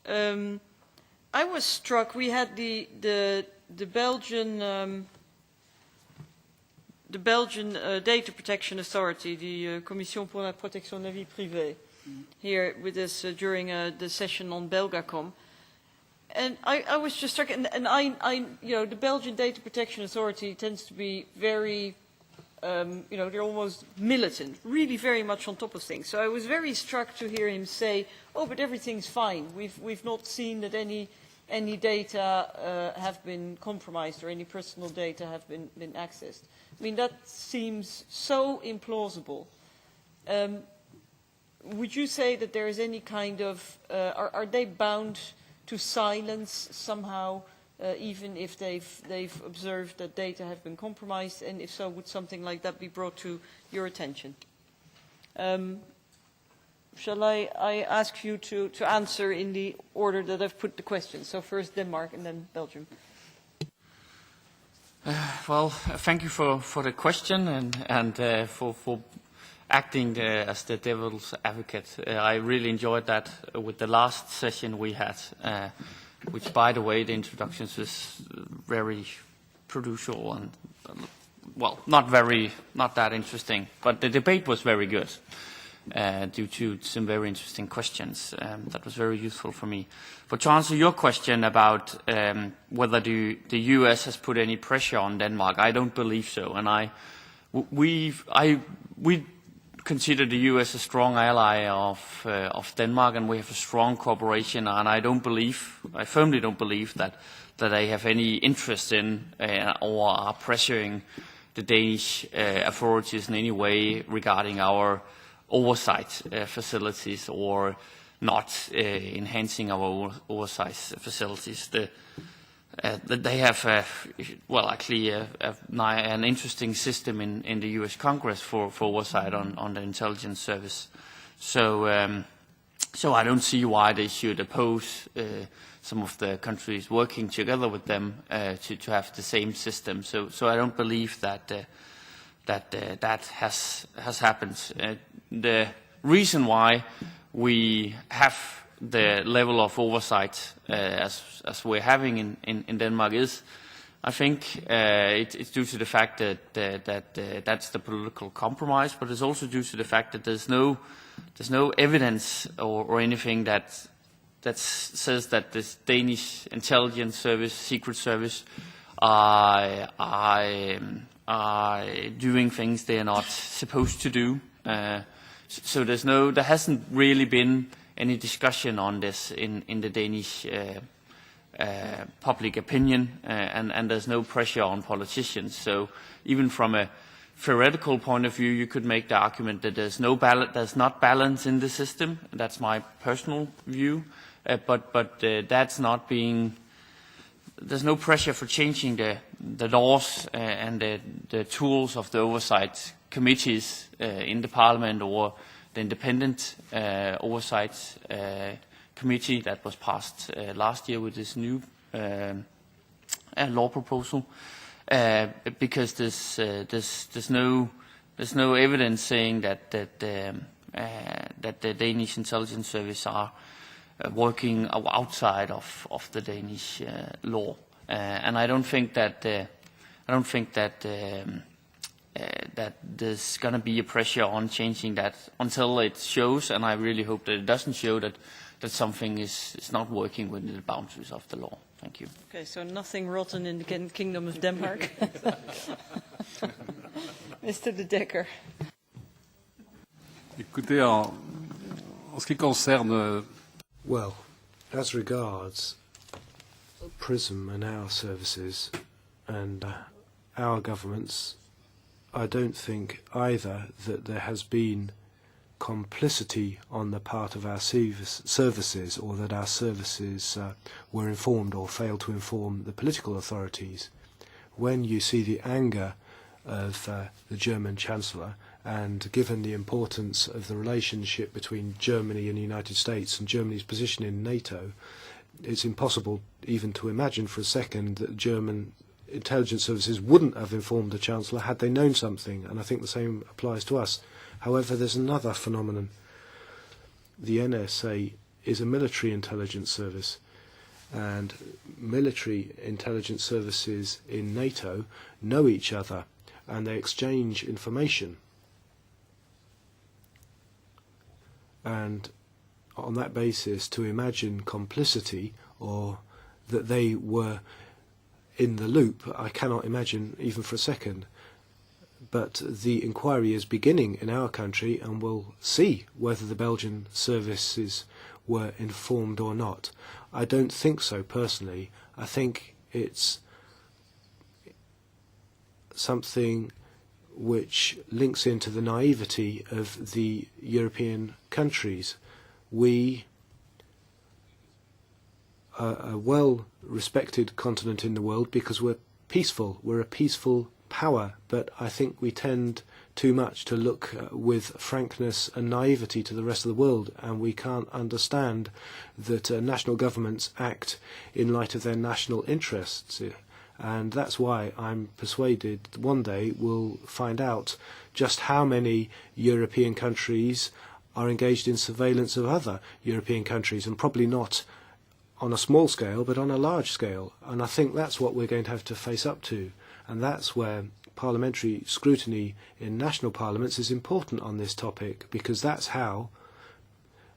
I was struck. We had the Belgian Data Protection Authority, the Commission pour la Protection de la Vie Privée, here with us during the session on Belgacom. And I was just struck, and you know, the Belgian Data Protection Authority tends to be very, you know, they're almost militant, really very much on top of things. So I was very struck to hear him say, "Oh, but everything's fine. We've not seen that any data have been compromised or any personal data have been accessed." I mean, that seems so implausible. Would you say that there is any kind of, are they bound to silence somehow, even if they've observed that data have been compromised, and if so, would something like that be brought to your attention? Shall I ask you to answer in the order that I've put the questions? So first Denmark and then Belgium. Well, thank you for the question and for acting as the devil's advocate. I really enjoyed that with the last session we had, which, by the way, the introductions was very producial and, well, not that interesting, but the debate was very good due to some very interesting questions. That was very useful for me. But to answer your question about whether the US has put any pressure on Denmark, I don't believe so, and we consider the US a strong ally of Denmark, and we have a strong cooperation. And I firmly don't believe that they have any interest in or are pressuring the Danish authorities in any way regarding our oversight facilities or not enhancing our oversight facilities. They have, actually an interesting system in the U.S. Congress for oversight on the intelligence service. So I don't see why they should oppose some of the countries working together with them to have the same system. So I don't believe that that has happened. The reason why we have the level of oversight as we're having in Denmark is, I think, it's due to the fact that that's the political compromise, but it's also due to the fact that there's no evidence or anything that says that this Danish intelligence service, secret service, are doing things they're not supposed to do. So there hasn't really been any discussion on this in the Danish public opinion, and there's no pressure on politicians. So even from a theoretical point of view, you could make the argument that there's not balance in the system. That's my personal view, but that's not being. There's no pressure for changing the laws and the tools of the oversight committees in the Parliament or the independent oversight committee that was passed last year with this new law proposal, because there's no evidence saying that the Danish intelligence service are working outside of the Danish law, and I don't think that that there's going to be a pressure on changing that until it shows, and I really hope that it doesn't show that something is not working within the boundaries of the law. Thank you. Okay, so nothing rotten in the Kingdom of Denmark. Mr. De Decker. Écoutez, en ce qui concerne... Well, as regards PRISM and our services and our governments, I don't think either that there has been complicity on the part of our services, or that our services were informed or failed to inform the political authorities. when you see the anger of the German Chancellor, and given the importance of the relationship between Germany and the United States and Germany's position in NATO, it's impossible even to imagine for a second that German intelligence services wouldn't have informed the Chancellor had they known something, and I think the same applies to us. However, there's another phenomenon. The NSA is a military intelligence service, and military intelligence services in NATO know each other and they exchange information. And on that basis, to imagine complicity or that they were in the loop, I cannot imagine even for a second. But the inquiry is beginning in our country, and we'll see whether the Belgian services were informed or not. I don't think so personally. I think it's something which links into the naivety of the European countries. We are a well-respected continent in the world because we're peaceful. We're a peaceful power, but I think we tend too much to look with frankness and naivety to the rest of the world, and we can't understand that national governments act in light of their national interests. And that's why I'm persuaded one day we'll find out just how many European countries are engaged in surveillance of other European countries, and probably not on a small scale, but on a large scale. And I think that's what we're going to have to face up to. And that's where parliamentary scrutiny in national parliaments is important on this topic, because that's how,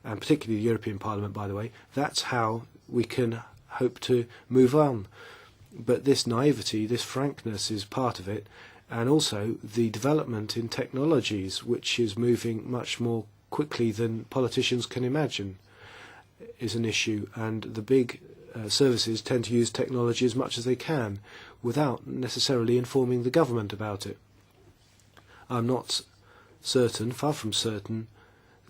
and particularly the European Parliament, by the way, that's how we can hope to move on. But this naivety, this frankness is part of it, and also the development in technologies, which is moving much more quickly than politicians can imagine, is an issue. And the big services tend to use technology as much as they can without necessarily informing the government about it. I'm not certain, far from certain,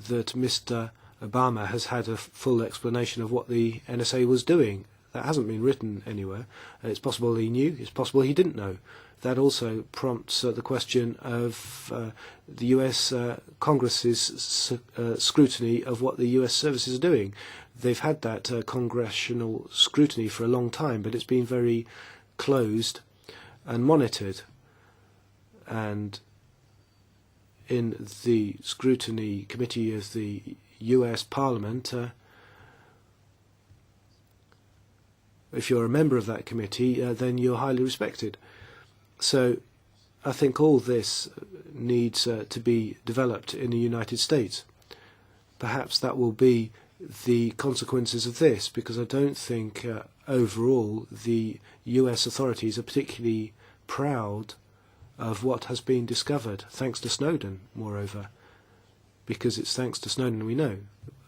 that Mr. Obama has had a full explanation of what the NSA was doing. That hasn't been written anywhere. It's possible he knew, it's possible he didn't know. That also prompts the question of the US Congress's scrutiny of what the US services are doing. They've had that congressional scrutiny for a long time, but it's been very closed and monitored. And in the scrutiny committee of the US Parliament, if you're a member of that committee, then you're highly respected. So I think all this needs to be developed in the United States. Perhaps that will be the consequences of this, because I don't think overall the US authorities are particularly proud of what has been discovered, thanks to Snowden, moreover, because it's thanks to Snowden we know.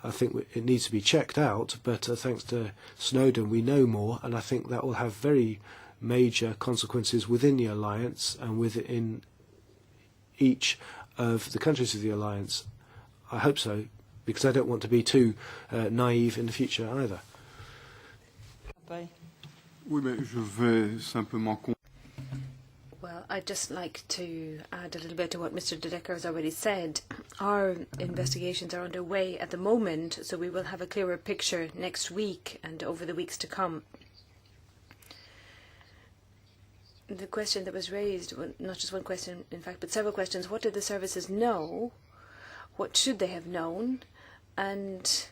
I think it needs to be checked out, but thanks to Snowden we know more, and I think that will have very major consequences within the alliance and within each of the countries of the alliance. I hope so, because I don't want to be too naive in the future either. Well, I'd just like to add a little bit to what Mr. De Decker has already said. Our investigations are underway at the moment, so we will have a clearer picture next week and over the weeks to come. The question that was raised, well, not just one question, in fact, but several questions. What did the services know? What should they have known? And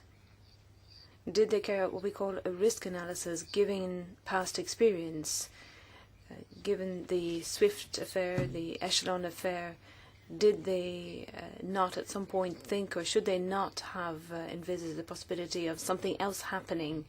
did they carry out what we call a risk analysis, given past experience? Given the SWIFT affair, the Echelon affair, did they not at some point think, or should they not have envisaged the possibility of something else happening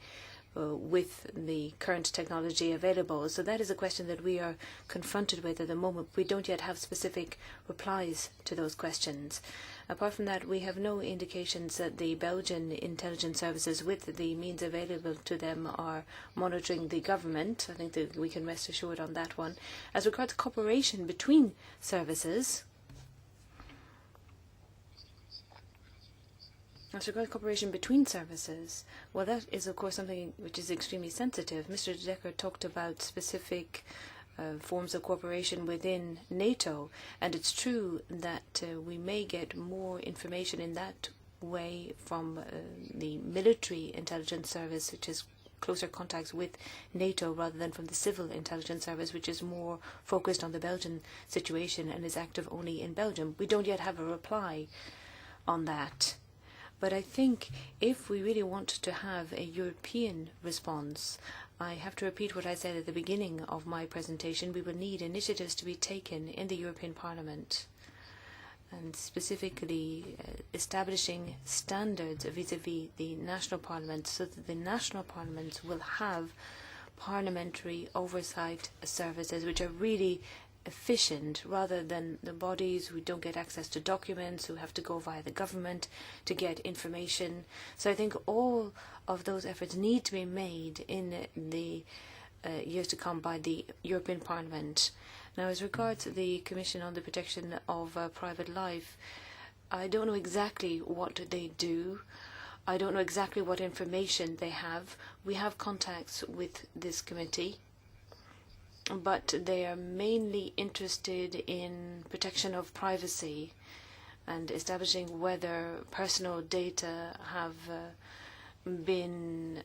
with the current technology available? So that is a question that we are confronted with at the moment. We don't yet have specific replies to those questions. Apart from that, we have no indications that the Belgian intelligence services, with the means available to them, are monitoring the government. I think that we can rest assured on that one. As regards cooperation between services, well, that is, of course, something which is extremely sensitive. Mr. De Decker talked about specific forms of cooperation within NATO. And it's true that we may get more information in that way from the military intelligence service, which is closer contacts with NATO, rather than from the civil intelligence service, which is more focused on the Belgian situation and is active only in Belgium. We don't yet have a reply on that. But I think if we really want to have a European response, I have to repeat what I said at the beginning of my presentation. We will need initiatives to be taken in the European Parliament, and specifically establishing standards vis-à-vis the national parliaments, so that the national parliaments will have parliamentary oversight services which are really efficient, rather than the bodies who don't get access to documents, who have to go via the government to get information. So I think all of those efforts need to be made in the years to come by the European Parliament. Now, as regards the Commission on the Protection of Private Life, I don't know exactly what they do. I don't know exactly what information they have. We have contacts with this committee, but they are mainly interested in protection of privacy and establishing whether personal data have been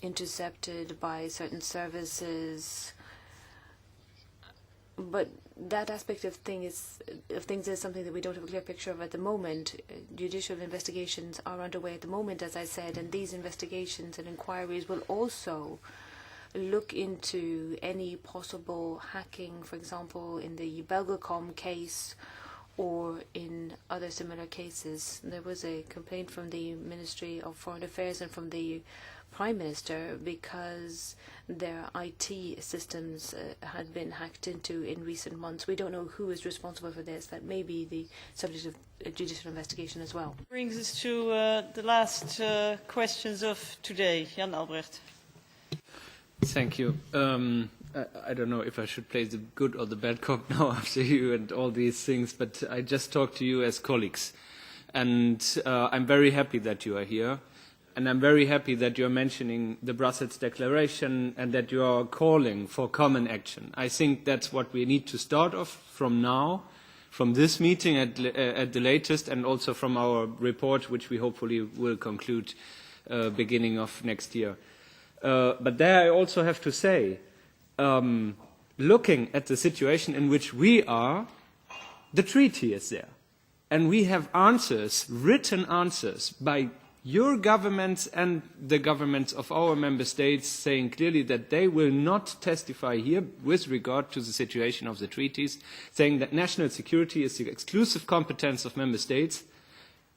intercepted by certain services. But that aspect of things is something that we don't have a clear picture of at the moment. Judicial investigations are underway at the moment, as I said, and these investigations and inquiries will also look into any possible hacking, for example, in the Belgacom case or in other similar cases. There was a complaint from the Ministry of Foreign Affairs and from the Prime Minister because their IT systems had been hacked into in recent months. We don't know who is responsible for this. That may be the subject of a judicial investigation as well. Brings us to the last questions of today. Jan Albrecht. Thank you. I don't know if I should play the good or the bad cop now after you and all these things, but I just talk to you as colleagues. And I'm very happy that you are here. And I'm very happy that you're mentioning the Brussels Declaration and that you are calling for common action. I think that's what we need to start off from now, from this meeting at the latest, and also from our report, which we hopefully will conclude beginning of next year. But there I also have to say, looking at the situation in which we are, the treaty is there. And we have answers, written answers, by your governments and the governments of our member states saying clearly that they will not testify here with regard to the situation of the treaties, saying that national security is the exclusive competence of member states,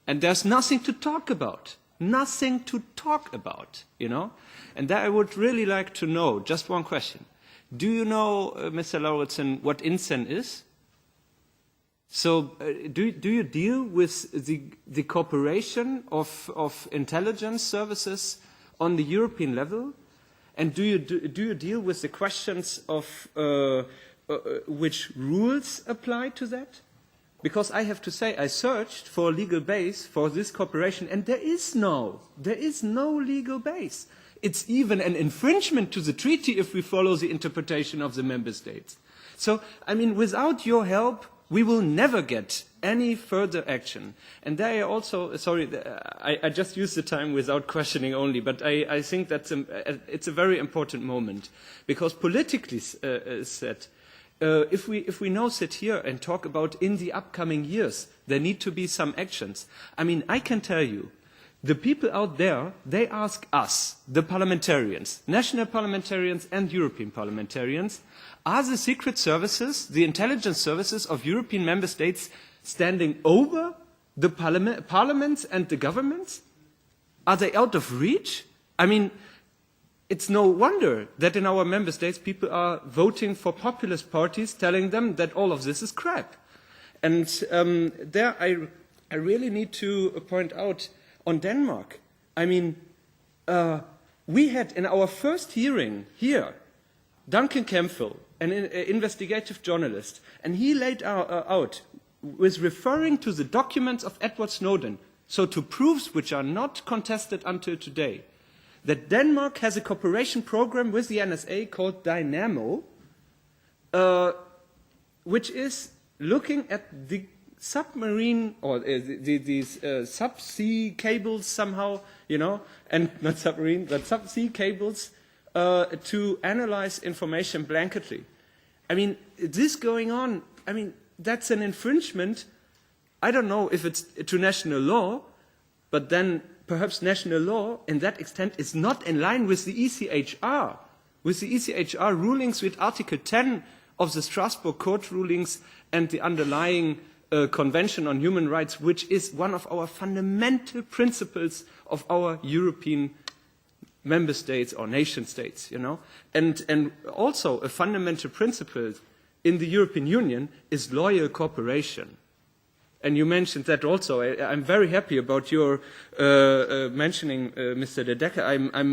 and there's nothing to talk about. Nothing to talk about, you know? And there I would really like to know, just one question. Do you know, Mr. Lauritsen, what INCEN is? So do you deal with the cooperation of intelligence services on the European level? And do you deal with the questions of which rules apply to that? Because I have to say, I searched for a legal base for this cooperation, and there is no legal base. It's even an infringement to the treaty if we follow the interpretation of the member states. So, I mean, without your help, we will never get any further action. And there I also, sorry, I just used the time without questioning only, but I think that's it's a very important moment. Because politically said, if we now sit here and talk about in the upcoming years, there need to be some actions. I mean, I can tell you, the people out there, they ask us, the parliamentarians, national parliamentarians and European parliamentarians, are the secret services, the intelligence services of European member states standing over the parliaments and the governments? Are they out of reach? I mean, it's no wonder that in our member states people are voting for populist parties telling them that all of this is crap. And there I really need to point out on Denmark. I mean, we had in our first hearing here, Duncan Campbell, an investigative journalist, and he laid out, with referring to the documents of Edward Snowden, so to proofs which are not contested until today, that Denmark has a cooperation program with the NSA called Dynamo, which is looking at the submarine or these subsea cables somehow, and not submarine, but subsea cables to analyze information blanketly. I mean, this going on, I mean, that's an infringement. I don't know if it's to national law, but then perhaps national law in that extent is not in line with the ECHR, rulings with Article 10 of the Strasbourg Court rulings and the underlying Convention on Human Rights, which is one of our fundamental principles of our European member states or nation states, And also a fundamental principle in the European Union is loyal cooperation. And you mentioned that also. I'm very happy about your mentioning, Mr. De Decker.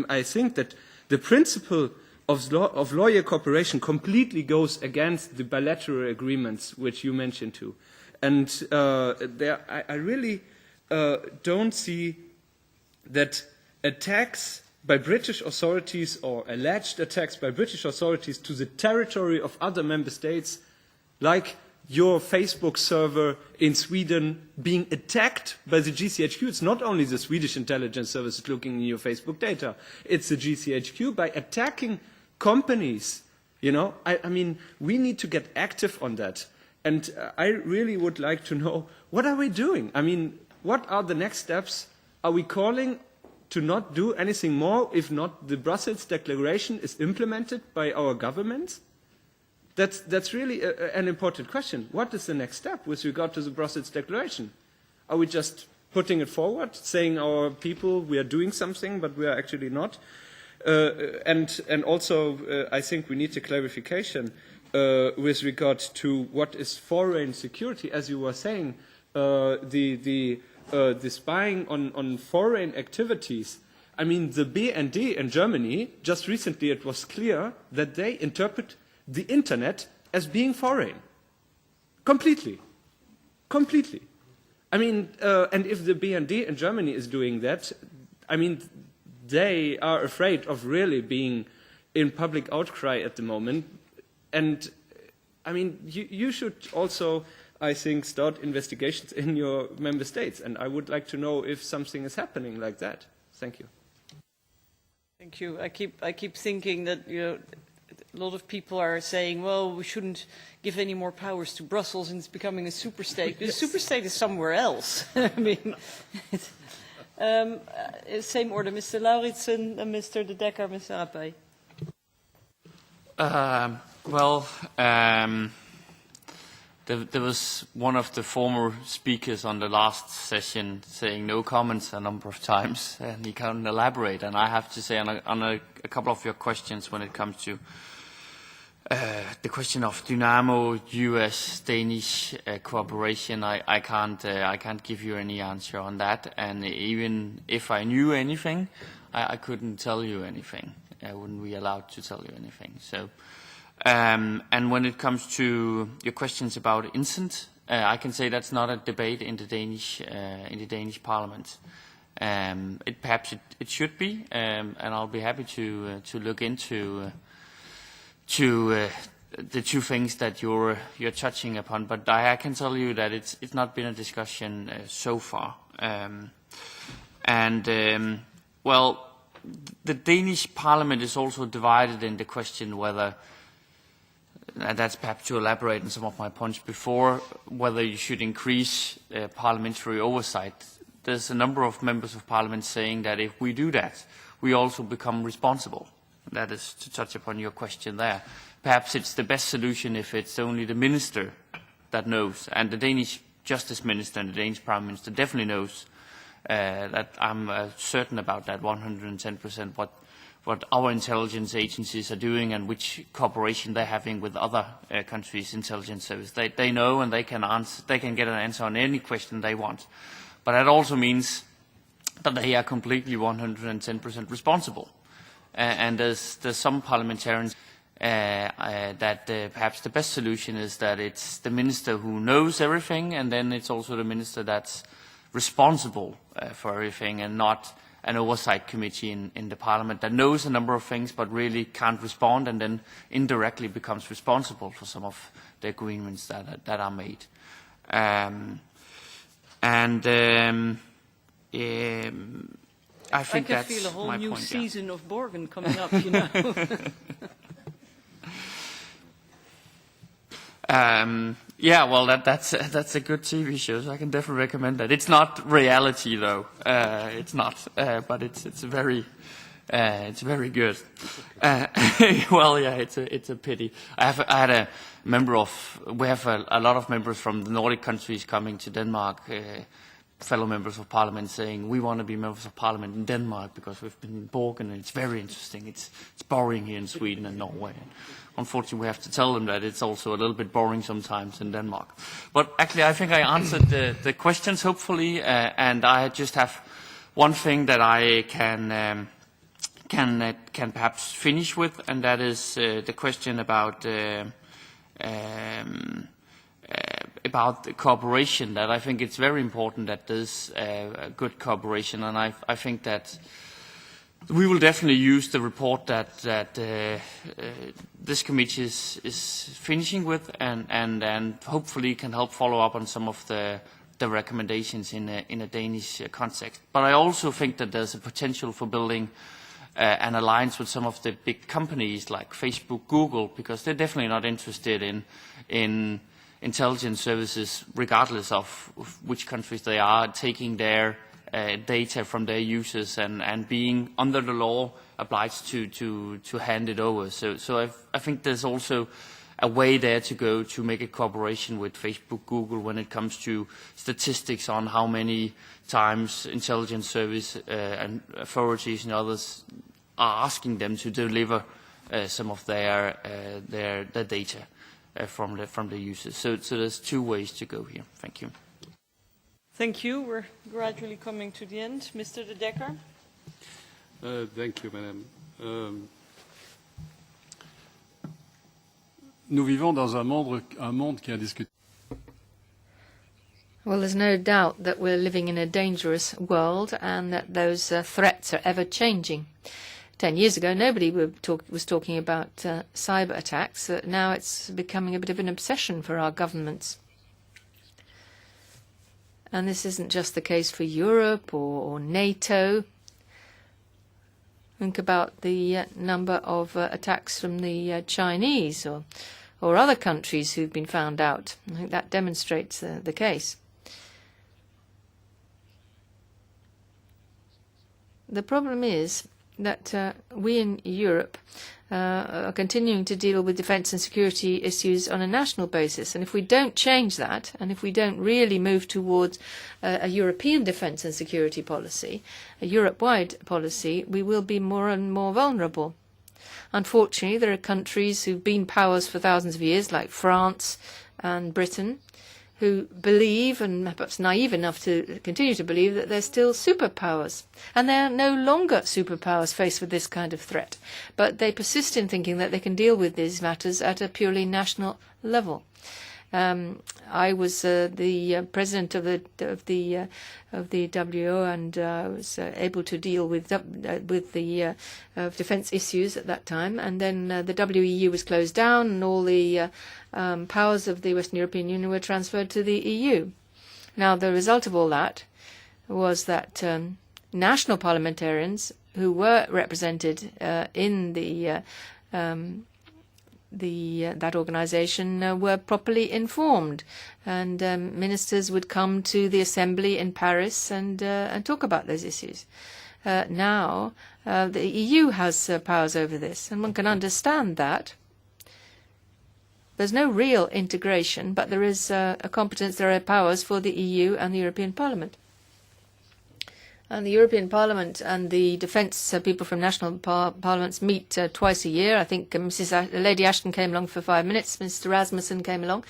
I think that the principle of loyal cooperation completely goes against the bilateral agreements which you mentioned too. And I really don't see that attacks by British authorities or alleged attacks by British authorities to the territory of other member states, like your Facebook server in Sweden being attacked by the GCHQ. It's not only the Swedish intelligence services looking in your Facebook data. It's the GCHQ by attacking companies. I mean, we need to get active on that. And I really would like to know, what are we doing? I mean, what are the next steps? Are we calling to not do anything more if not the Brussels Declaration is implemented by our governments? That's really an important question. What is the next step with regard to the Brussels Declaration? Are we just putting it forward, saying our people we are doing something, but we are actually not? And also, I think we need a clarification with regard to what is foreign security, as you were saying, the spying on foreign activities. I mean, the BND in Germany, just recently it was clear that they interpret the internet as being foreign. Completely. I mean, and if the BND in Germany is doing that, I mean, they are afraid of really being in public outcry at the moment. And, I mean, you should also, I think, start investigations in your member states. And I would like to know if something is happening like that. Thank you. Thank you. I keep thinking that, a lot of people are saying, well, we shouldn't give any more powers to Brussels and it's becoming a superstate. But the superstate is somewhere else. I mean, same order, Mr. Lauritsen, Mr. De Decker, Mr. Rapay. There was one of the former speakers on the last session saying no comments a number of times, and he can't elaborate. And I have to say on a couple of your questions when it comes to the question of Dynamo, US-Danish cooperation, I can't give you any answer on that. And even if I knew anything, I couldn't tell you anything. I wouldn't be allowed to tell you anything. So. And when it comes to your questions about incent, I can say that's not a debate in the Danish Parliament. Perhaps it should be, and I'll be happy to look into the two things that you're touching upon. But I can tell you that it's not been a discussion so far. The Danish Parliament is also divided in the question whether. And that's perhaps to elaborate on some of my points before, whether you should increase parliamentary oversight. There's a number of members of parliament saying that if we do that, we also become responsible. That is to touch upon your question there. Perhaps it's the best solution if it's only the minister that knows. And the Danish justice minister and the Danish prime minister definitely knows that I'm certain about that 110% what our intelligence agencies are doing and which cooperation they're having with other countries' intelligence service. They know and they can get an answer on any question they want. But that also means that they are completely 110% responsible. And there's some parliamentarians that perhaps the best solution is that it's the minister who knows everything, and then it's also the minister that's responsible for everything, and not an oversight committee in the Parliament that knows a number of things but really can't respond, and then indirectly becomes responsible for some of the agreements that are made. I think can that's feel a whole my new point, season of Borgen coming up, you know. Yeah, well, that's a good TV show, so I can definitely recommend that. It's not reality, though. It's not, but it's very good. Well, yeah, it's a pity. We have a lot of members from the Nordic countries coming to Denmark, fellow members of Parliament, saying we want to be members of Parliament in Denmark because we've been in Borgen and it's very interesting. It's boring here in Sweden and Norway. Unfortunately, we have to tell them that it's also a little bit boring sometimes in Denmark. But actually, I think I answered the questions, hopefully, and I just have one thing that I can perhaps finish with, and that is the question about the cooperation. That I think it's very important that there's good cooperation, and I think that we will definitely use the report that this committee is finishing with, and hopefully can help follow up on some of the recommendations in a Danish context. But I also think that there's a potential for building an alliance with some of the big companies like Facebook, Google, because they're definitely not interested in intelligence services, regardless of which countries they are, taking their data from their users and being under the law obliged to hand it over. So I think there's also a way there to go to make a cooperation with Facebook, Google when it comes to statistics on how many times intelligence service and authorities and others are asking them to deliver some of their data from the users. So there's two ways to go here. Thank you. Thank you. We're gradually coming to the end. Mr. De Decker. Thank you, Madame. Nous vivons dans un monde qui a discuté. Well, there's no doubt that we're living in a dangerous world and that those threats are ever changing. 10 years ago, nobody was talking about cyber attacks. Now it's becoming a bit of an obsession for our governments. And this isn't just the case for Europe or NATO. Think about the number of attacks from the Chinese or other countries who've been found out. I think that demonstrates the case. The problem is that we in Europe are continuing to deal with defence and security issues on a national basis. And if we don't change that, and if we don't really move towards a European defence and security policy, a Europe-wide policy, we will be more and more vulnerable. Unfortunately, there are countries who've been powers for thousands of years, like France and Britain, who believe, and perhaps naive enough to continue to believe, that they're still superpowers. And they're no longer superpowers faced with this kind of threat. But they persist in thinking that they can deal with these matters at a purely national level. I was the president of the WO, and was able to deal with the defence issues at that time. And then the WEU was closed down, and all the powers of the Western European Union were transferred to the EU. Now, the result of all that was that national parliamentarians who were represented in that organisation were properly informed, and ministers would come to the assembly in Paris and talk about those issues. Now the EU has powers over this, and one can understand that. There's no real integration, but there is a competence, there are powers for the EU and the European Parliament. And the European Parliament and the defence people from national parliaments meet twice a year. I think Lady Ashton came along for 5 minutes, Mr. Rasmussen came along.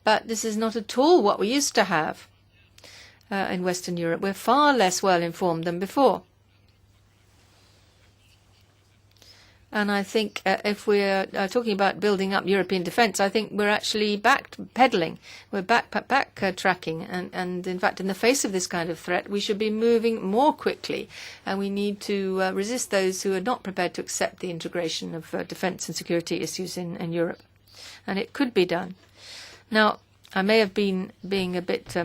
But this is not at all what we used to have in Western Europe. We're far less well informed than before. And I think if we're talking about building up European defence, I think we're actually backpedaling. We're backtracking. And in fact, in the face of this kind of threat, we should be moving more quickly. And we need to resist those who are not prepared to accept the integration of defence and security issues in Europe. And it could be done. Now, I may have been being a bit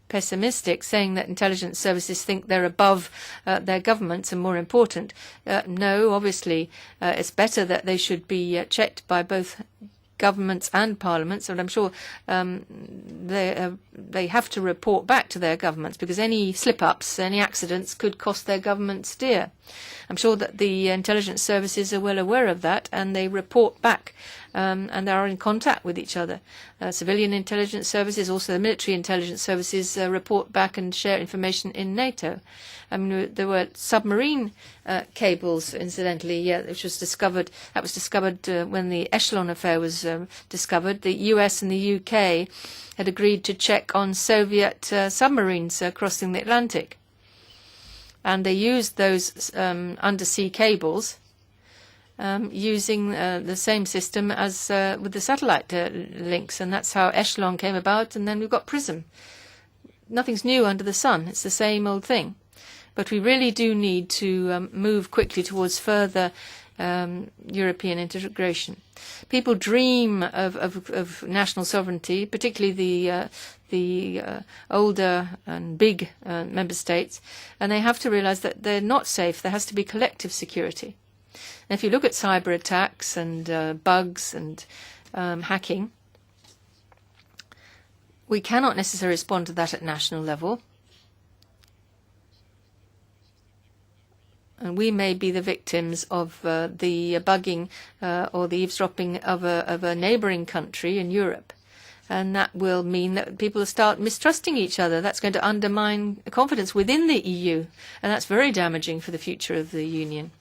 pessimistic, saying that intelligence services think they're above their governments and more important. No, obviously, it's better that they should be checked by both governments and parliaments, and I'm sure they have to report back to their governments, because any slip-ups, any accidents could cost their governments dear. I'm sure that the intelligence services are well aware of that, and they report back, and they are in contact with each other. Civilian intelligence services, also the military intelligence services, report back and share information in NATO. I mean, there were submarine cables, incidentally, which was discovered. That was discovered when the Echelon affair was discovered. The US and the UK had agreed to check on Soviet submarines crossing the Atlantic, and they used those undersea cables using the same system as with the satellite links, and that's how Echelon came about. And then we've got PRISM. Nothing's new under the sun. It's the same old thing. But we really do need to move quickly towards further European integration. People dream of national sovereignty, particularly the older and big member states, and they have to realize that they're not safe. There has to be collective security. And if you look at cyber attacks and bugs and hacking, we cannot necessarily respond to that at national level. And we may be the victims of the bugging or the eavesdropping of a neighbouring country in Europe. And that will mean that people will start mistrusting each other. That's going to undermine confidence within the EU. And that's very damaging for the future of the Union.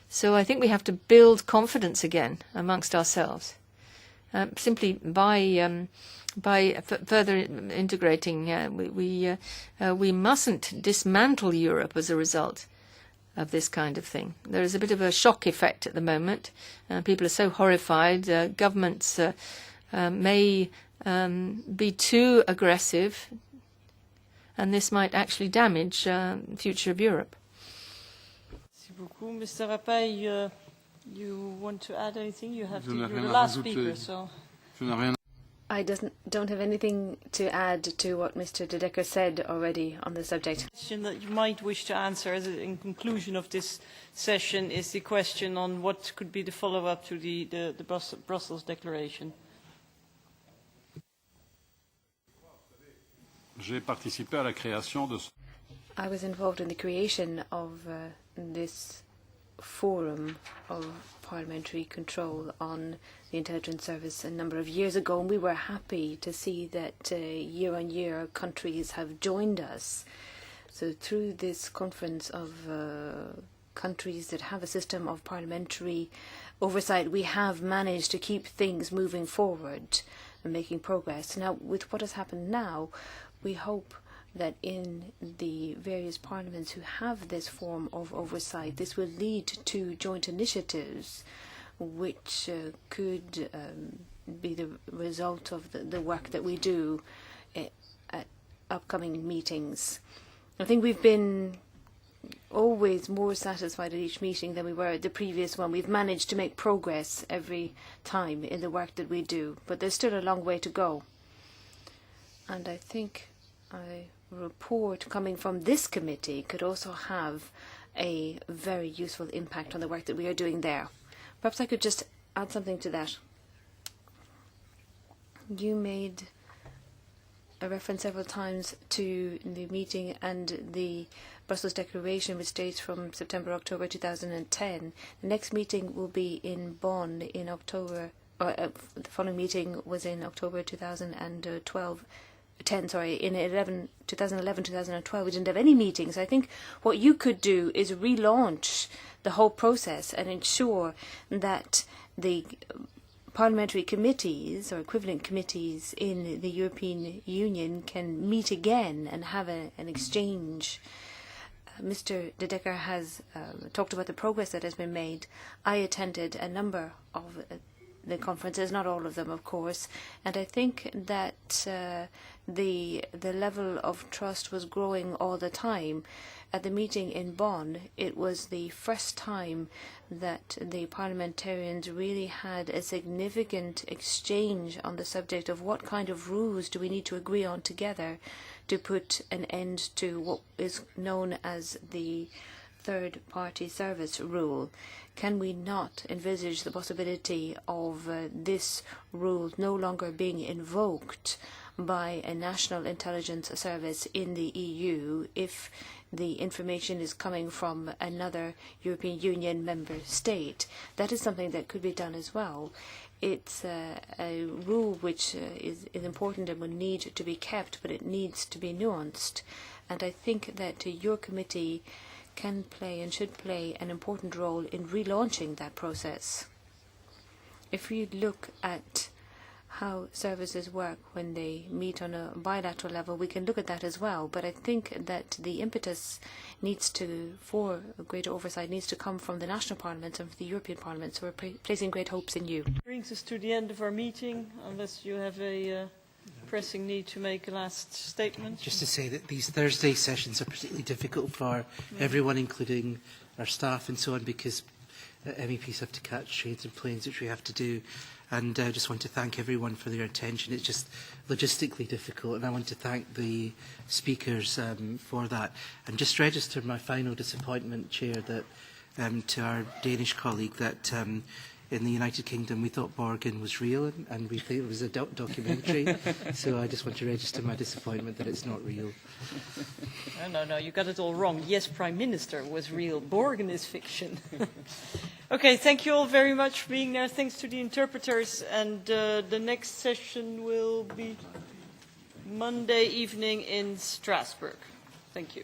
So I think we have to build confidence again amongst ourselves. Simply by further integrating, we mustn't dismantle Europe as a result of this kind of thing. There is a bit of a shock effect at the moment. People are so horrified. Governments may be too aggressive, and this might actually damage the future of Europe. Merci beaucoup. Mr. Rapay, you want to add anything? You're the last speaker, so... I don't have anything to add to what Mr. De Decker said already on the subject. The question that you might wish to answer in conclusion of this session is the question on what could be the follow-up to the Brussels Declaration. I was involved in the creation of this forum of parliamentary control on the intelligence service a number of years ago, and we were happy to see that year on year countries have joined us. So through this conference of countries that have a system of parliamentary oversight, we have managed to keep things moving forward and making progress. Now, with what has happened now, we hope that in the various parliaments who have this form of oversight, this will lead to joint initiatives which could be the result of the work that we do at upcoming meetings. I think we've been always more satisfied at each meeting than we were at the previous one. We've managed to make progress every time in the work that we do, but there's still a long way to go. And I think a report coming from this committee could also have a very useful impact on the work that we are doing there. Perhaps I could just add something to that. You made a reference several times to the meeting and the Brussels Declaration, which dates from September-October 2010. The next meeting will be in Bonn in October. The following meeting was in October 2012. In 2011-2012, we didn't have any meetings. I think what you could do is relaunch the whole process and ensure that the parliamentary committees or equivalent committees in the European Union can meet again and have an exchange Mr. De Decker has talked about the progress that has been made. I attended a number of the conferences, not all of them, of course, and I think that the level of trust was growing all the time. At the meeting in Bonn, it was the first time that the parliamentarians really had a significant exchange on the subject of what kind of rules do we need to agree on together to put an end to what is known as the third-party service rule. Can we not envisage the possibility of this rule no longer being invoked by a national intelligence service in the EU if the information is coming from another European Union member state? That is something that could be done as well. It's a rule which is important and will need to be kept, but it needs to be nuanced. And I think that your committee can play and should play an important role in relaunching that process. If we look at how services work when they meet on a bilateral level, we can look at that as well. But I think that the impetus for greater oversight needs to come from the national parliaments and from the European Parliament. So we're placing great hopes in you. Brings us to the end of our meeting, unless you have a pressing need to make a last statement. Just to say that these Thursday sessions are particularly difficult for everyone, including our staff and so on, because MEPs have to catch trains and planes, which we have to do. And I just want to thank everyone for their attention. It's just logistically difficult, and I want to thank the speakers for that. And just register my final disappointment, Chair, that to our Danish colleague, that in the United Kingdom we thought Borgen was real, and we think it was a documentary. So I just want to register my disappointment that it's not real. No, you got it all wrong. Yes, Prime Minister was real. Borgen is fiction. Okay, thank you all very much for being there. Thanks to the interpreters. And the next session will be Monday evening in Strasbourg. Thank you.